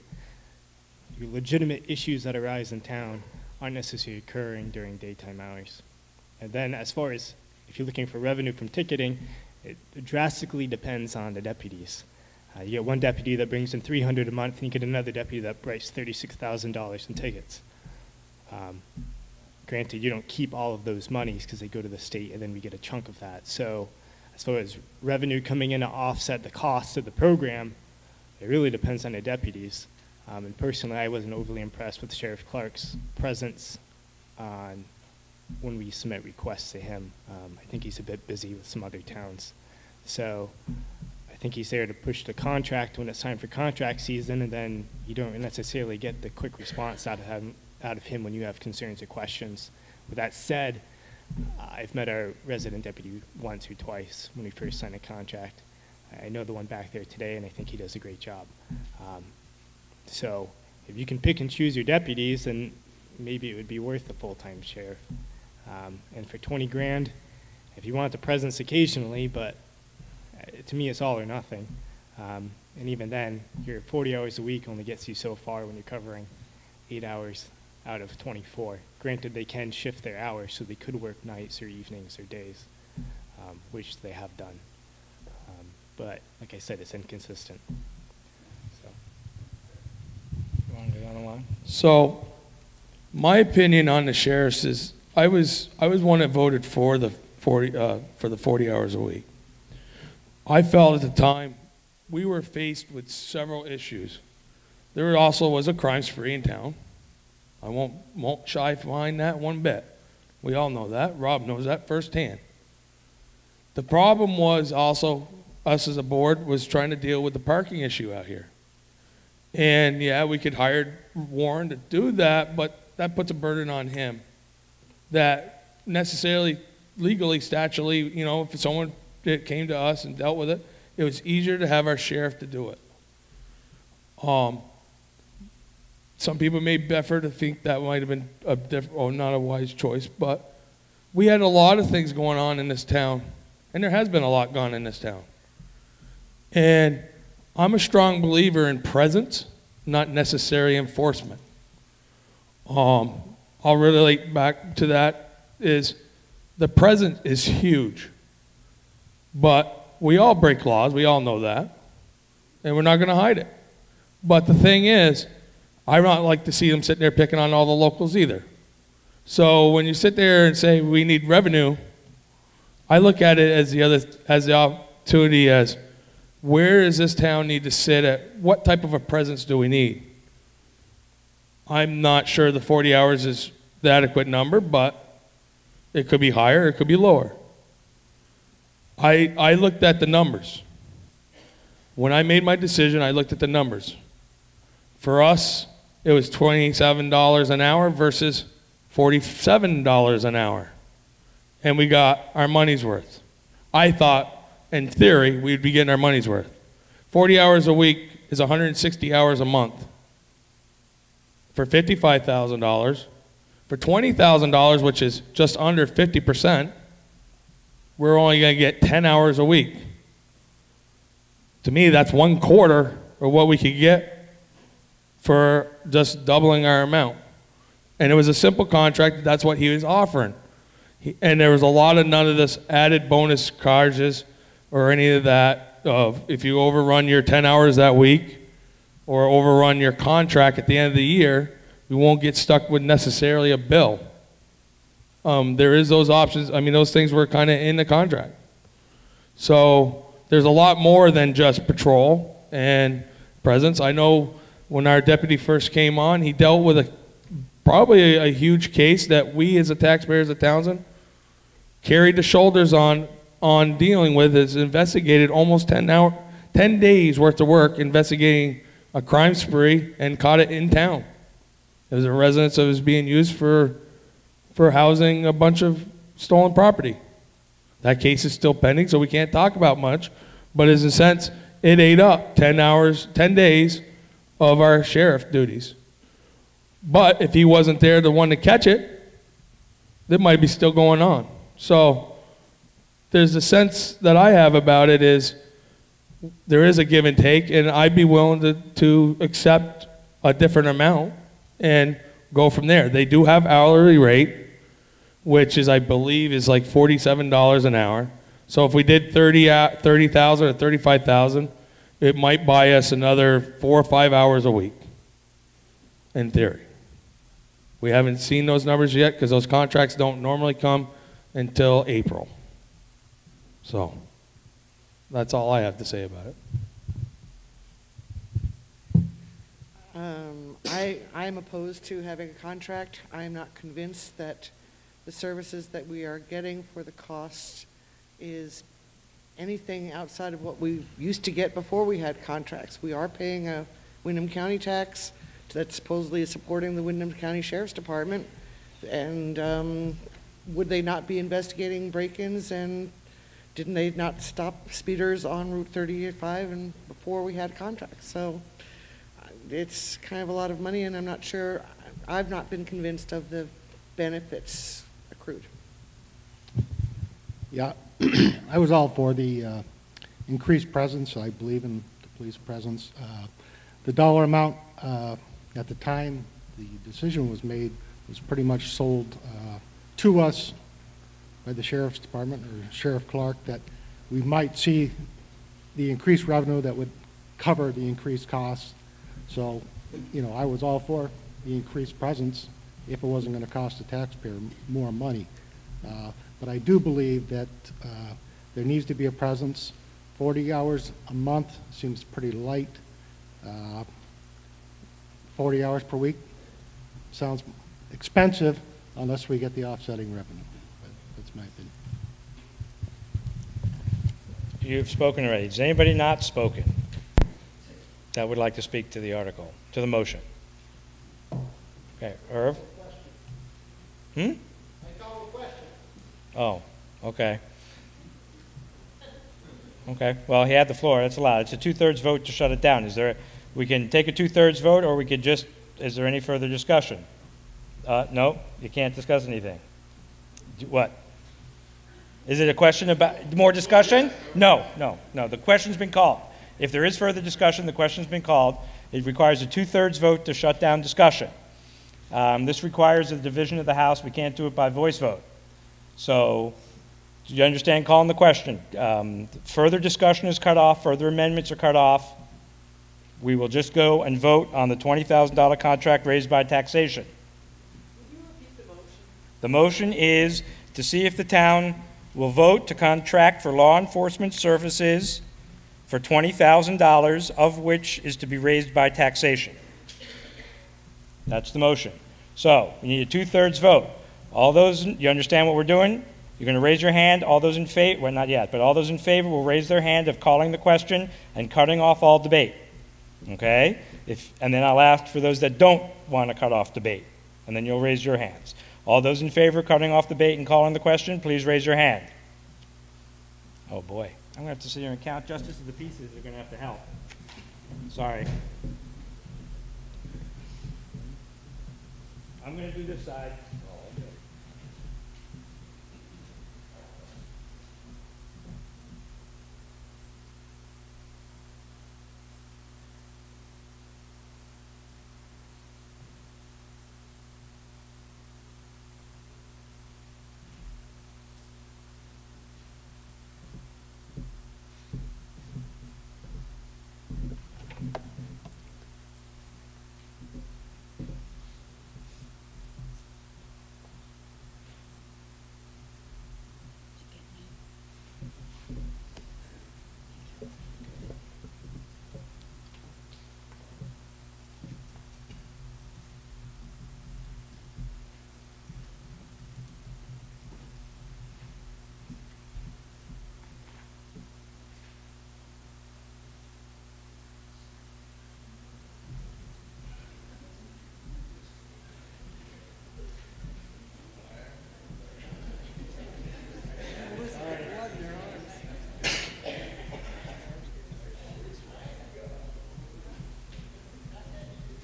your legitimate issues that arise in town aren't necessarily occurring during daytime hours. And then as far as if you're looking for revenue from ticketing, it drastically depends on the deputies. You get one deputy that brings in $300 a month, and you get another deputy that writes $36,000 in tickets. Granted, you don't keep all of those monies because they go to the state, and then we get a chunk of that. So as far as revenue coming in to offset the costs of the program, it really depends on the deputies. And personally, I wasn't overly impressed with Sheriff Clark's presence when we submit requests to him. I think he's a bit busy with some other towns. So I think he's there to push the contract when it's time for contract season, and then you don't necessarily get the quick response out of him when you have concerns or questions. With that said, I've met our resident deputy once or twice when we first signed a contract. I know the one back there today, and I think he does a great job. So if you can pick and choose your deputies, then maybe it would be worth the full-time sheriff. And for 20 grand, if you want the presence occasionally, but to me, it's all or nothing. And even then, your 40 hours a week only gets you so far when you're covering 8 hours out of 24. Granted, they can shift their hours, so they could work nights or evenings or days, which they have done. But like I said, it's inconsistent. So, you want to go down the line? So, my opinion on the sheriffs is, I was one that voted for the 40 hours a week. I felt at the time we were faced with several issues. There also was a crime spree in town. I won't shy behind that one bit. We all know that. Rob knows that firsthand. The problem was also, us as a board was trying to deal with the parking issue out here. And yeah, we could hire Warren to do that, but that puts a burden on him. That necessarily, legally, statutorily, you know, if someone came to us and dealt with it, it was easier to have our sheriff to do it. Some people may prefer to think that might have been not a wise choice, but we had a lot of things going on in this town, and there has been a lot gone in this town. And I'm a strong believer in presence, not necessary enforcement. I'll relate back to that is the presence is huge, but we all break laws, we all know that, and we're not going to hide it. But the thing is, I don't like to see them sitting there picking on all the locals either. So when you sit there and say we need revenue, I look at it as the opportunity as, where does this town need to sit at? What type of a presence do we need? I'm not sure the 40 hours is the adequate number, but it could be higher, it could be lower. I looked at the numbers. When I made my decision, I looked at the numbers. For us, it was $27 an hour versus $47 an hour. And we got our money's worth. I thought, in theory, we'd be getting our money's worth. 40 hours a week is 160 hours a month. For $55,000, for $20,000, which is just under 50%, we're only going to get 10 hours a week. To me, that's 1/4 of what we could get for just doubling our amount. And it was a simple contract, that's what he was offering. And there was a lot of none of this added bonus charges or any of that of if you overrun your 10 hours that week or overrun your contract at the end of the year, you won't get stuck with necessarily a bill. There is those options. I mean, those things were kind of in the contract. So there's a lot more than just patrol and presence. I know when our deputy first came on, he dealt with probably a huge case that we as the taxpayers of Townsend carried the shoulders on dealing with. Is investigated almost 10 days worth of work investigating a crime spree and caught it in town. It was a residence that was being used for housing a bunch of stolen property. That case is still pending, so we can't talk about much, but in a sense, it ate up 10 days of our sheriff duties. But if he wasn't there, the one to catch it, it might be still going on. So there's a sense that I have about it is there is a give and take, and I'd be willing to accept a different amount and go from there. They do have hourly rate, which is, I believe, is like $47 an hour. So if we did 30,000 or 35,000, it might buy us another 4 or 5 hours a week, in theory. We haven't seen those numbers yet because those contracts don't normally come until April. So that's all I have to say about it. I am opposed to having a contract. I am not convinced that the services that we are getting for the cost is anything outside of what we used to get before we had contracts. We are paying a Windham County tax that supposedly is supporting the Windham County Sheriff's Department. And would they not be investigating break-ins, and didn't they not stop speeders on Route 35 and before we had contracts? So it's kind of a lot of money, and I'm not sure, I've not been convinced of the benefits accrued. Yeah, I was all for the increased presence. I believe in the police presence. The dollar amount at the time the decision was made was pretty much sold to us by the Sheriff's Department or Sheriff Clark, that we might see the increased revenue that would cover the increased costs. So, you know, I was all for the increased presence if it wasn't going to cost the taxpayer more money. But I do believe that there needs to be a presence. 40 hours a month seems pretty light. 40 hours per week sounds expensive unless we get the offsetting revenue. But that's my opinion. You've spoken already. Does anybody not spoken that would like to speak to the article, to the motion? Okay, Irv? Hmm? Oh, okay. Okay, well, he had the floor. That's allowed. It's a 2/3 vote to shut it down. Is there, we can take a 2/3 vote, or we could just, is there any further discussion? No, you can't discuss anything. What? Is it a question about more discussion? No. The question's been called. If there is further discussion, the question's been called. It requires a 2/3 vote to shut down discussion. This requires a division of the House. We can't do it by voice vote. So, do you understand calling the question? Further discussion is cut off. Further amendments are cut off. We will just go and vote on the $20,000 contract raised by taxation. The motion is to see if the town will vote to contract for law enforcement services for $20,000, of which is to be raised by taxation. That's the motion. So, we need a 2/3 vote. All those, you understand what we're doing? You're going to raise your hand. All those in favor, well, not yet, but all those in favor will raise their hand of calling the question and cutting off all debate. Okay? And then I'll ask for those that don't want to cut off debate, and then you'll raise your hands. All those in favor of cutting off debate and calling the question, please raise your hand. Oh boy, I'm going to have to sit here and count justice of the pieces. You're going to have to help. Sorry. I'm going to do this side.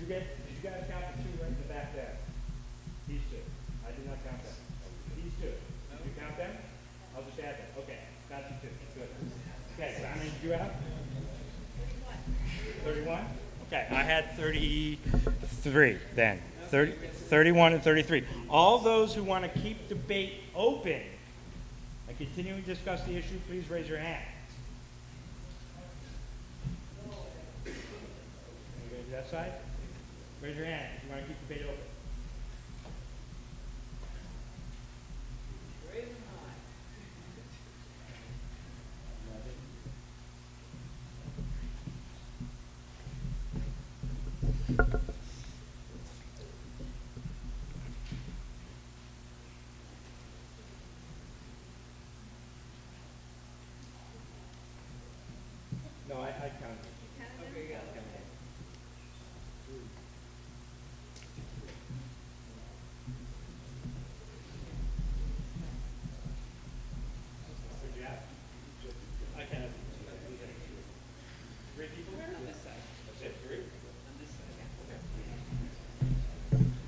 Did you guys count the two right in the back there? These two. I did not count them. These two. Did you count them? I'll just add them. Okay. Got you two. Good. Okay, so how many did you have? 31. Okay, I had 33 then. 31 and 33. All those who want to keep debate open and continue to discuss the issue, please raise your hand. You going to do that side? Raise your hand if you want to keep the debate open. No, I counted. Okay, yeah.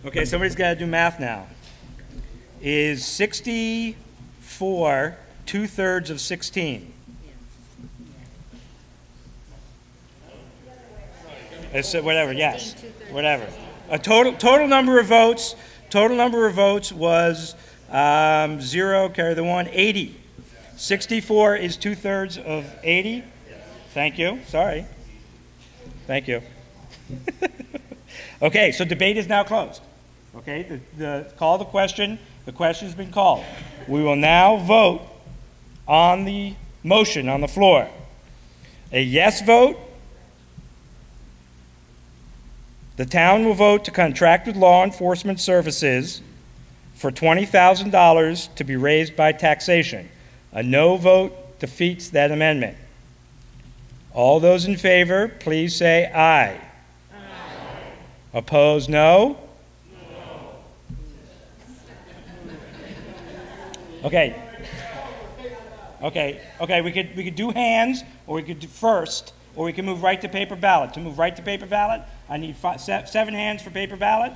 Okay, somebody's got to do math now. Is 64 2/3 of 16? It's whatever, yes, whatever. A total number of votes was 0, carry the 1, 80. 64 is 2/3 of 80. Thank you, sorry. Thank you. Okay, so debate is now closed. Okay, call the question. The question's been called. We will now vote on the motion on the floor. A yes vote, the town will vote to contract with law enforcement services for $20,000 to be raised by taxation. A no vote defeats that amendment. All those in favor, please say aye. Aye. Opposed, no? Okay. Okay, we could do hands, or we could do first, or we can move right to paper ballot. To move right to paper ballot, I need 7 hands for paper ballot.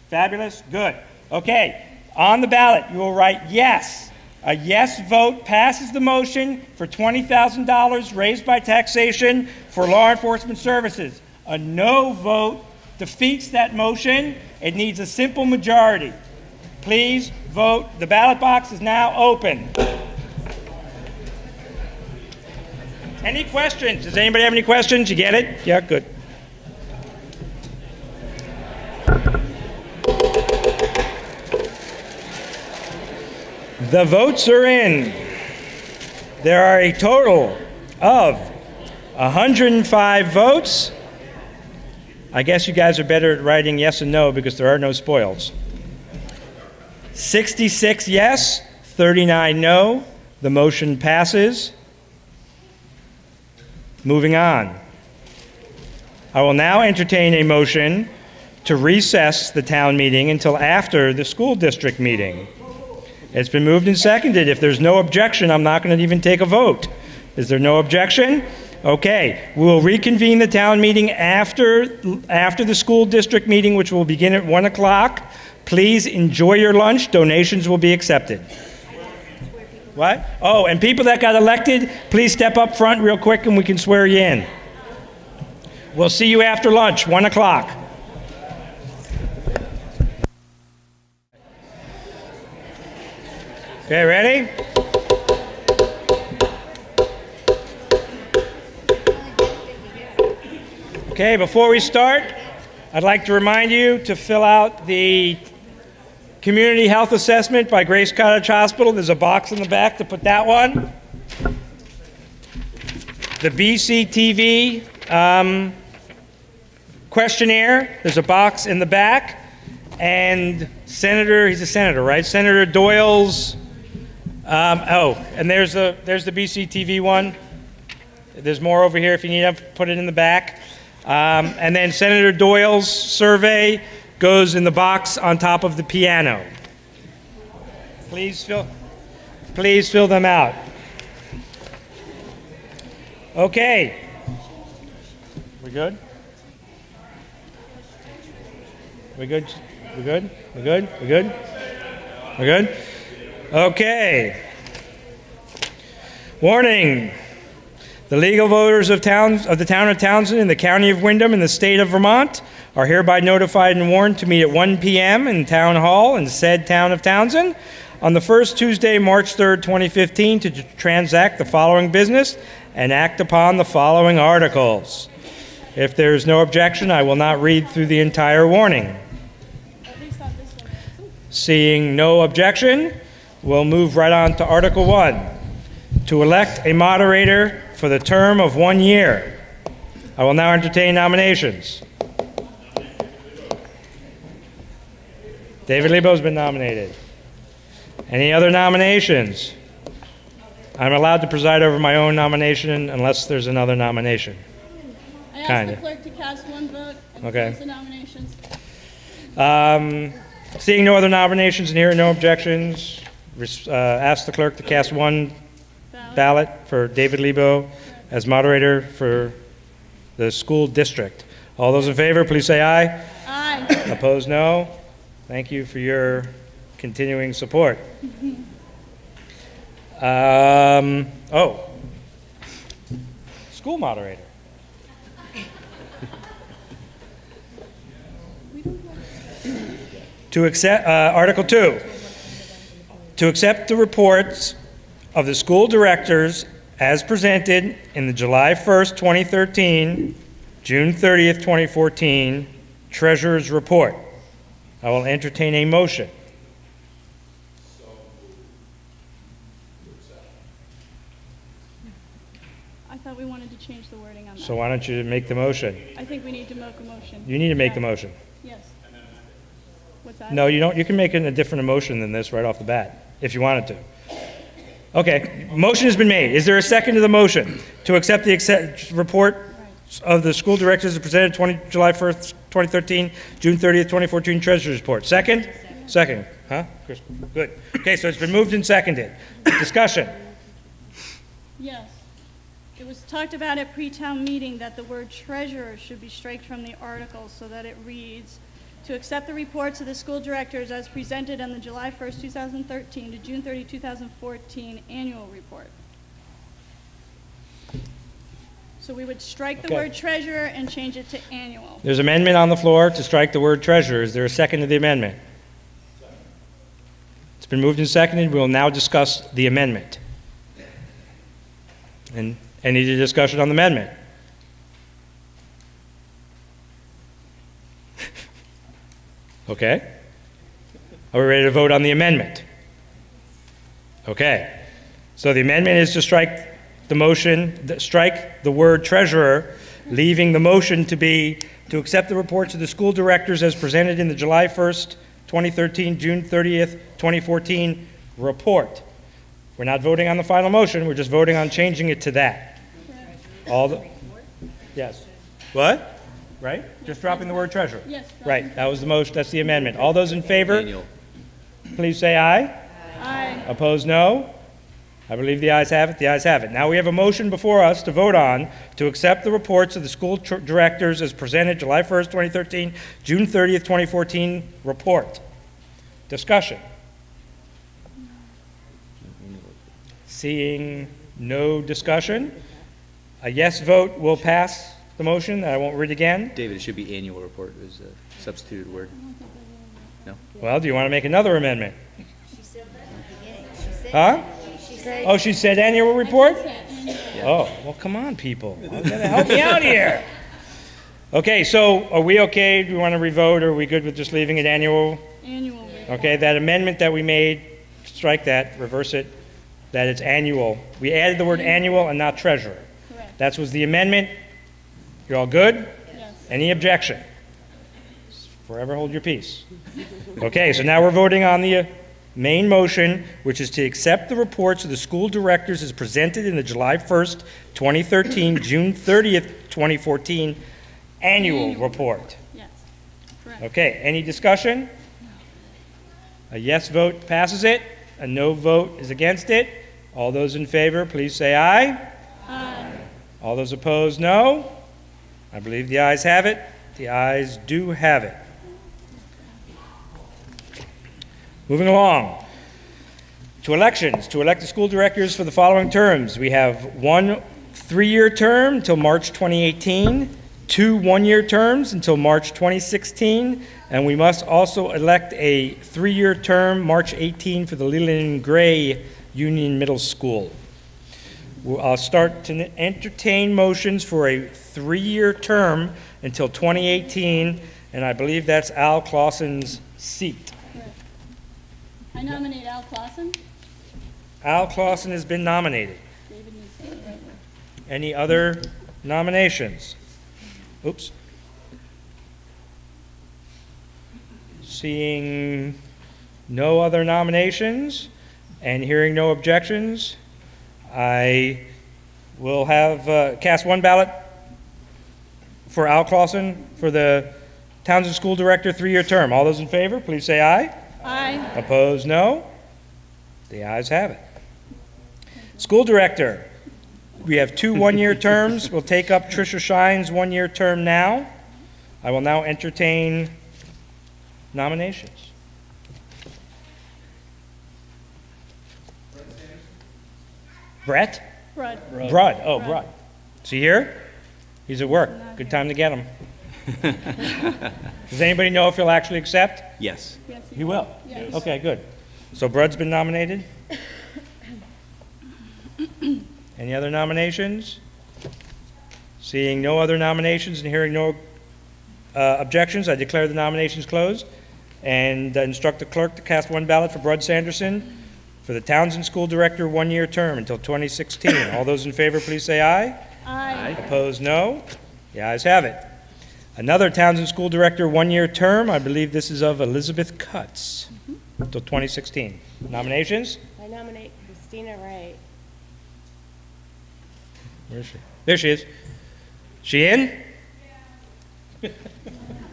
Fabulous, good. Okay, on the ballot, you will write yes. A yes vote passes the motion for $20,000 raised by taxation for law enforcement services. A no vote defeats that motion. It needs a simple majority. Please vote. The ballot box is now open. Any questions? Does anybody have any questions? You get it? Yeah, good. The votes are in. There are a total of 105 votes. I guess you guys are better at writing yes and no because there are no spoils. 66 yes, 39 no. The motion passes. Moving on. I will now entertain a motion to recess the town meeting until after the school district meeting. It's been moved and seconded. If there's no objection, I'm not going to even take a vote. Is there no objection? Okay. We will reconvene the town meeting after the school district meeting, which will begin at 1 o'clock. Please enjoy your lunch. Donations will be accepted. What? Oh, and people that got elected, please step up front real quick and we can swear you in. We'll see you after lunch, 1 o'clock. Okay, ready? Okay, before we start, I'd like to remind you to fill out the Community Health Assessment by Grace Cottage Hospital. There's a box in the back to put that one. The BCTV questionnaire, there's a box in the back. And Senator, he's a senator, right? Senator Doyle's, and there's the BCTV one. There's more over here if you need to put it in the back. And then Senator Doyle's survey goes in the box on top of the piano. Please fill them out. Okay. We good? We good? We good? We good? We good? We good? Okay. Warning. The legal voters of the town of Townsend in the county of Windham in the state of Vermont are hereby notified and warned to meet at 1 p.m. in Town Hall in said town of Townsend on the first Tuesday, March 3rd, 2015, to transact the following business and act upon the following articles. If there is no objection, I will not read through the entire warning. Seeing no objection, we'll move right on to Article 1, to elect a moderator for the term of 1 year. I will now entertain nominations. David Lebo's been nominated. Any other nominations? I'm allowed to preside over my own nomination unless there's another nomination. I ask the clerk to cast one vote and close the nominations. Seeing no other nominations and hearing no objections, ask the clerk to cast one ballot for David Lebo as moderator for the school district. All those in favor, please say aye. Aye. Opposed, no. Thank you for your continuing support. School moderator. To accept, Article 2, to accept the reports of the school directors as presented in the July 1st, 2013, June 30th, 2014 Treasurer's Report. I will entertain a motion. I thought we wanted to change the wording on that. So why don't you make the motion? I think we need to make a motion. You need to make Yeah. the motion. Yes. What's that? No, you don't. You can make a different emotion than this right off the bat, if you wanted to. Okay, motion has been made. Is there a second to the motion to accept the report of the school directors as presented July 1st, 2013, June 30th, 2014 Treasurer's Report? Second? Second. Huh? Chris? Good. Okay, so it's been moved and seconded. Discussion. Yes. It was talked about at pre-town meeting that the word treasurer should be striked from the article so that it reads, to accept the reports of the school directors as presented in the July 1st, 2013 to June 30, 2014 annual report. So we would strike the Okay. word treasurer and change it to annual. There's amendment on the floor to strike the word treasurer. Is there a second to the amendment? It's been moved and seconded. We will now discuss the amendment. And any discussion on the amendment? Okay. Are we ready to vote on the amendment? Okay. So the amendment is to strike the motion, strike the word treasurer, leaving the motion to be to accept the reports of the school directors as presented in the July 1st, 2013, June 30th, 2014 report. We're not voting on the final motion. We're just voting on changing it to that. All the, yes. What? Right? Just dropping the word treasurer. Yes. Right. That was the motion. That's the amendment. All those in favor, please say aye. Aye. Opposed, no. I believe the ayes have it. The ayes have it. Now we have a motion before us to vote on to accept the reports of the school directors as presented July 1st, 2013, June 30th, 2014 report. Discussion. Seeing no discussion, a yes vote will pass the motion. I won't read again. David, it should be annual report. It was a substituted word. No? Well, do you want to make another amendment? Huh? Oh, she said annual report? Oh, well, come on, people. You gotta help me out here. Okay, so are we okay? Do we want to revote, or are we good with just leaving it annual? Annual. Okay, that amendment that we made, strike that, reverse it, that it's annual. We added the word annual and not treasurer. Correct. That was the amendment. You all good? Yes. Any objection? Forever hold your peace. Okay, so now we're voting on the main motion, which is to accept the reports of the school directors as presented in the July 1st, 2013, June 30th, 2014 annual report. Yes. Correct. Okay, any discussion? A yes vote passes it. A no vote is against it. All those in favor, please say aye. Aye. All those opposed, no. I believe the ayes have it. The ayes do have it. Moving along to elections. To elect the school directors for the following terms. We have one 3-year term until March 2018, 2 1-year terms until March 2016, and we must also elect a 3-year term, March 18, for the Leland Gray Union Middle School. I'll start to entertain motions for a 3-year term until 2018, and I believe that's Al Clausen's seat. I nominate Al Clausen. Al Clausen has been nominated. David needs to write it. Any other nominations? Oops. Seeing no other nominations and hearing no objections, I will have cast one ballot for Al Clausen for the Townsend School Director 3-year term. All those in favor, please say aye. Aye. Opposed, no. The ayes have it. School Director, we have 2 1-year terms. We'll take up Tricia Shine's 1-year term now. I will now entertain nominations. Brett? Brud. Brud. Oh, Brud. Is he here? He's at work. Good time to get him. Does anybody know if he'll actually accept? Yes. He will? Yes. Okay, good. So Brud's been nominated? Any other nominations? Seeing no other nominations and hearing no objections, I declare the nominations closed and instruct the clerk to cast one ballot for Brud Sanderson for the Townsend School Director one-year term until 2016. All those in favor, please say aye. Aye. Opposed, no. The ayes have it. Another Townsend School Director one-year term, I believe this is of Elizabeth Cutts, until 2016. Nominations? I nominate Christina Wright. Where is she? There she is. She in?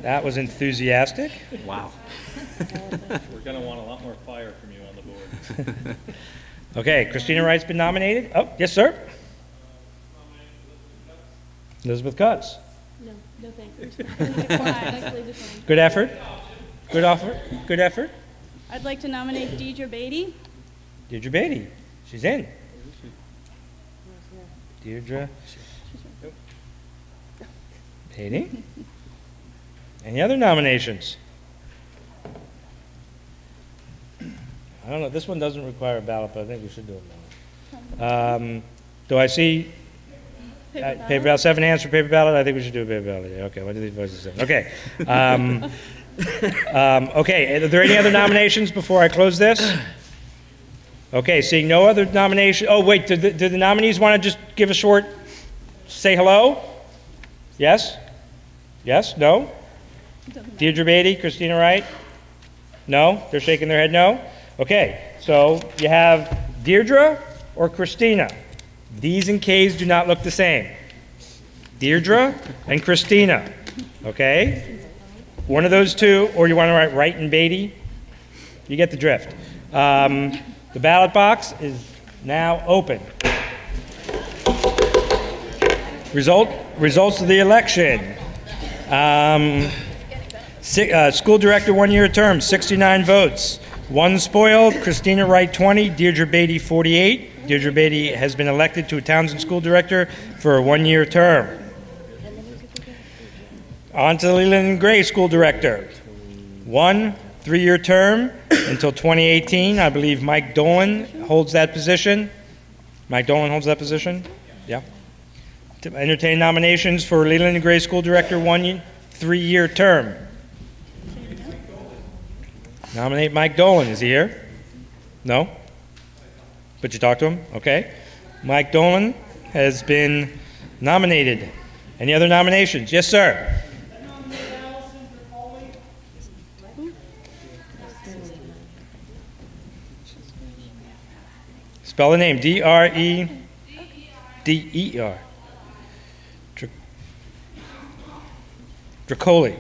That was enthusiastic. Wow. We're going to want a lot more fire from you on the board. Okay, Christina Wright's been nominated. Oh, yes, sir. Elizabeth Cutts. No thanks. Good effort. Good offer. Good effort. I'd like to nominate Deidre Beatty. Deirdre Beatty. She's in. Deirdre Beatty. Any other nominations? I don't know. This one doesn't require a ballot, but I think we should do it now. Do I see paper ballot? 7 hands for paper ballot? I think we should do a paper ballot. Yeah, okay, one of these voices. 7. Okay. Okay, are there any other nominations before I close this? Okay, seeing no other nomination. Oh, wait, do the nominees want to just give a short, say hello? Yes? Yes? No? Deirdre Beatty, Christina Wright? No? They're shaking their head no? Okay, so you have Deirdre or Christina. These and K's do not look the same. Deirdre and Christina, okay? One of those two, or you want to write Wright and Beatty? You get the drift. The ballot box is now open. Results of the election. School director one-year term, 69 votes. 1 spoiled, Christina Wright 20, Deirdre Beatty 48. Deirdre Beatty has been elected to a Townsend school director for a one-year term. On to the Leland and Gray school director. 1 3-year term until 2018. I believe Mike Dolan holds that position. Mike Dolan holds that position? Yeah. To entertain nominations for Leland and Gray school director 1 3-year term. Nominate Mike Dolan. Is he here? No? But you talked to him? Okay. Mike Dolan has been nominated. Any other nominations? Yes, sir. Spell the name. D-R-E-D-E-R. Dracoli.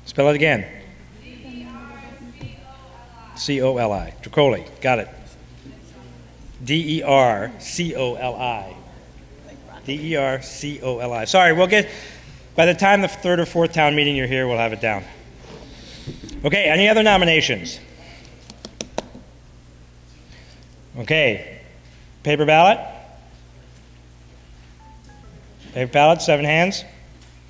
Spell it again. C-O-L-I. Dracoli. Got it. D-E-R-C-O-L-I. D-E-R-C-O-L-I. Sorry, we'll get, by the time the 3rd or 4th town meeting you're here, we'll have it down. Okay, any other nominations? Okay, paper ballot? Paper ballot, 7 hands.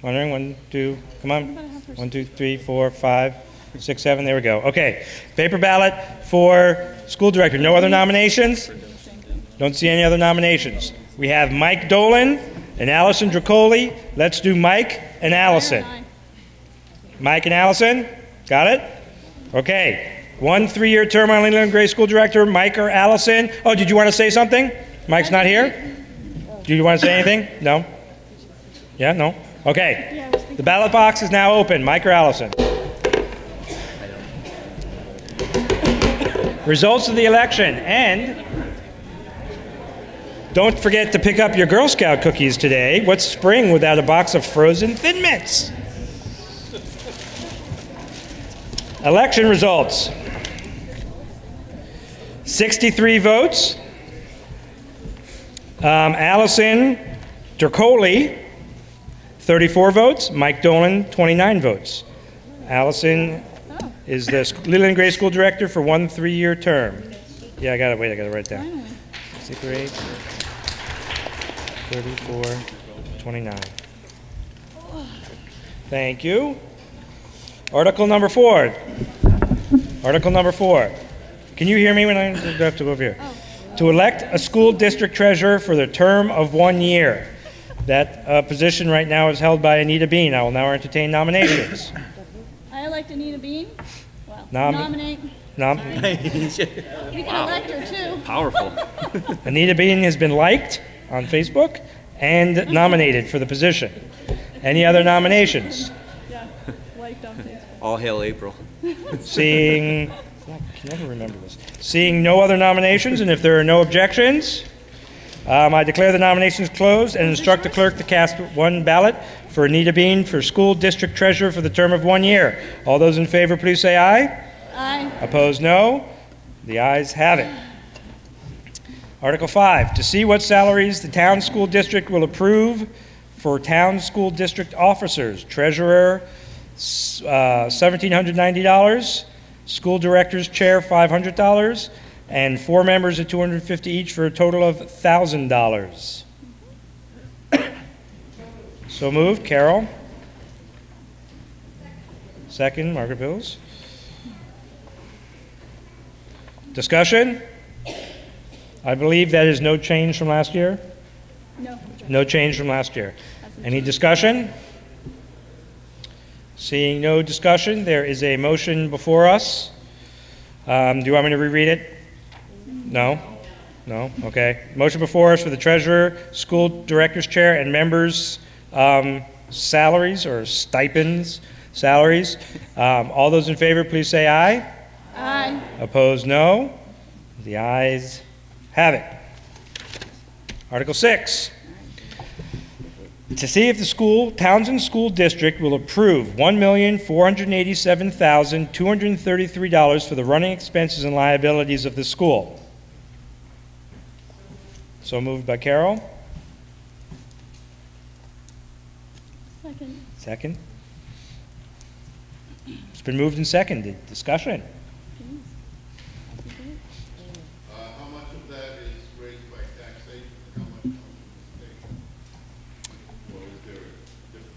Wondering, 1, 2, come on. 1, 2, 3, 4, 5, 6, 7, there we go. Okay, paper ballot for school director. No other nominations? Don't see any other nominations. We have Mike Dolan and Allison Dracoli. Let's do Mike and Allison. Mike and Allison, got it? Okay, 1 3-year term on Leland and Gray school director, Mike or Allison. Oh, did you want to say something? Mike's not here? Do you want to say anything? No? Yeah, no? Okay. The ballot box is now open. Mike or Allison? Results of the election. And don't forget to pick up your Girl Scout cookies today. What's spring without a box of frozen Thin Mints? Election results. 63 votes. Allison Dracoli, 34 votes. Mike Dolan, 29 votes. Allison is the Leland and Gray school director for 1 3-year term. Yeah, I got to write it down. 63, 34, 29. Thank you. Article number 4. Article number 4. Can you hear me when I have to go over here? To elect a school district treasurer for the term of 1 year. That position right now is held by Anita Bean. I will now entertain nominations. I elect Anita Bean. Well, Nominate. nominate. We can elect her too. Powerful. Anita Bean has been liked on Facebook and nominated for the position. Any other nominations? Yeah, liked on Facebook. All hail April. Seeing, I can never remember this. Seeing no other nominations, and if there are no objections, I declare the nominations closed and instruct the clerk to cast one ballot for Anita Bean for school district treasurer for the term of 1 year. All those in favor, please say aye. Aye. Opposed, no. The ayes have it. Article 5, to see what salaries the town school district will approve for town school district officers. Treasurer, $1,790. School director's chair, $500. And 4 members at $250 each for a total of $1,000. So moved. Carol? Second, Margaret Bills. Discussion? I believe that is no change from last year? No. No change from last year. Any discussion? Seeing no discussion, there is a motion before us. Do you want me to reread it? No? No? Okay. Motion before us for the treasurer, school director's chair, and members' salaries or stipends, salaries. All those in favor, please say aye. Aye. Opposed, no. The ayes have it. Article 6. To see if the Townsend School District will approve $1,487,233 for the running expenses and liabilities of the school. So moved by Carol. Second. Second. It's been moved and seconded. Discussion. How much of that is raised by taxation and how much comes from the state? Or is there a difference?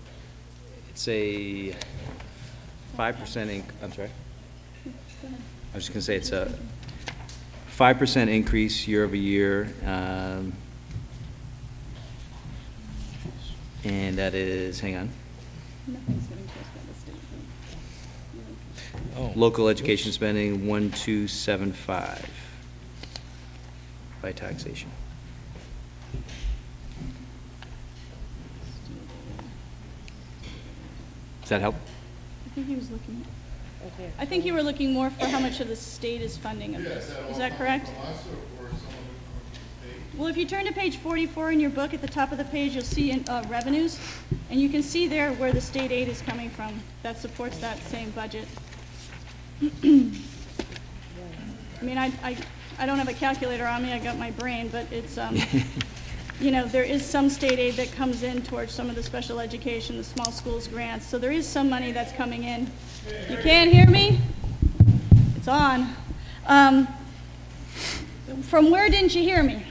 It's a 5% I'm sorry? I was just going to say it's a 5% increase year over year. And that is, hang on. Oh. Local education spending 1,275 by taxation. Does that help? I think he was looking. I think you were looking more for how much of the state is funding of this. Is that correct? Well, if you turn to page 44 in your book, at the top of the page, you'll see revenues, and you can see there where the state aid is coming from. That supports that same budget. I mean, I don't have a calculator on me. I got my brain, but it's you know, there is some state aid that comes in towards some of the special education, the small schools grants. So there is some money that's coming in. You can't hear me? It's on. From where didn't you hear me?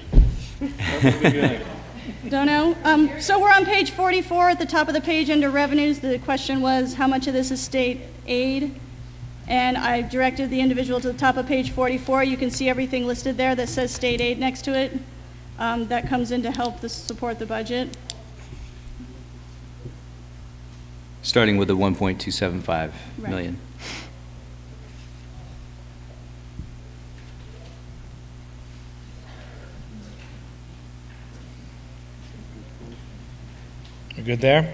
Don't know. So we're on page 44 at the top of the page under revenues. The question was how much of this is state aid? And I directed the individual to the top of page 44. You can see everything listed there that says state aid next to it. That comes in to help support the budget. Starting with the 1.275 million. You good there?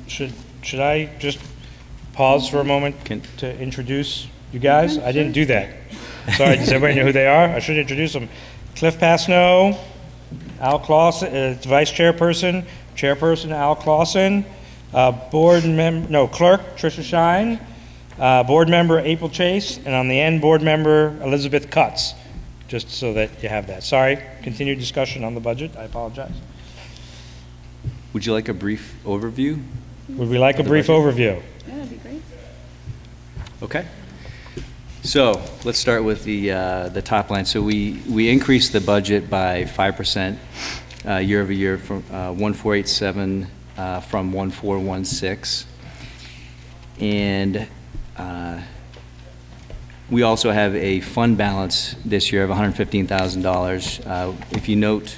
Should I just pause for a moment to introduce you guys? I didn't do that. Sorry, does everybody know who they are? I should introduce them. Cliff Passno, Al Clausen, Vice Chairperson, Chairperson Al Clausen, Clerk Tricia Shine, Board Member April Chase, and on the end, Board Member Elizabeth Cutts, just so that you have that. Sorry, continued discussion on the budget. I apologize. Would you like a brief overview? Would we like a brief overview? Yeah, that'd be great. Okay. So let's start with the top line. So we increased the budget by 5%. year over year from 1,487 from 1,416. And we also have a fund balance this year of $115,000. If you note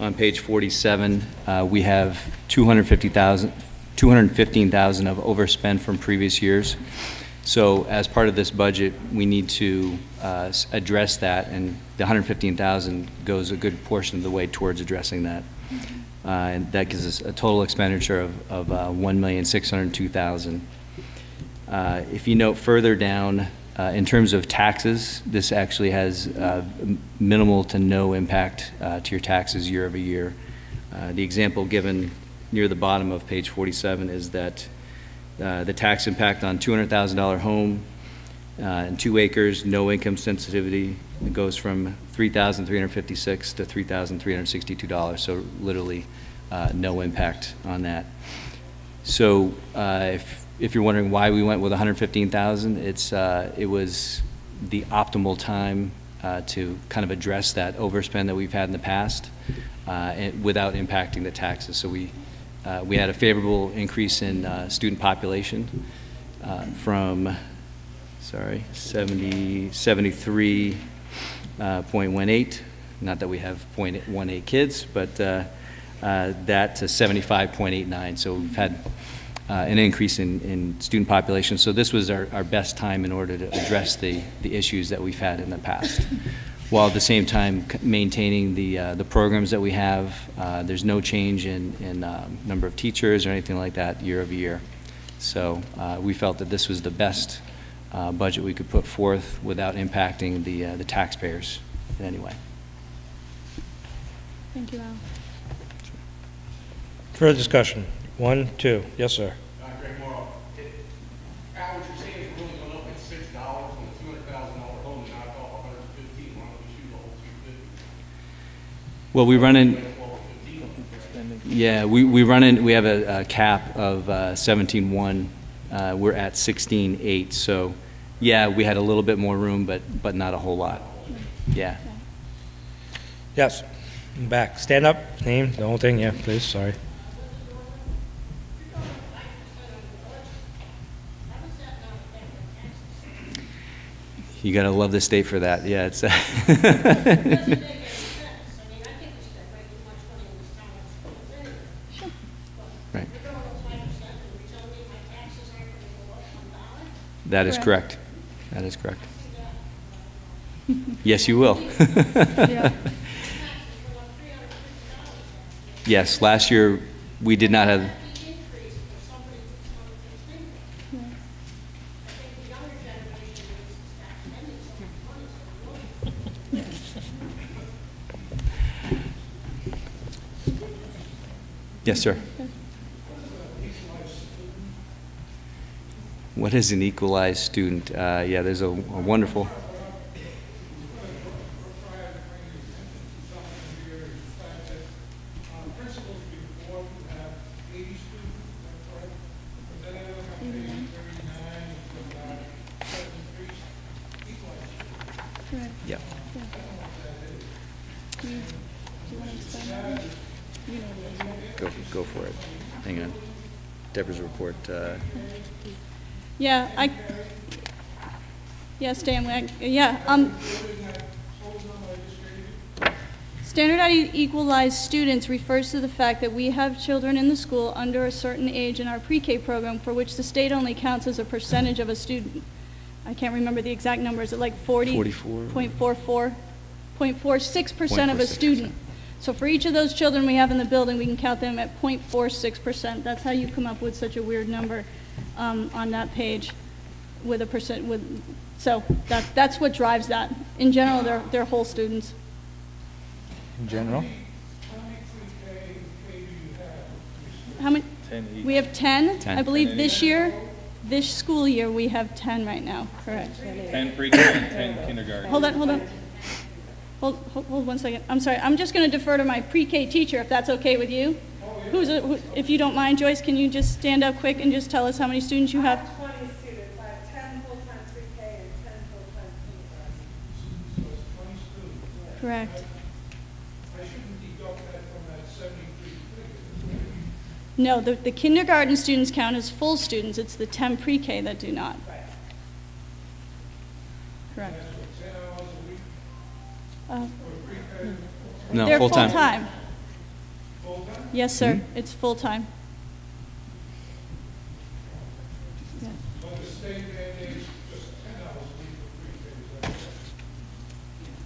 on page 47, we have $215,000 of overspend from previous years. So as part of this budget, we need to address that, and the $115,000 goes a good portion of the way towards addressing that. And that gives us a total expenditure of $1,602,000. If you note further down, in terms of taxes, this actually has minimal to no impact to your taxes year over year. The example given near the bottom of page 47 is that the tax impact on $200,000 home and 2 acres, no income sensitivity, it goes from $3,356 to $3,362, so literally no impact on that. So if you're wondering why we went with $115,000, it was the optimal time to kind of address that overspend that we've had in the past without impacting the taxes. So we had a favorable increase in student population from 73.18, not that we have 0.18 kids, but that to 75.89. So we've had an increase in student population. So this was our best time in order to address the issues that we've had in the past, while at the same time maintaining the programs that we have. There's no change in number of teachers or anything like that year over year. So we felt that this was the best budget we could put forth without impacting the taxpayers in any way. Thank you, Al. Further discussion? 1, 2. Yes, sir. Greg Morrow. Al, what you're saying is we're only going up at $6 on a $200,000 home and knock off $115. Why don't we shoot the whole $250? Well, we run in. Yeah, we have a cap of 17.1. We're at 16.8. So, yeah, we had a little bit more room, but not a whole lot. Yeah. Yes. In back. Stand up. Name the whole thing. Yeah, please. Sorry. You gotta love the state for that. Yeah, it's. Right. That is correct. That is correct. Yes, you will. Yes, last year we did not have. Yes, sir. What is an equalized student? Yeah, there's a wonderful. Yeah. Go for it. Hang on. Deborah's report. Yeah, Stanley. Standardized equalized students refers to the fact that we have children in the school under a certain age in our pre-K program for which the state only counts as a percentage of a student. I can't remember the exact number. Is it like 40.46% of a student? So for each of those children we have in the building, we can count them at 0.46%. That's how you come up with such a weird number on that page with a percent. So that's what drives that. In general, they're whole students. In general? How many? 10 each. We have 10. 10. I believe this school year, we have 10 right now. Correct. 10 pre-K and 10 kindergarten. Hold on. Hold 1 second. I'm sorry. I'm just going to defer to my pre-K teacher, if that's okay with you. If you don't mind, Joyce, can you just stand up quick and just tell us how many students you have? 20 students. I have 10 full-time pre-K and 10 full-time kindergarten. Correct. I shouldn't deduct that from that No, the kindergarten students count as full students. It's the 10 pre-K that do not. Correct. No, They're full-time. full-time. Yes, sir. It's full-time. Yeah.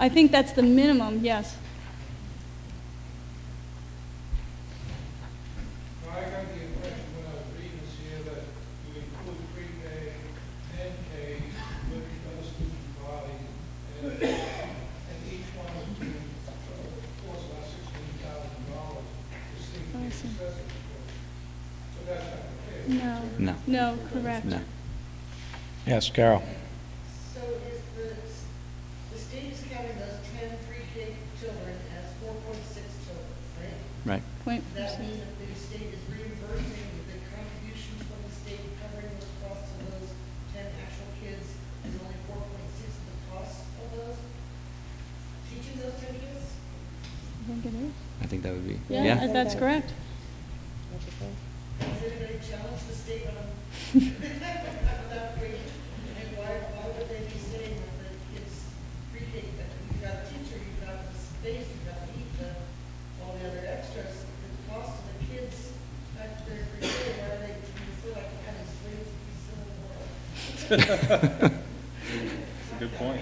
I think that's the minimum, yes. I got the impression when I was reading this here that you include pre-K, 10K, with the other student body, and each one is being, of course, about $16,000 to see the success of the course. But that's not the case. No. No, correct. No. Yes, Carol. So is the state is counting those 10 pre-K children as 4.6 children, right? Right. Point Does that mean that the state is reimbursing the contributions from the state covering those costs of those 10 actual kids and only 4.6 of the cost of those? Teaching those 10 kids? I think it is. I think that would be. Yeah, that's correct. Has anybody challenged the state on that rate? And why would they be saying that the kids pre-K, that you've got a teacher, you've got the space, you've got the heat, all the other extras, the cost of the kids back there pre-K, why do they feel like kind of slaves to be civil war? That's a good point.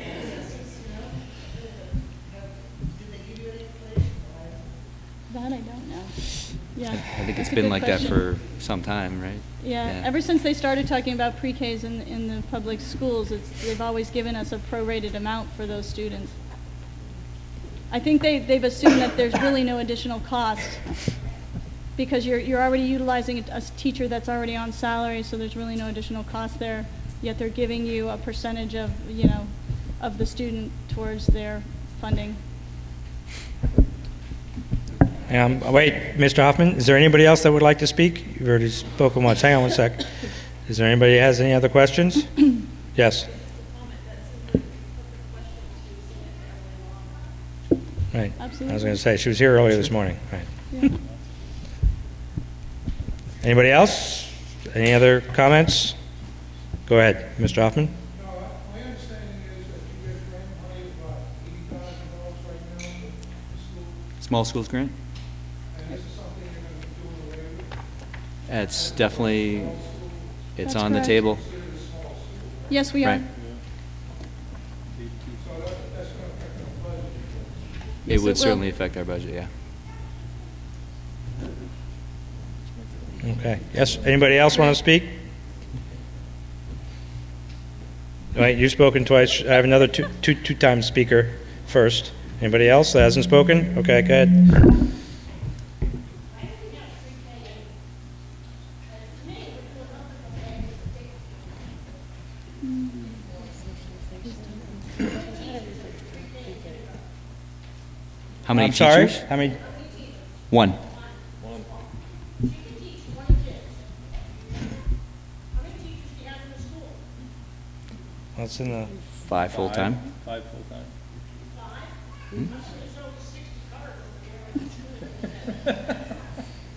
Did they give you any information? That I don't know. Yeah. I think that's it's a been good like question. that for some time, right? Yeah, ever since they started talking about pre-Ks in the public schools, they've always given us a prorated amount for those students. I think they've assumed that there's really no additional cost because you're already utilizing a teacher that's already on salary, so there's really no additional cost there. Yet they're giving you a percentage of, of the student towards their funding. Wait, Mr. Hoffman, is there anybody else that would like to speak? You've already spoken once. Hang on one sec. Is there anybody that has any other questions? Yes. Right. Absolutely. I was going to say, she was here earlier this morning. Right. Yeah. Anybody else? Any other comments? Go ahead, Mr. Hoffman. No, my understanding is that you get grant money of about $80,000 right now for the school, Small schools grant? and this is something you're going to be doing away with. It's definitely, it's That's on correct. the table. Yes, we are. Right. So that's going to affect our budget. It Yes, it would will. certainly affect our budget, yeah. Okay. Yes, anybody else want to speak? All right, you've spoken twice. I have another two-time speaker first. Anybody else that hasn't spoken? Okay, go ahead. How many I'm sorry? teachers? How many? One. What's in the? 5 full-time. 5 full-time.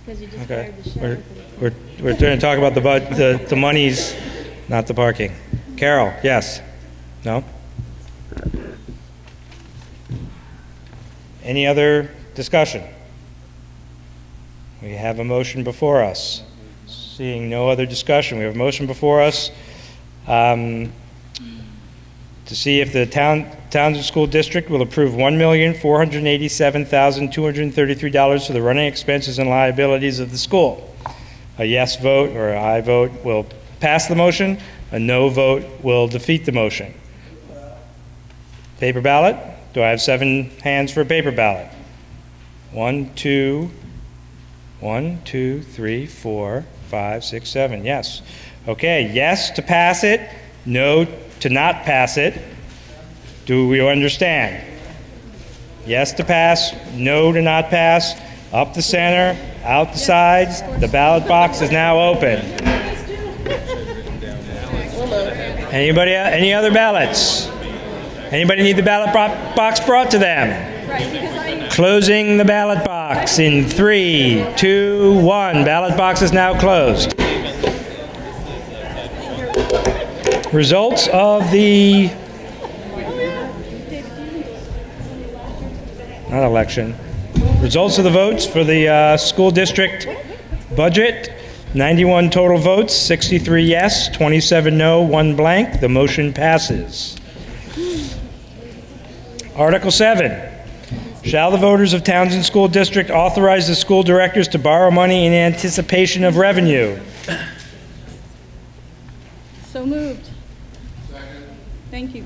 Because you just Okay. hired the sheriff. We're going to talk about the monies, not the parking. Carol, yes? No? Any other discussion? We have a motion before us. Seeing no other discussion, we have a motion before us to see if the Townsend School District will approve $1,487,233 for the running expenses and liabilities of the school. A yes vote or an aye vote will pass the motion. A no vote will defeat the motion. Paper ballot? Do I have 7 hands for a paper ballot? 1, 2, 3, 4, 5, 6, 7. Yes. Okay, yes to pass it, no to not pass it. Do we understand? Yes to pass, no to not pass, up the center, out the sides. The ballot box is now open. Anybody, any other ballots? Anybody need the ballot box brought to them? Closing the ballot box. box in 3, 2, 1. Ballot box is now closed. Results of the, not election, results of the votes for the school district budget. 91 total votes, 63 yes, 27 no, 1 blank. The motion passes. Article 7. Shall the voters of Townsend School District authorize the school directors to borrow money in anticipation of revenue? So moved. Thank you.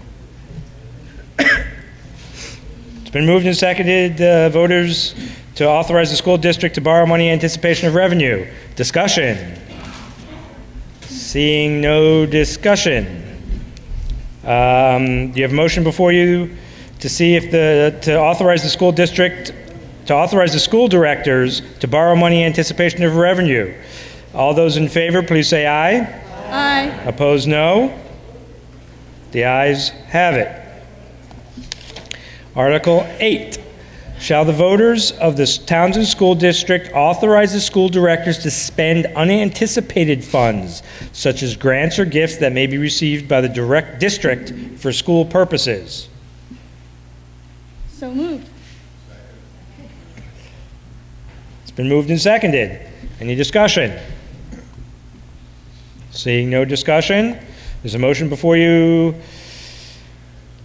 It's been moved and seconded, voters to authorize the school district to borrow money in anticipation of revenue. Discussion. Seeing no discussion. You have a motion before you to see if to authorize the school district, to authorize the school directors to borrow money in anticipation of revenue. All those in favor, please say aye. Aye. Opposed, no. The ayes have it. Article 8. Shall the voters of the Townsend School District authorize the school directors to spend unanticipated funds, such as grants or gifts that may be received by the direct district for school purposes? So moved. It's been moved and seconded. Any discussion? Seeing no discussion, there's a motion before you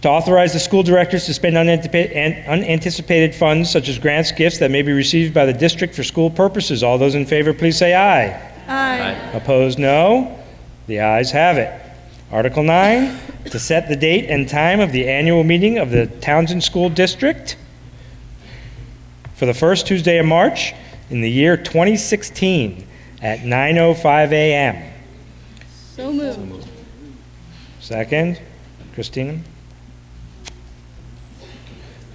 to authorize the school directors to spend unanticipated funds such as grants, gifts that may be received by the district for school purposes. All those in favor, please say aye. Aye. Opposed, no. The ayes have it. Article 9, to set the date and time of the annual meeting of the Townsend School District for the first Tuesday of March in the year 2016 at 9:05 a.m. So moved. Second, Christina?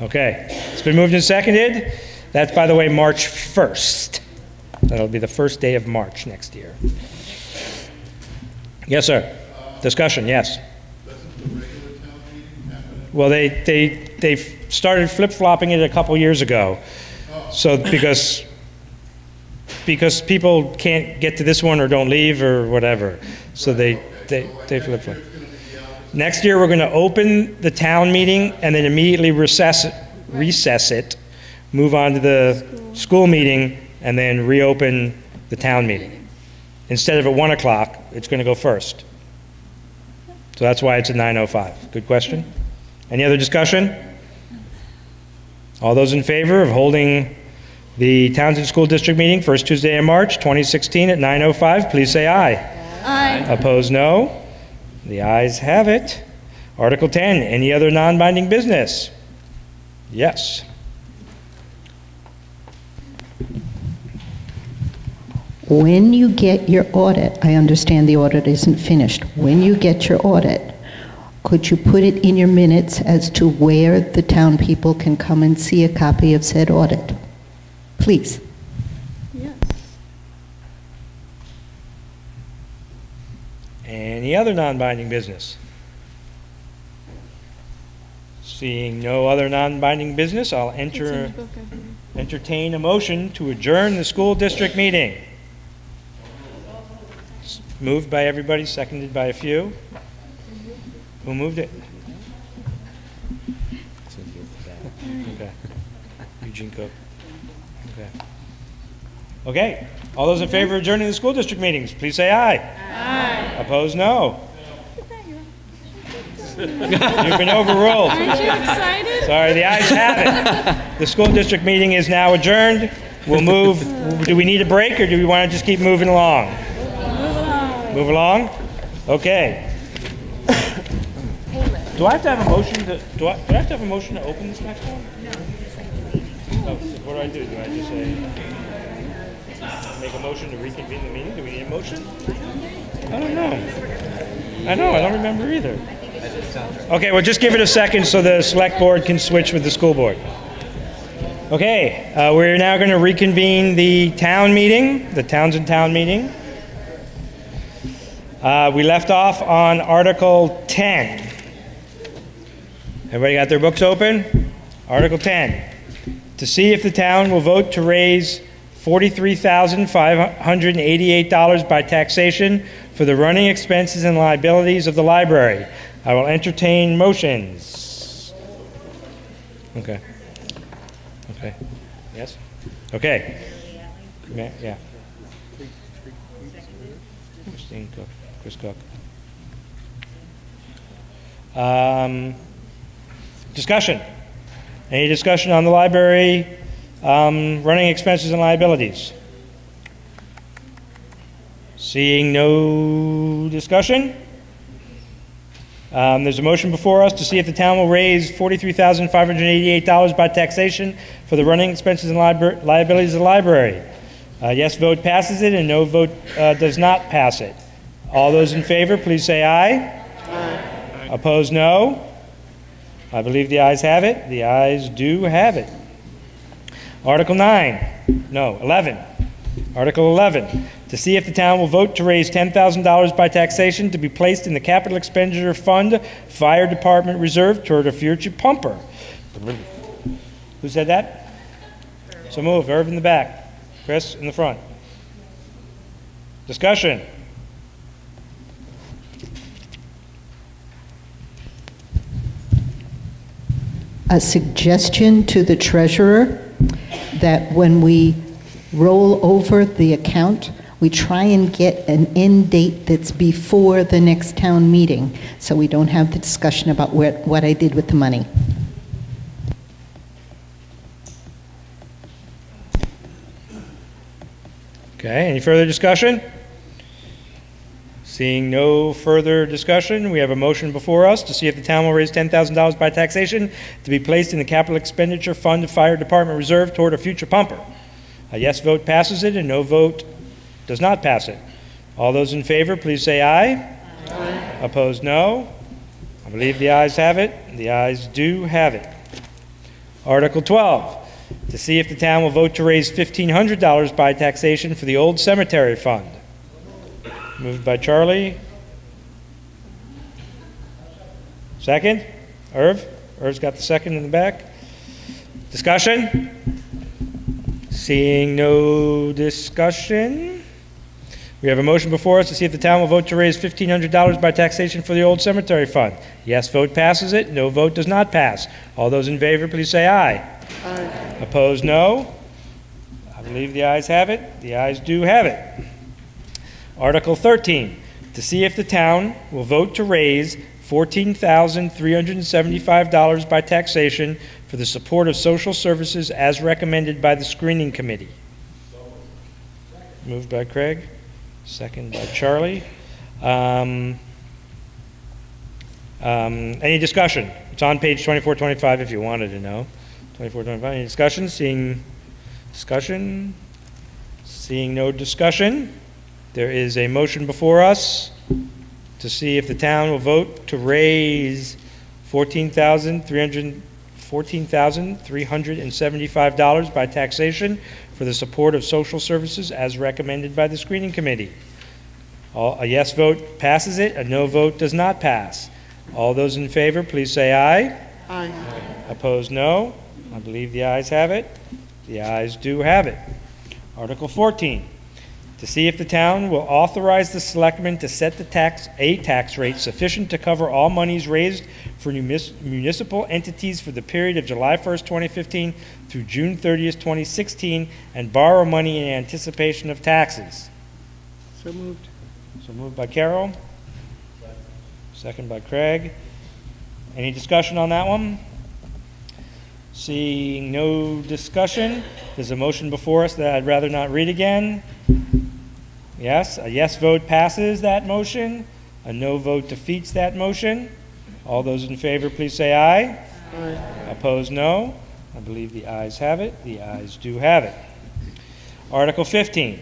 Okay, it's been moved and seconded. That's, by the way, March 1st. That'll be the first day of March next year. Yes, sir. Discussion, yes. Well, they started flip-flopping it a couple years ago. So because people can't get to this one or don't leave or whatever. So they flip-flop. Next year, we're going to open the town meeting and then immediately recess it, move on to the school meeting, and then reopen the town meeting. Instead of at 1 o'clock, it's going to go first. So that's why it's at 9:05. Good question. Any other discussion? All those in favor of holding the Townsend School District meeting first Tuesday in March 2016 at 9:05, please say aye. Aye. Opposed, no. The ayes have it. Article 10, any other non-binding business? Yes. When you get your audit, I understand the audit isn't finished. When you get your audit, could you put it in your minutes as to where the town people can come and see a copy of said audit? Please. Yes. Any other non-binding business? Seeing no other non-binding business, I'll entertain a motion to adjourn the school district meeting. Moved by everybody, seconded by a few. Who moved it? Okay. Eugene Cook. Okay. Okay. All those in favor of adjourning the school district meetings, please say aye. Aye. Opposed, no. You've been overruled. Aren't you excited? Sorry, the ayes have it. The school district meeting is now adjourned. We'll move. Do we need a break or do we want to just keep moving along? Move along? Okay. Do I have to have a motion to, do I have to have a motion to open this next one? No. Oh, what do? Do I just say, make a motion to reconvene the meeting? Do we need a motion? I don't know. I don't remember either. Okay, well, just give it a second so the select board can switch with the school board. Okay, we're now going to reconvene the town meeting, the Townsend Town meeting. We left off on Article 10. Everybody got their books open? Article 10. to see if the town will vote to raise $43,588 by taxation for the running expenses and liabilities of the library. I will entertain motions. Okay. Okay. Yes? Okay. Yeah. Christine Cook. Chris Cook. Discussion. Any discussion on the library running expenses and liabilities? Seeing no discussion, there's a motion before us to see if the town will raise $43,588 by taxation for the running expenses and liabilities of the library. Yes vote passes it, and no vote does not pass it. All those in favor, please say aye. Aye. Opposed, no. I believe the ayes have it. The ayes do have it. Article 11. Article 11, to see if the town will vote to raise $10,000 by taxation to be placed in the Capital Expenditure Fund Fire Department Reserve toward a future pumper. Who said that? So move. Irv in the back. Chris in the front. Discussion. A suggestion to the treasurer that when we roll over the account, we try and get an end date that's before the next town meeting, so we don't have the discussion about what I did with the money. Okay, any further discussion? Seeing no further discussion, we have a motion before us to see if the town will raise $10,000 by taxation to be placed in the Capital Expenditure Fund Fire Department Reserve toward a future pumper. A yes vote passes it, and no vote does not pass it. All those in favor, please say aye. Aye. Opposed, no. I believe the ayes have it. The ayes do have it. Article 12, to see if the town will vote to raise $1,500 by taxation for the old cemetery fund. Moved by Charlie. Second? Irv? Irv's got the second in the back. Discussion? Seeing no discussion, we have a motion before us to see if the town will vote to raise $1,500 by taxation for the old cemetery fund. Yes vote passes it. No vote does not pass. All those in favor, please say aye. Aye. Opposed, no. I believe the ayes have it. The ayes do have it. Article 13, to see if the town will vote to raise $14,375 by taxation for the support of social services as recommended by the screening committee. Moved by Craig, second by Charlie. Any discussion? It's on page 2425 if you wanted to know. 2425, any discussion? Seeing no discussion, there is a motion before us to see if the town will vote to raise $14,375 by taxation for the support of social services as recommended by the screening committee. A yes vote passes it, a no vote does not pass. All those in favor, please say aye. Aye. Opposed, no. I believe the ayes have it. The ayes do have it. Article 14. To see if the town will authorize the selectmen to set the tax rate sufficient to cover all monies raised for municipal entities for the period of July 1st, 2015 through June 30th, 2016, and borrow money in anticipation of taxes. So moved. So moved by Carol. Second by Craig. Any discussion on that one? Seeing no discussion, there's a motion before us that I'd rather not read again. Yes, a yes vote passes that motion. A no vote defeats that motion. All those in favor, please say aye. Aye. Opposed, no. I believe the ayes have it. The ayes do have it. Article 15.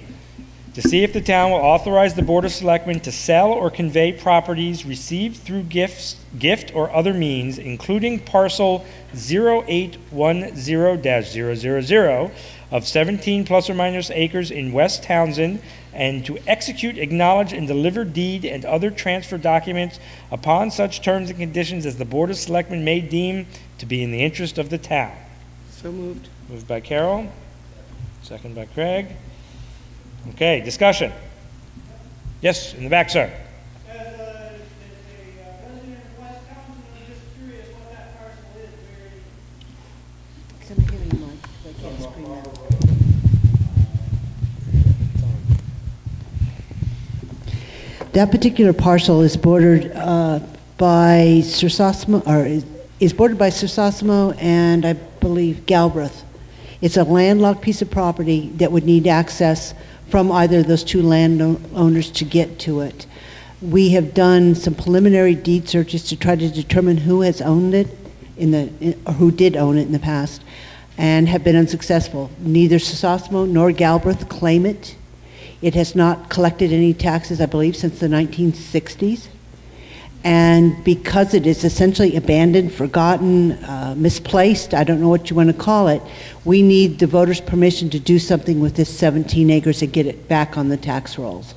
To see if the town will authorize the Board of Selectmen to sell or convey properties received through gift or other means, including parcel 0810-000 of 17 plus or minus acres in West Townsend, and to execute, acknowledge, and deliver deed and other transfer documents upon such terms and conditions as the Board of Selectmen may deem to be in the interest of the town. So moved. Moved by Carol, second by Craig. Okay, discussion. Yes, in the back, sir. That particular parcel is bordered by Sursosimo, or is bordered by Sursosimo and I believe Galbraith. It's a landlocked piece of property that would need access from either of those two landowners to get to it. We have done some preliminary deed searches to try to determine who has owned it or who did own it in the past, and have been unsuccessful. Neither Sursosimo nor Galbraith claim it. It has not collected any taxes, I believe, since the 1960s. And because it is essentially abandoned, forgotten, misplaced, I don't know what you want to call it, we need the voters' permission to do something with this 17 acres and get it back on the tax rolls.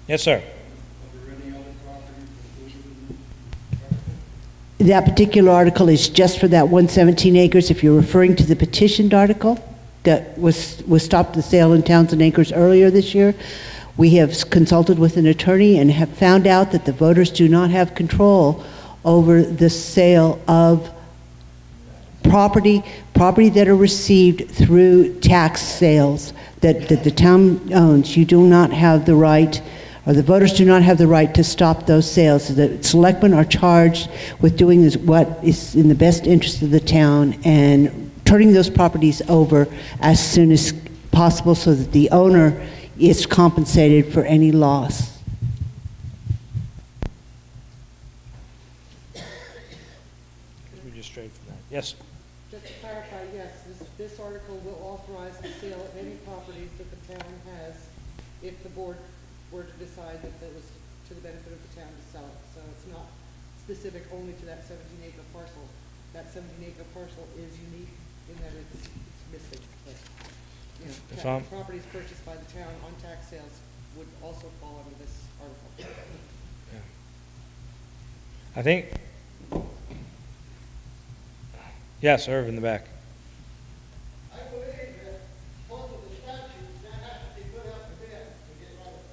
Yes, sir. That particular article is just for that 117 acres. If you're referring to the petitioned article that was stopped the sale in Townsend Acres earlier this year, we have consulted with an attorney and have found out that the voters do not have control over the sale of property that are received through tax sales that the town owns. You do not have the right, or the voters do not have the right to stop those sales. The selectmen are charged with doing what is in the best interest of the town and turning those properties over as soon as possible so that the owner is compensated for any loss. We just straight from that. Yes. Just to clarify, yes, this article will authorize the sale of any properties that the town has if the board were to decide that it was to the benefit of the town to sell it. So it's not specific only to that 17-acre parcel. That 17-acre parcel is unique in that it's missing. But, you know, properties purchased by the town on tax sales would also fall under this article. Yeah. I think. Yes, Irv in the back. I believe that both of the statutes that have to be put up to bid to get rid of it.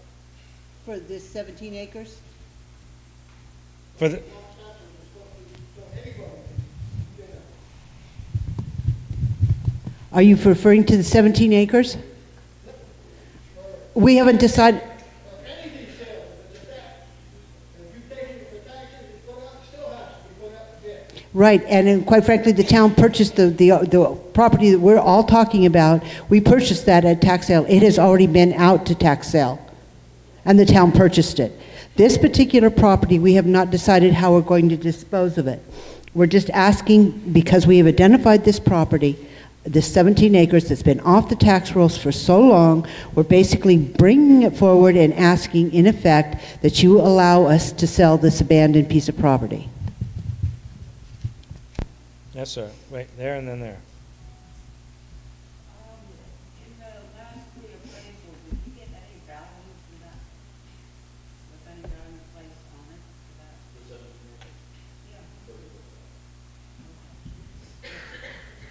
For this 17 acres? For the. Are you referring to the 17 acres? We haven't decided. Right, and quite frankly, the town purchased the property that we're all talking about. We purchased that at tax sale. It has already been out to tax sale, and the town purchased it. This particular property, we have not decided how we're going to dispose of it. We're just asking, because we have identified this property, this 17 acres that's been off the tax rolls for so long, we're basically bringing it forward and asking, in effect, that you allow us to sell this abandoned piece of property. Yes, sir. Wait, there and then there. In the last reappraisal, did you get any value for that? Was any value placed on it for that? Yeah.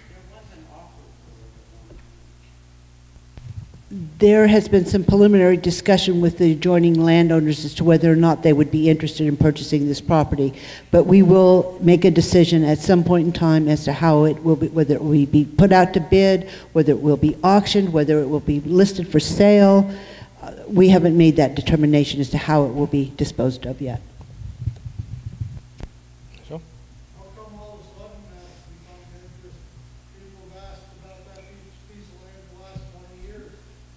There was an offer for it. There has been some preliminary discussion with the adjoining landowners as to whether or not they would be interested in purchasing this property. But we will make a decision at some point in time as to how it will be, whether it will be put out to bid, whether it will be auctioned, whether it will be listed for sale. We haven't made that determination as to how it will be disposed of yet. So? How come all of a sudden become interest? People have asked about that piece of land for the last 20 years,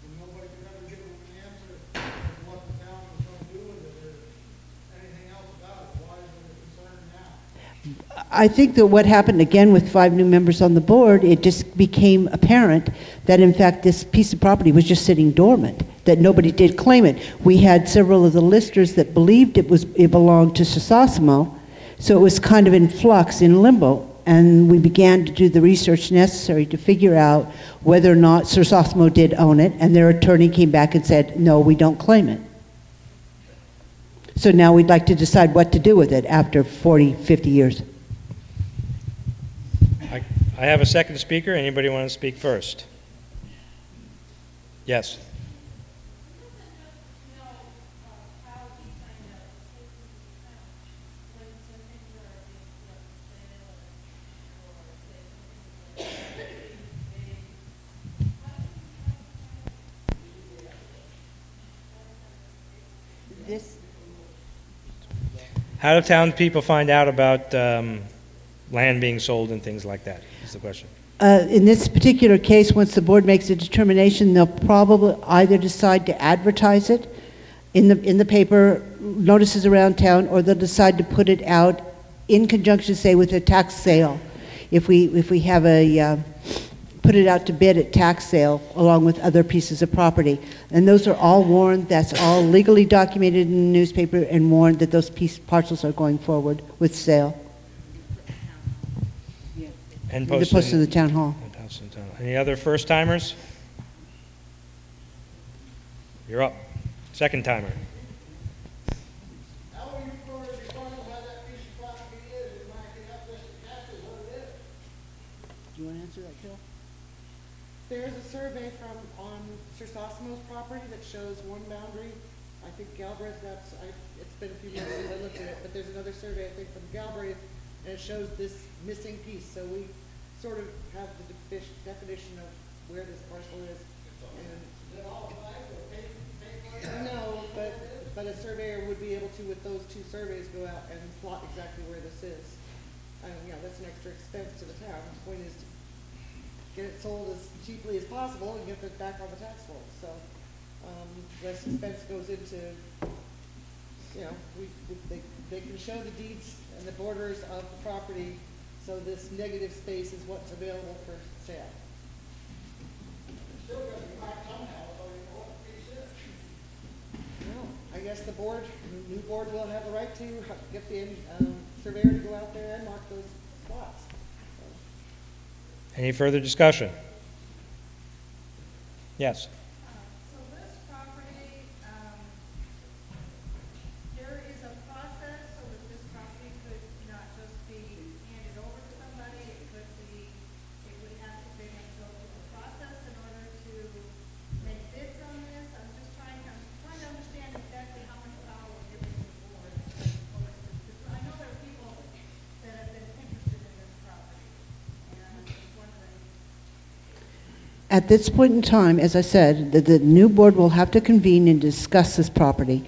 and nobody could ever give them an answer as to what the town was going to do with it or anything else about it. Why is it a concern now? I think that what happened again with 5 new members on the board, it just became apparent that in fact this piece of property was just sitting dormant, that nobody did claim it. We had several of the listers that believed it belonged to Sursosimo, so it was kind of in flux, in limbo, and we began to do the research necessary to figure out whether or not Sursosimo did own it, and their attorney came back and said, no, we don't claim it. So now we'd like to decide what to do with it after 40, 50 years. I have a second speaker. Anybody want to speak first? Yes. How do townspeople find out about land being sold and things like that, is the question. In this particular case, once the board makes a determination, they'll probably either decide to advertise it in the paper, notices around town, or they'll decide to put it out in conjunction, say, with a tax sale. If we have put it out to bid at tax sale along with other pieces of property. And those are all warned, that's all legally documented in the newspaper and warned that those parcels are going forward with sale. And posted to the town hall. Any other first timers? You're up. Second timer. Do you want to answer that, Phil? There's a survey on Sir Sosimo's property that shows one boundary. I think Galbraith, it's been a few months since I looked at it, but there's another survey, I think, from Galbraith, and it shows this missing piece. So we sort of have the definition of where this parcel is. No, but a surveyor would be able to, with those two surveys, go out and plot exactly where this is. That's an extra expense to the town. The point is to get it sold as cheaply as possible and get it back on the tax roll. So less expense goes into, they can show the deeds and the borders of the property, so this negative space is what's available for sale. Well, I guess the new board will have a right to get the surveyor to go out there and mark those spots. Any further discussion? Yes. So this property, there is a process so that this property could not just be handed over to somebody. It would have to go through the process in order to make bids on this. I'm just trying to understand exactly how much power we're giving the board. I know there are people that have been interested in this property, and I'm just wondering. At this point in time, as I said, the new board will have to convene and discuss this property.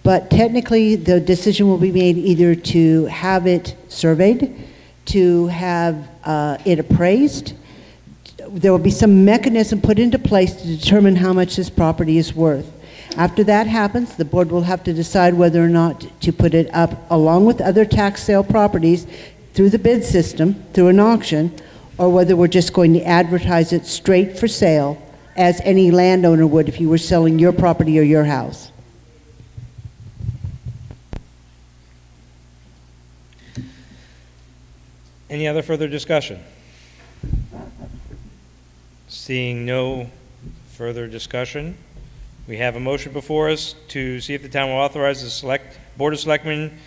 But technically, the decision will be made either to have it surveyed, to have it appraised. There will be some mechanism put into place to determine how much this property is worth. After that happens, the board will have to decide whether or not to put it up along with other tax sale properties through the bid system, through an auction, or whether we're just going to advertise it straight for sale as any landowner would if you were selling your property or your house. Any other further discussion? Seeing no further discussion, we have a motion before us to see if the town will authorize the Board of Selectmen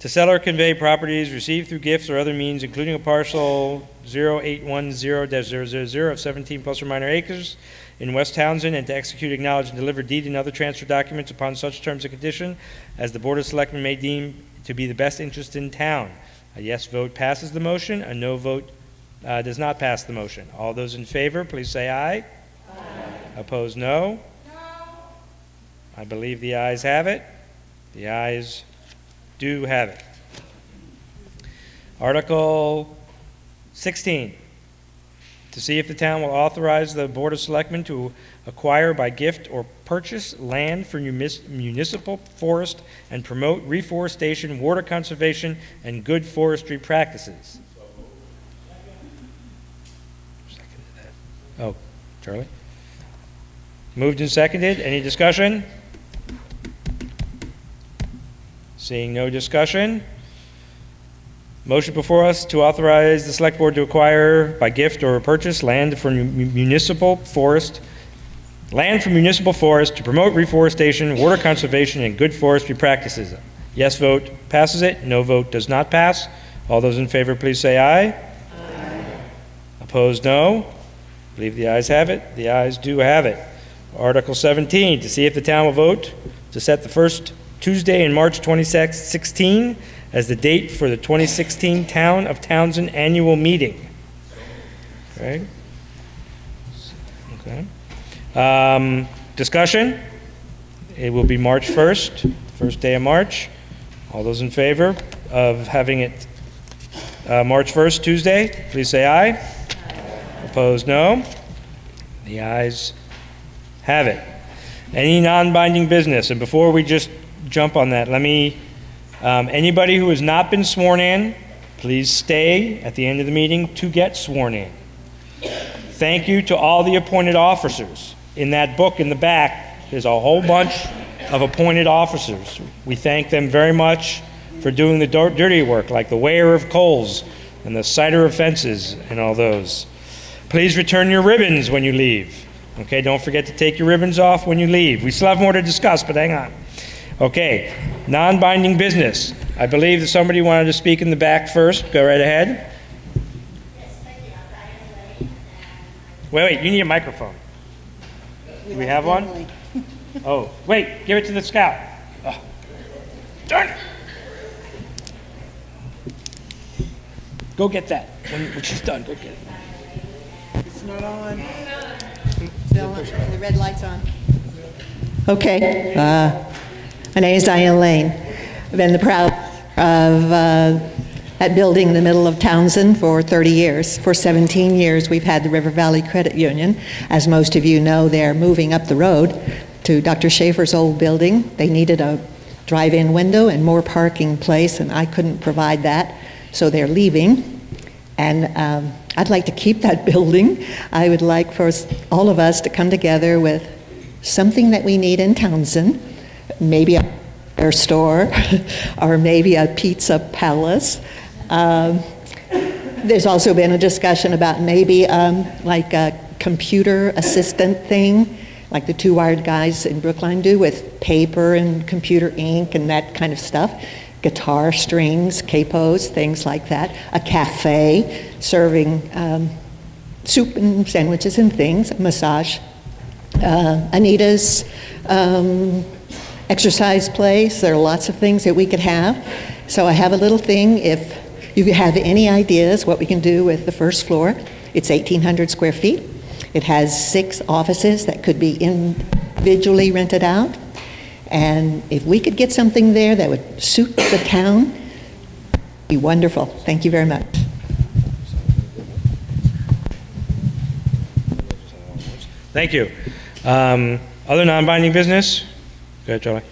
to sell or convey properties received through gifts or other means, including a parcel 0810-000 of 17 plus or minor acres in West Townsend, and to execute, acknowledge, and deliver deed and other transfer documents upon such terms and condition as the Board of Selectmen may deem to be the best interest in town. A yes vote passes the motion. A no vote does not pass the motion. All those in favor, please say aye. Aye. Opposed, no. No. I believe the ayes have it. The ayes do have it. Article 16, to see if the town will authorize the Board of Selectmen to acquire by gift or purchase land for municipal forest and promote reforestation, water conservation, and good forestry practices. Oh, Charlie? Moved and seconded. Any discussion? Seeing no discussion, motion before us to authorize the Select Board to acquire by gift or purchase land for municipal forest to promote reforestation, water conservation, and good forestry practices. Yes vote passes it. No vote does not pass. All those in favor, please say aye. Aye. Opposed, no. Believe the ayes have it. The ayes do have it. Article 17, to see if the town will vote to set the first Tuesday in March 2016 as the date for the 2016 Town of Townsend Annual Meeting. Okay. Discussion? It will be March 1st, first day of March. All those in favor of having it March 1st, Tuesday, please say aye. Opposed, no. The ayes have it. Any non-binding business? And before we just jump on that, let me, anybody who has not been sworn in, please stay at the end of the meeting to get sworn in. Thank you to all the appointed officers. In that book in the back, there's a whole bunch of appointed officers. We thank them very much for doing the dirty work, like the weigher of coals and the cider of fences and all those. Please return your ribbons when you leave. Okay, don't forget to take your ribbons off when you leave. We still have more to discuss, but hang on. Okay, non-binding business. I believe that somebody wanted to speak in the back first. Go right ahead. Wait, you need a microphone. Do we have one? Oh, wait, give it to the scout. Oh. Darn it. Go get that. When she's done, go get it. It's not on. Still on. The red light's on. Okay. My name is Diane Lane. I've been the proud of that building in the middle of Townsend for 30 years. For 17 years, we've had the River Valley Credit Union. As most of you know, they're moving up the road to Dr. Schaefer's old building. They needed a drive-in window and more parking place, and I couldn't provide that, so they're leaving. And I'd like to keep that building. I would like for all of us to come together with something that we need in Townsend, maybe a hair store or maybe a pizza palace. There's also been a discussion about maybe like a computer assistant thing, like the Two Wired guys in Brookline do with paper and computer ink and that kind of stuff. Guitar strings, capos, things like that. A cafe serving soup and sandwiches and things, a massage. Anita's exercise place. There are lots of things that we could have. So I have a little thing. If you have any ideas what we can do with the first floor, it's 1,800 square feet. It has 6 offices that could be individually rented out. And if we could get something there that would suit the town, it'd be wonderful. Thank you very much. Thank you. Other non-binding business? Go ahead, Charlie.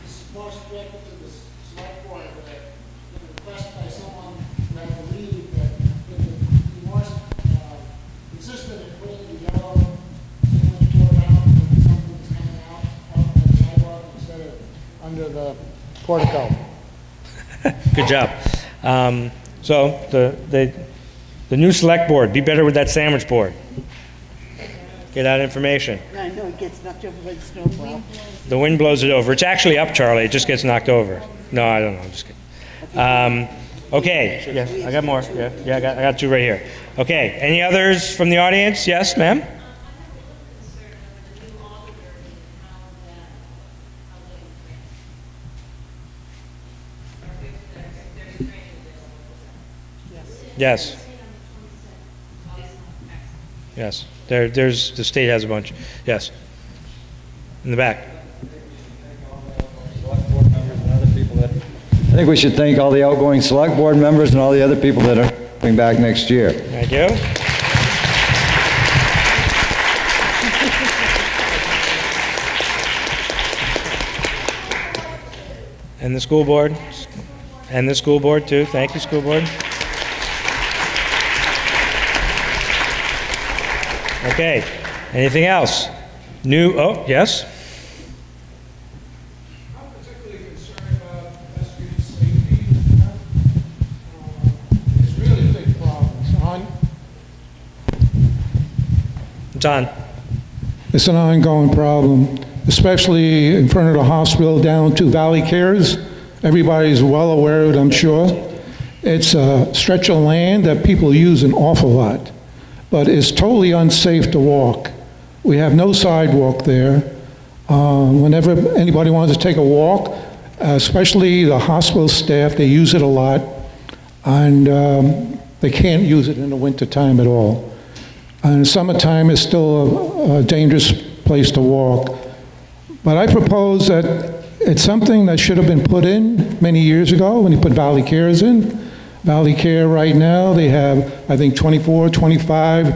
This is more subjective to the select board, but a request by someone who I believe that it would be more consistent in putting the yellow sandwich board out when something's coming out the sidewalk instead of under the portico. Good job. So the new select board, be better with that sandwich board. Get out information. I know it gets knocked over by the snowplow. The wind blows it over. It's actually up, Charlie. It just gets knocked over. No, I don't know. I'm just kidding. Okay. Yes, I got more. Yeah, I got 2 right here. Okay. Any others from the audience? Yes, ma'am? Yes. Yes. There's the state has a bunch. Yes. In the back. I think we should thank all the outgoing select board members and all the other people that are coming back next year. Thank you. And the school board. And the school board too. Thank you, school board. Okay. Anything else? New, oh, yes? I'm particularly concerned about pedestrian safety. It's really a big problem. It's on. It's an ongoing problem, especially in front of the hospital down to Valley Cares. Everybody's well aware of it, I'm sure. It's a stretch of land that people use an awful lot, but it's totally unsafe to walk. We have no sidewalk there. Whenever anybody wants to take a walk, especially the hospital staff, they use it a lot, and they can't use it in the wintertime at all. And summertime is still a dangerous place to walk. But I propose that it's something that should have been put in many years ago when you put Valley Cares in. Valley Care right now, they have, I think, 24, 25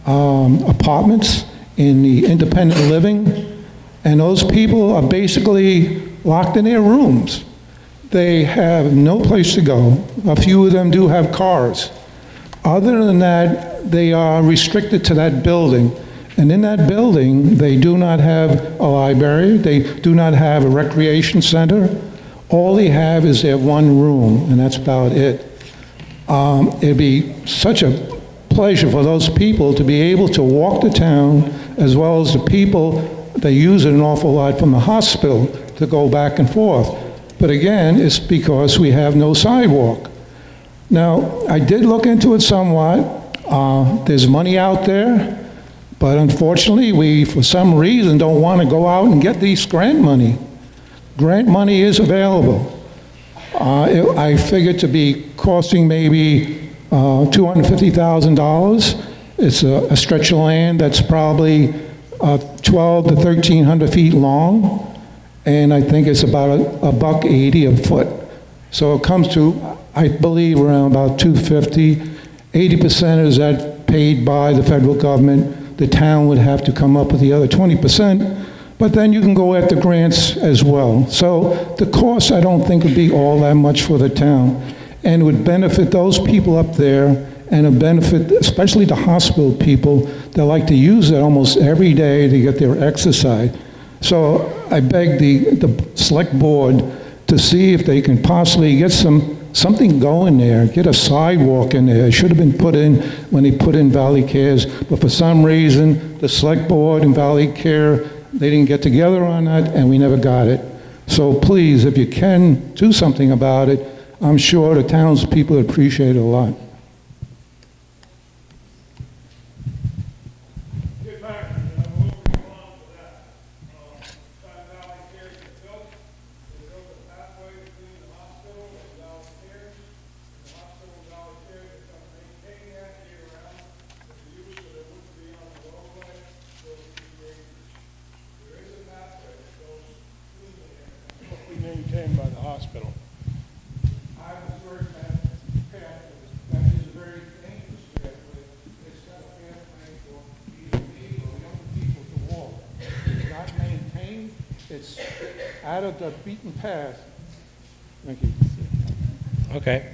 apartments in the independent living. And those people are basically locked in their rooms. They have no place to go. A few of them do have cars. Other than that, they are restricted to that building. And in that building, they do not have a library. They do not have a recreation center. All they have is their one room, and that's about it. It'd be such a pleasure for those people to be able to walk the town, as well as the people that use it an awful lot from the hospital to go back and forth. But again, it's because we have no sidewalk. Now, I did look into it somewhat. There's money out there, but unfortunately, we, for some reason, don't want to go out and get these grant money. Grant money is available. I figured to be costing maybe $250,000. It's a stretch of land that's probably 12 to 1,300 feet long, and I think it's about $1.80 a foot. So it comes to, I believe, around about $250. 80% is that paid by the federal government. The town would have to come up with the other 20%. But then you can go after grants as well. So the cost, I don't think, would be all that much for the town, and would benefit those people up there, and would benefit especially the hospital people that like to use it almost every day to get their exercise. So I beg the select board to see if they can possibly get something going there, get a sidewalk in there. It should have been put in when they put in Valley Cares, but for some reason, the select board and Valley Care, they didn't get together on that, and we never got it. So please, if you can do something about it, I'm sure the townspeople appreciate it a lot. Maintained by the hospital. I was working at that is a very dangerous pathway. It's got a pathway for either me or young people to walk. It's not maintained. It's out of the beaten path. Thank you. Okay.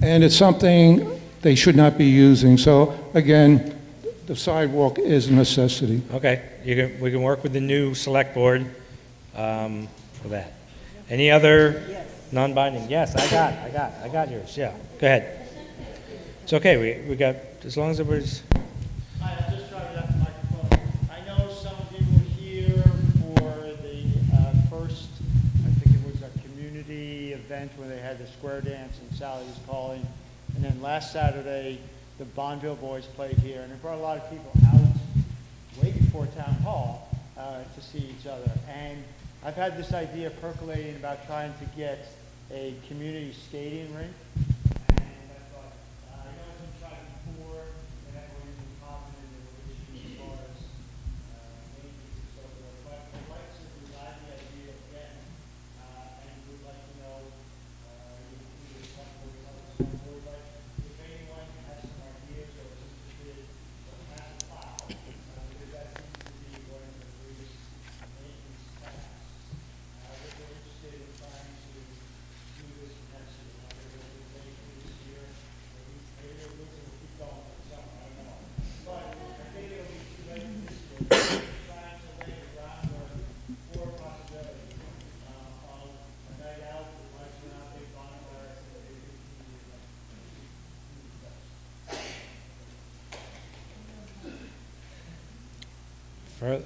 And it's something they should not be using. So again, the sidewalk is a necessity. Okay, we can work with the new select board for that. Any other non-binding? Yes, I got yours. Yeah, go ahead. It's okay. We got, as long as everybody's. Hi, I'm just trying to get the microphone. I know some of you were here for the first, I think it was a community event where they had the square dance and Sally was calling. And then last Saturday, the Bonneville Boys played here, and it brought a lot of people out waiting for Town Hall to see each other. And I've had this idea percolating about trying to get a community skating rink. And I thought, I know it's been tried before, and that way you can pop in the issue as far as maintenance and so forth. But I'd like to design the idea again, and would like to know, if anyone has some ideas or is interested, or has a file, because that seems to be one of the greatest maintenance tasks. If they're interested in trying to do this next year, whether they're late this year, or maybe they're losing to keep going for something, I don't know. But I think it'll be too late this year. Trying to lay the groundwork for a possibility of a night out with lights around, big bonfires, and maybe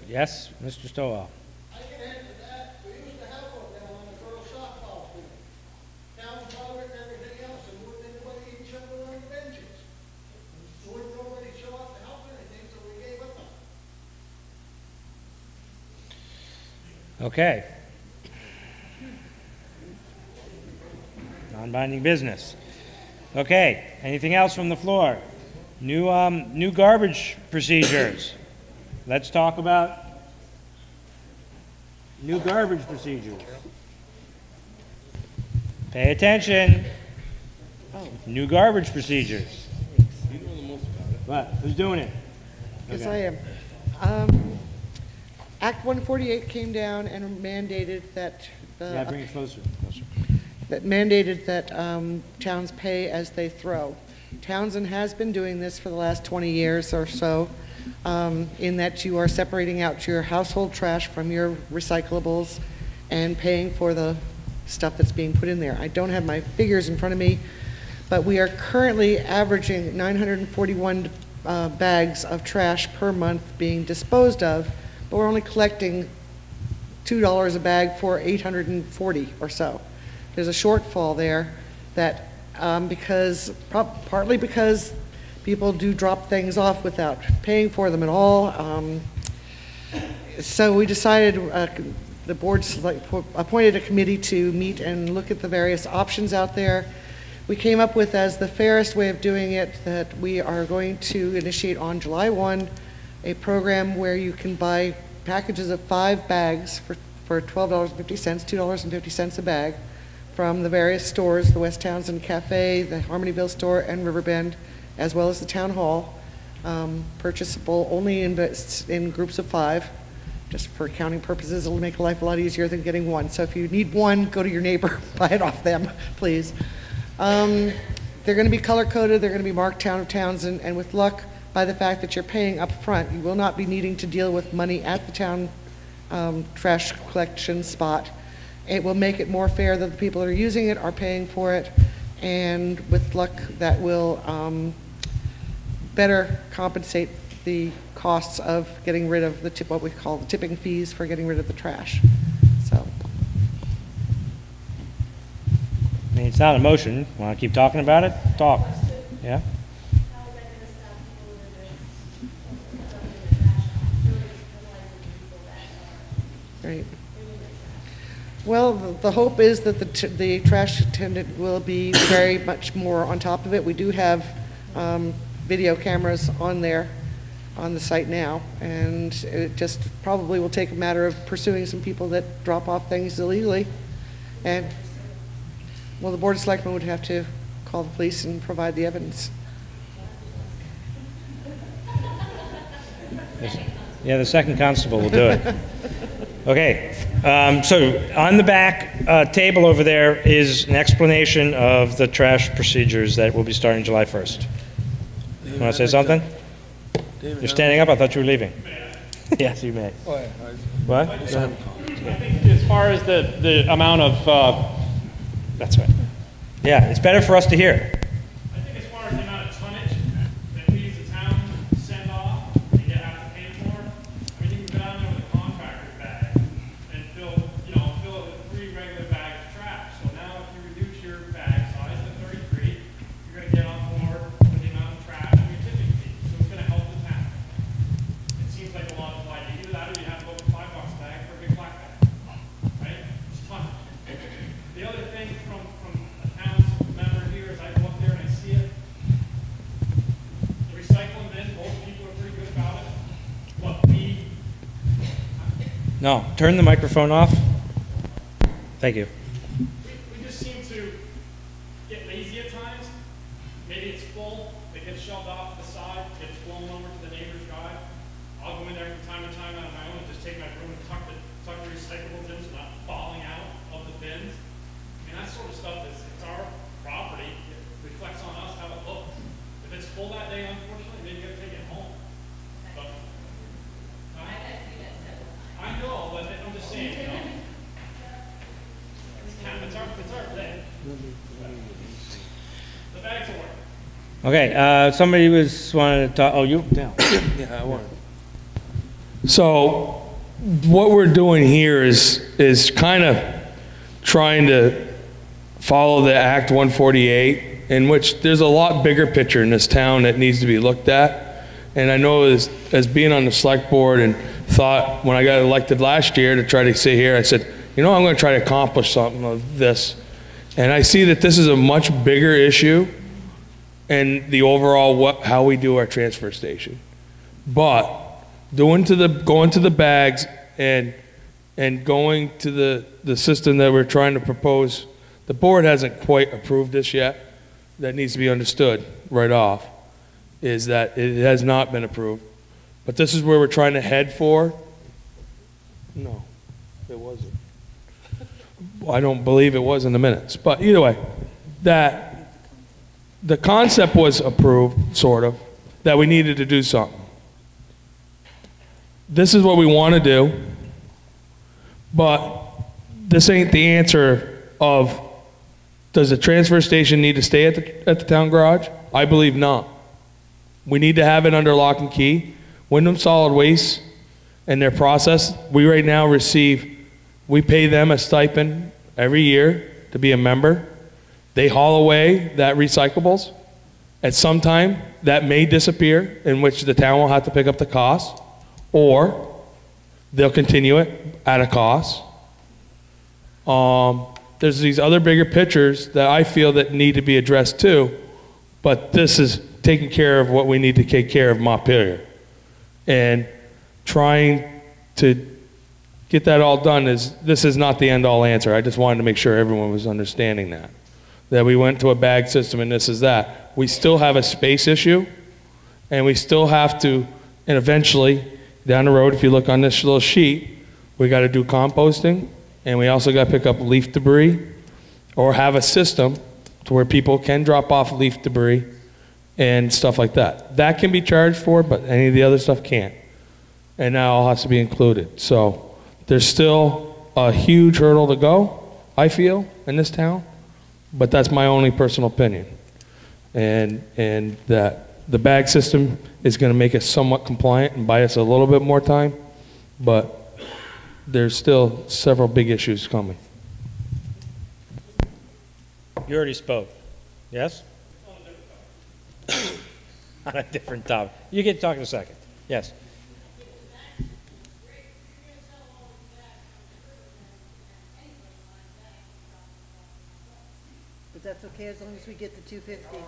Yes, Mr. Stowell. I can answer that. We used to have one down on the girls' softball field. Town covered and everything else, and wouldn't anybody Okay. Non-binding business. Okay, anything else from the floor? New garbage procedures. Let's talk about new garbage procedures. Pay attention. New garbage procedures. What? Who's doing it? Yes, Okay. I am. Act 148 came down and mandated that Yeah, bring it closer. that mandated that towns pay as they throw. Townsend has been doing this for the last 20 years or so, in that you are separating out your household trash from your recyclables and paying for the stuff that's being put in there. I don't have my figures in front of me, but we are currently averaging 941 bags of trash per month being disposed of, but we're only collecting $2 a bag for 840 or so. There's a shortfall there that partly because people do drop things off without paying for them at all. So we decided, the board appointed a committee to meet and look at the various options out there. We came up with, as the fairest way of doing it, that we are going to initiate on July 1 a program where you can buy packages of 5 bags for $12.50, $2.50 a bag, from the various stores, the West Townsend Cafe, the Harmonyville store, and Riverbend, as well as the town hall. Purchasable only in groups of 5. Just for accounting purposes, it'll make life a lot easier than getting one. So if you need one, go to your neighbor, buy it off them, please. They're going to be color-coded, they're going to be marked Town of Townsend, and with luck, by the fact that you're paying up front, you will not be needing to deal with money at the town trash collection spot. It will make it more fair that the people that are using it are paying for it, and with luck, that will better compensate the costs of getting rid of what we call the tipping fees for getting rid of the trash. So, I mean, it's not a motion. Want to keep talking about it? Talk. Yeah? right. Well, the hope is that the trash attendant will be very much more on top of it. We do have video cameras on there, on the site now, and it just probably will take a matter of pursuing some people that drop off things illegally. And, well, the Board of Selectmen would have to call the police and provide the evidence. Yeah, the second constable will do it. Okay, so on the back table over there is an explanation of the trash procedures that will be starting July 1st. You want to say something? You're standing up? I thought you were leaving. Yes, you may. What? I think as far as the amount of... That's right. Yeah, it's better for us to hear. I think as far as the amount of tonnage that we as a town send off and have to pay for, I mean, you can go down there with a contractor's bag and fill it with 3 regular bags of trash. So now if you reduce your bag size to 33, you're going to get on board with the amount of trash and your tipping fee. So it's going to help the town. It seems like a lot of like either that or you have to go with $5 a bag for a big black bag. Right? It's tonnage. The other thing from a town's member here is I go up there and I see it. The recycling bin, most people are pretty good about it. But No, turn the microphone off. Thank you. we just seem to get lazy at times. Maybe it's full, it gets shoved off to the side, gets blown over to the neighbor's drive. I'll go in there from time to time on my own and just take my broom and tuck the recyclables in so it's not falling out of the bins. I mean, that sort of stuff it's our property. It reflects on us how it looks. If it's full that day, unfortunately, then you gotta take it home. But, I know, but I'm just saying, you know. It's our thing. The bags will work. Okay, somebody was wanted to talk. Oh, you? Down. Yeah, I want. So, what we're doing here is kind of trying to follow the Act 148, in which there's a lot bigger picture in this town that needs to be looked at. And I know as being on the select board and thought when I got elected last year to try to sit here, I said, you know, I'm going to try to accomplish something of this. And I see that this is a much bigger issue and the overall how we do our transfer station. But going to the bags and going to the system that we're trying to propose, the board hasn't quite approved this yet. That needs to be understood right off, is that it has not been approved. But this is where we're trying to head for. No, it wasn't. I don't believe it was in the minutes. But either way, that the concept was approved, sort of, that we needed to do something. This is what we want to do, but this ain't the answer of, does the transfer station need to stay at the town garage? I believe not. We need to have it under lock and key. Wyndham Solid Waste and their process, we right now we pay them a stipend every year to be a member. They haul away that recyclables. At some time, that may disappear, in which the town will have to pick up the cost, or they'll continue it at a cost. There's these other bigger pictures that I feel that need to be addressed too, but this is taking care of what we need to take care of Montpelier. And trying to get that all done this is not the end-all answer. I just wanted to make sure everyone was understanding that we went to a bag system and this is that. We still have a space issue, and we still have to, and eventually, down the road, if you look on this little sheet, we got to do composting, and we also got to pick up leaf debris, or have a system to where people can drop off leaf debris and stuff like that. That can be charged for, but any of the other stuff can't. And that all has to be included. So there's still a huge hurdle to go, I feel, in this town, but that's my only personal opinion. And that the bag system is going to make us somewhat compliant and buy us a little bit more time, but there's still several big issues coming. You already spoke. Yes? On a different topic. You get to talk in a second. Yes. But that's okay as long as we get the 250.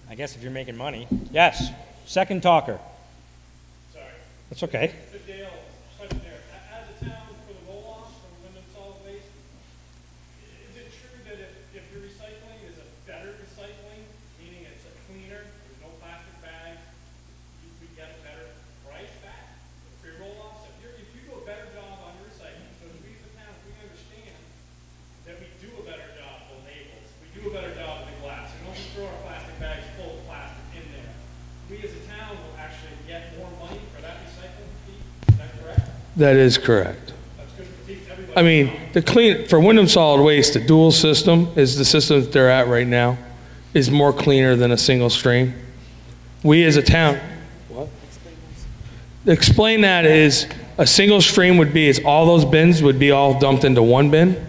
I guess if you're making money. Yes. Second talker. Sorry. That's okay. So Dale, question there. As a town, for the roll-offs from Wyndham Solid Waste, is it true that if your recycling is a better recycling, meaning it's a cleaner, there's no plastic bags, we get a better price back for your roll-offs? If you do a better job on your recycling, so as we as a town, if we understand that we do a better job with labels, we do a better job with the glass, we don't just throw our plastic bags full of plastic in there, we as a town will actually get more money for that recycling fee. Is that correct? That is correct. That's good to teach everybody. I mean, for Wyndham Solid Waste, the dual system is the system that they're at right now, is more cleaner than a single stream. We as a town, what? Explain that is a single stream would be, is all those bins would be all dumped into one bin,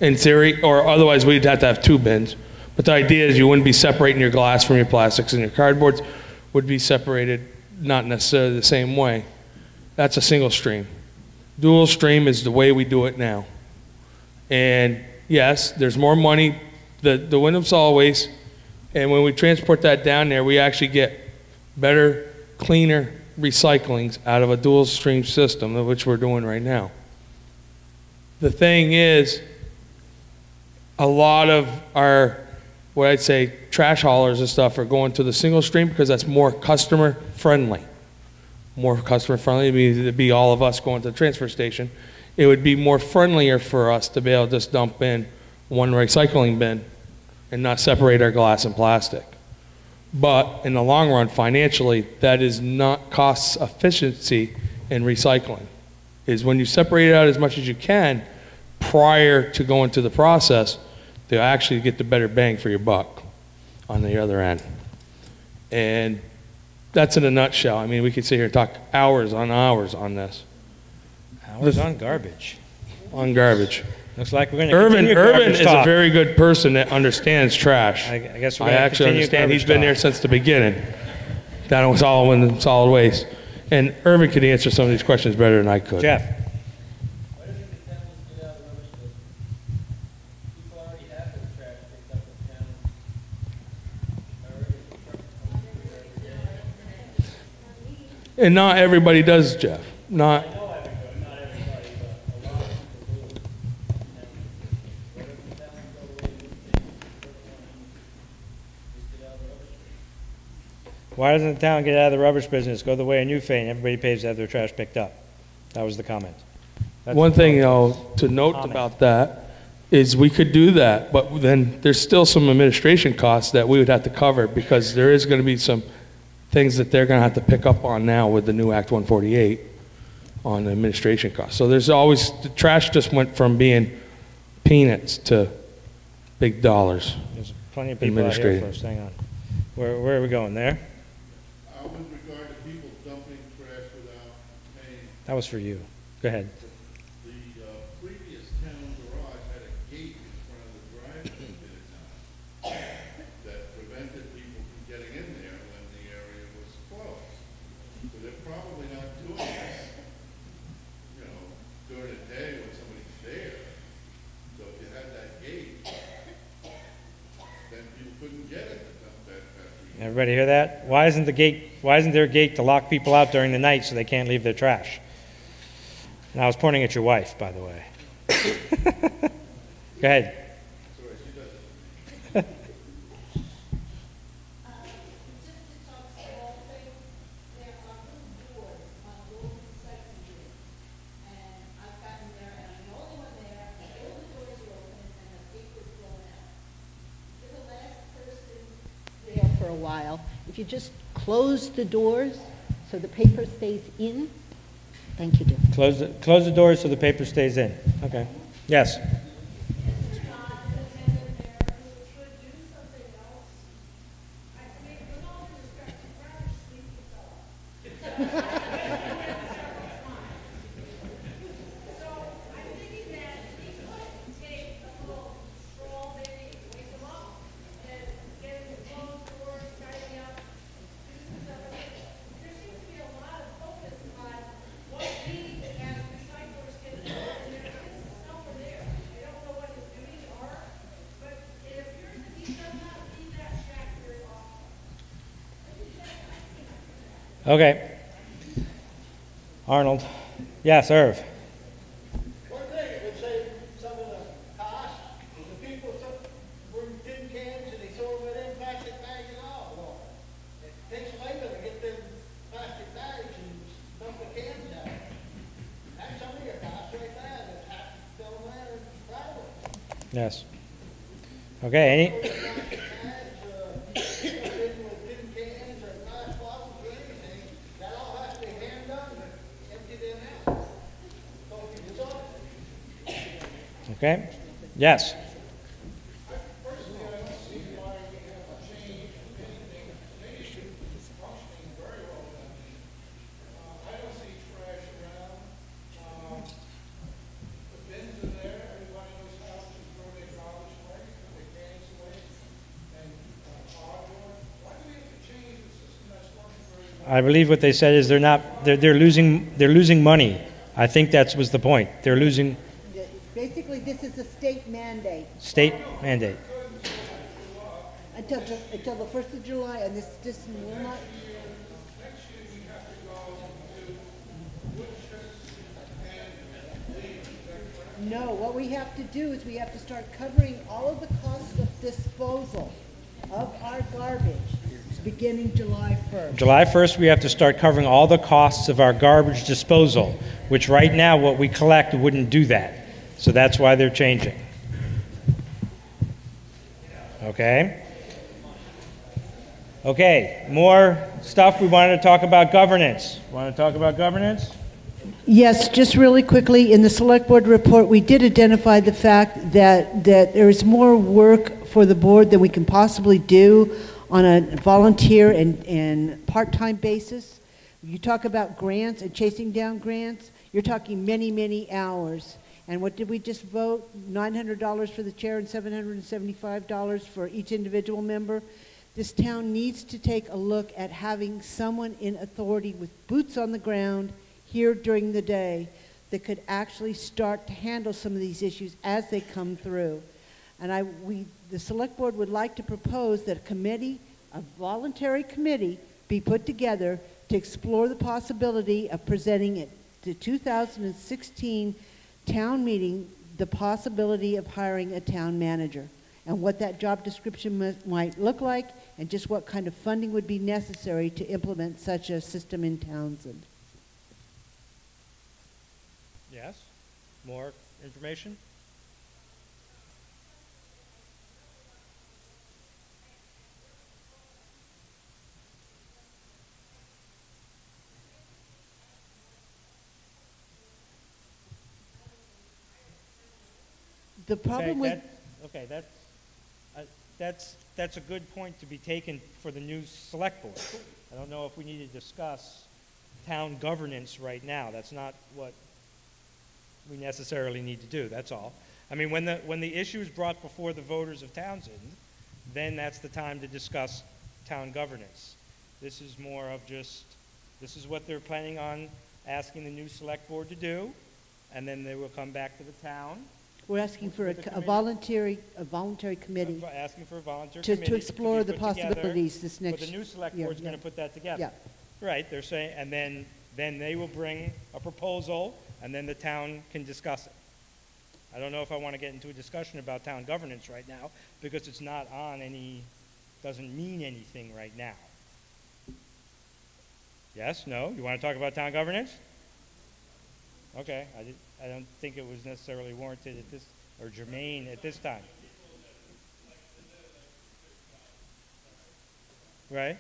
in theory, or otherwise we'd have to have two bins. But the idea is you wouldn't be separating your glass from your plastics, and your cardboards would be separated not necessarily the same way. That's a single stream. Dual stream is the way we do it now. And yes, there's more money. The Wyndham Solid Waste, and when we transport that down there, we actually get better, cleaner recyclings out of a dual stream system, which we're doing right now. The thing is, a lot of our, what I'd say, trash haulers and stuff are going to the single stream because that's more customer friendly. More customer friendly, it'd be all of us going to the transfer station. It would be more friendlier for us to be able to just dump in one recycling bin and not separate our glass and plastic. But in the long run, financially, that is not cost efficiency in recycling. Is when you separate it out as much as you can prior to going to the process, to actually get the better bang for your buck on the other end. And that's in a nutshell. I mean, we could sit here and talk hours on hours on this. Hours on garbage. on garbage. Looks like we're going to continue Irvin garbage is a talk. very good person that understands trash. I guess we're I gonna actually continue understand. He's garbage been talk. there since the beginning. That was all in solid waste. And Irvin could answer some of these questions better than I could. Jeff? And not everybody does, Jeff. Not. Why doesn't the town get out of the rubbish business, go the way of Newfane, everybody pays to have their trash picked up? That was the comment. That's One the thing, comment. to note Comment. about that is we could do that, but then there's still some administration costs that we would have to cover because there is going to be some things that they're going to have to pick up on now with the new Act 148 on the administration costs. So there's always, the trash just went from being peanuts to big dollars. There's plenty of people out here Administrating. first, hang on. Where are we going, there? With regard to people dumping trash without paying, That was for you. Go ahead. the previous town garage had a gate in front of the driveway that prevented people from getting in there when the area was closed. So they're probably not doing this, you know, during the day when somebody's there. So if you had that gate, then people couldn't get it to dump that trash. Everybody hear that? Why isn't there a gate to lock people out during the night so they can't leave their trash? And I was pointing at your wife, by the way. Go ahead. There for a while. If you just close the doors so the paper stays in. Thank you, dear. Close the doors so the paper stays in. Okay. Yes. Okay. Arnold. Yes, Irv. One thing, it would save some of the cost, the people bring tin cans and they throw them in plastic bags and all. Well, it takes labor to get them plastic bags and dump the cans out. That's some of your costs right there, that have to fill them in and travel. Yes. Okay, Okay. Yes. I believe what they said is they're losing money. I think that was the point. They're losing Basically, this is a state mandate. state mandate. Until the 1st of July, and this will not. No, what we have to do is we have to start covering all of the costs of disposal of our garbage beginning July 1st. July 1st, we have to start covering all the costs of our garbage disposal, which right now what we collect wouldn't do that. So that's why they're changing. Okay? Okay, more stuff. We wanted to talk about governance. Want to talk about governance? Yes, just really quickly, in the Select Board report, we did identify the fact that there is more work for the board than we can possibly do on a volunteer and part-time basis. You talk about grants and chasing down grants, you're talking many, many hours. And what did we just vote? $900 for the chair and $775 for each individual member. This town needs to take a look at having someone in authority with boots on the ground here during the day that could actually start to handle some of these issues as they come through. And the select board would like to propose that a voluntary committee, be put together to explore the possibility of presenting at the 2016 town meeting the possibility of hiring a town manager and what that job description might look like and just what kind of funding would be necessary to implement such a system in Townsend. Yes? More information? The problem with... Okay, that's a good point to be taken for the new select board. I don't know if we need to discuss town governance right now. That's not what we necessarily need to do, that's all. I mean, when the issue is brought before the voters of Townsend, then that's the time to discuss town governance. This is more of just, this is what they're planning on asking the new select board to do, and then they will come back to the town. We're asking for a voluntary committee. Asking for a volunteer to committee. explore to be the put together, possibilities this next But the new select year. board's going to put that together. Yeah. Right, they're saying, and then they will bring a proposal, and then the town can discuss it. I don't know if I want to get into a discussion about town governance right now, because it's not on any, doesn't mean anything right now. Yes, no? You want to talk about town governance? Okay, I don't think it was necessarily warranted at this, or germane at this time. Right?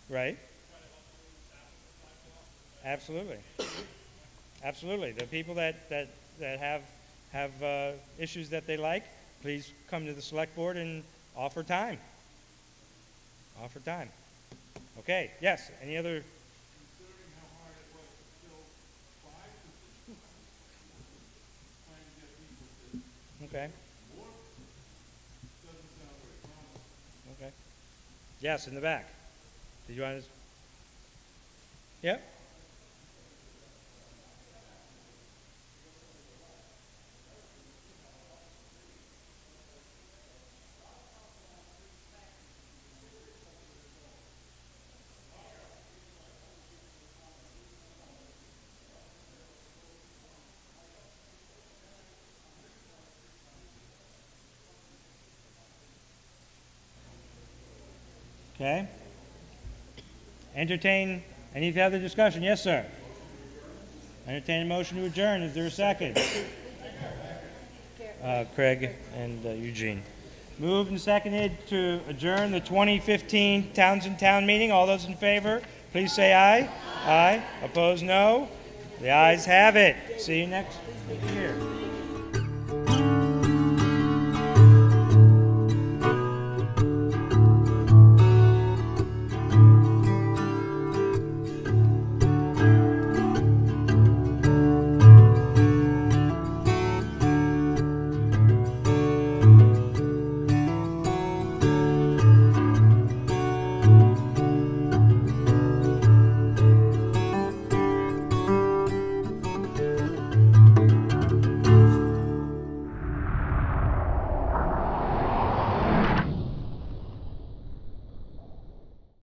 Right? Absolutely. Absolutely. The people that have issues that they like, please come to the select board and offer time. Offer time. Okay, yes, any other? Okay. Okay. Yes, in the back. Did you want to? Yep. Okay. Entertain any other discussion? Yes, sir. Entertain a motion to adjourn. Is there a second? Craig and Eugene. Moved and seconded to adjourn the 2015 Townsend Town Meeting. All those in favor, please say aye. Aye. Opposed, no. The ayes have it. See you next year.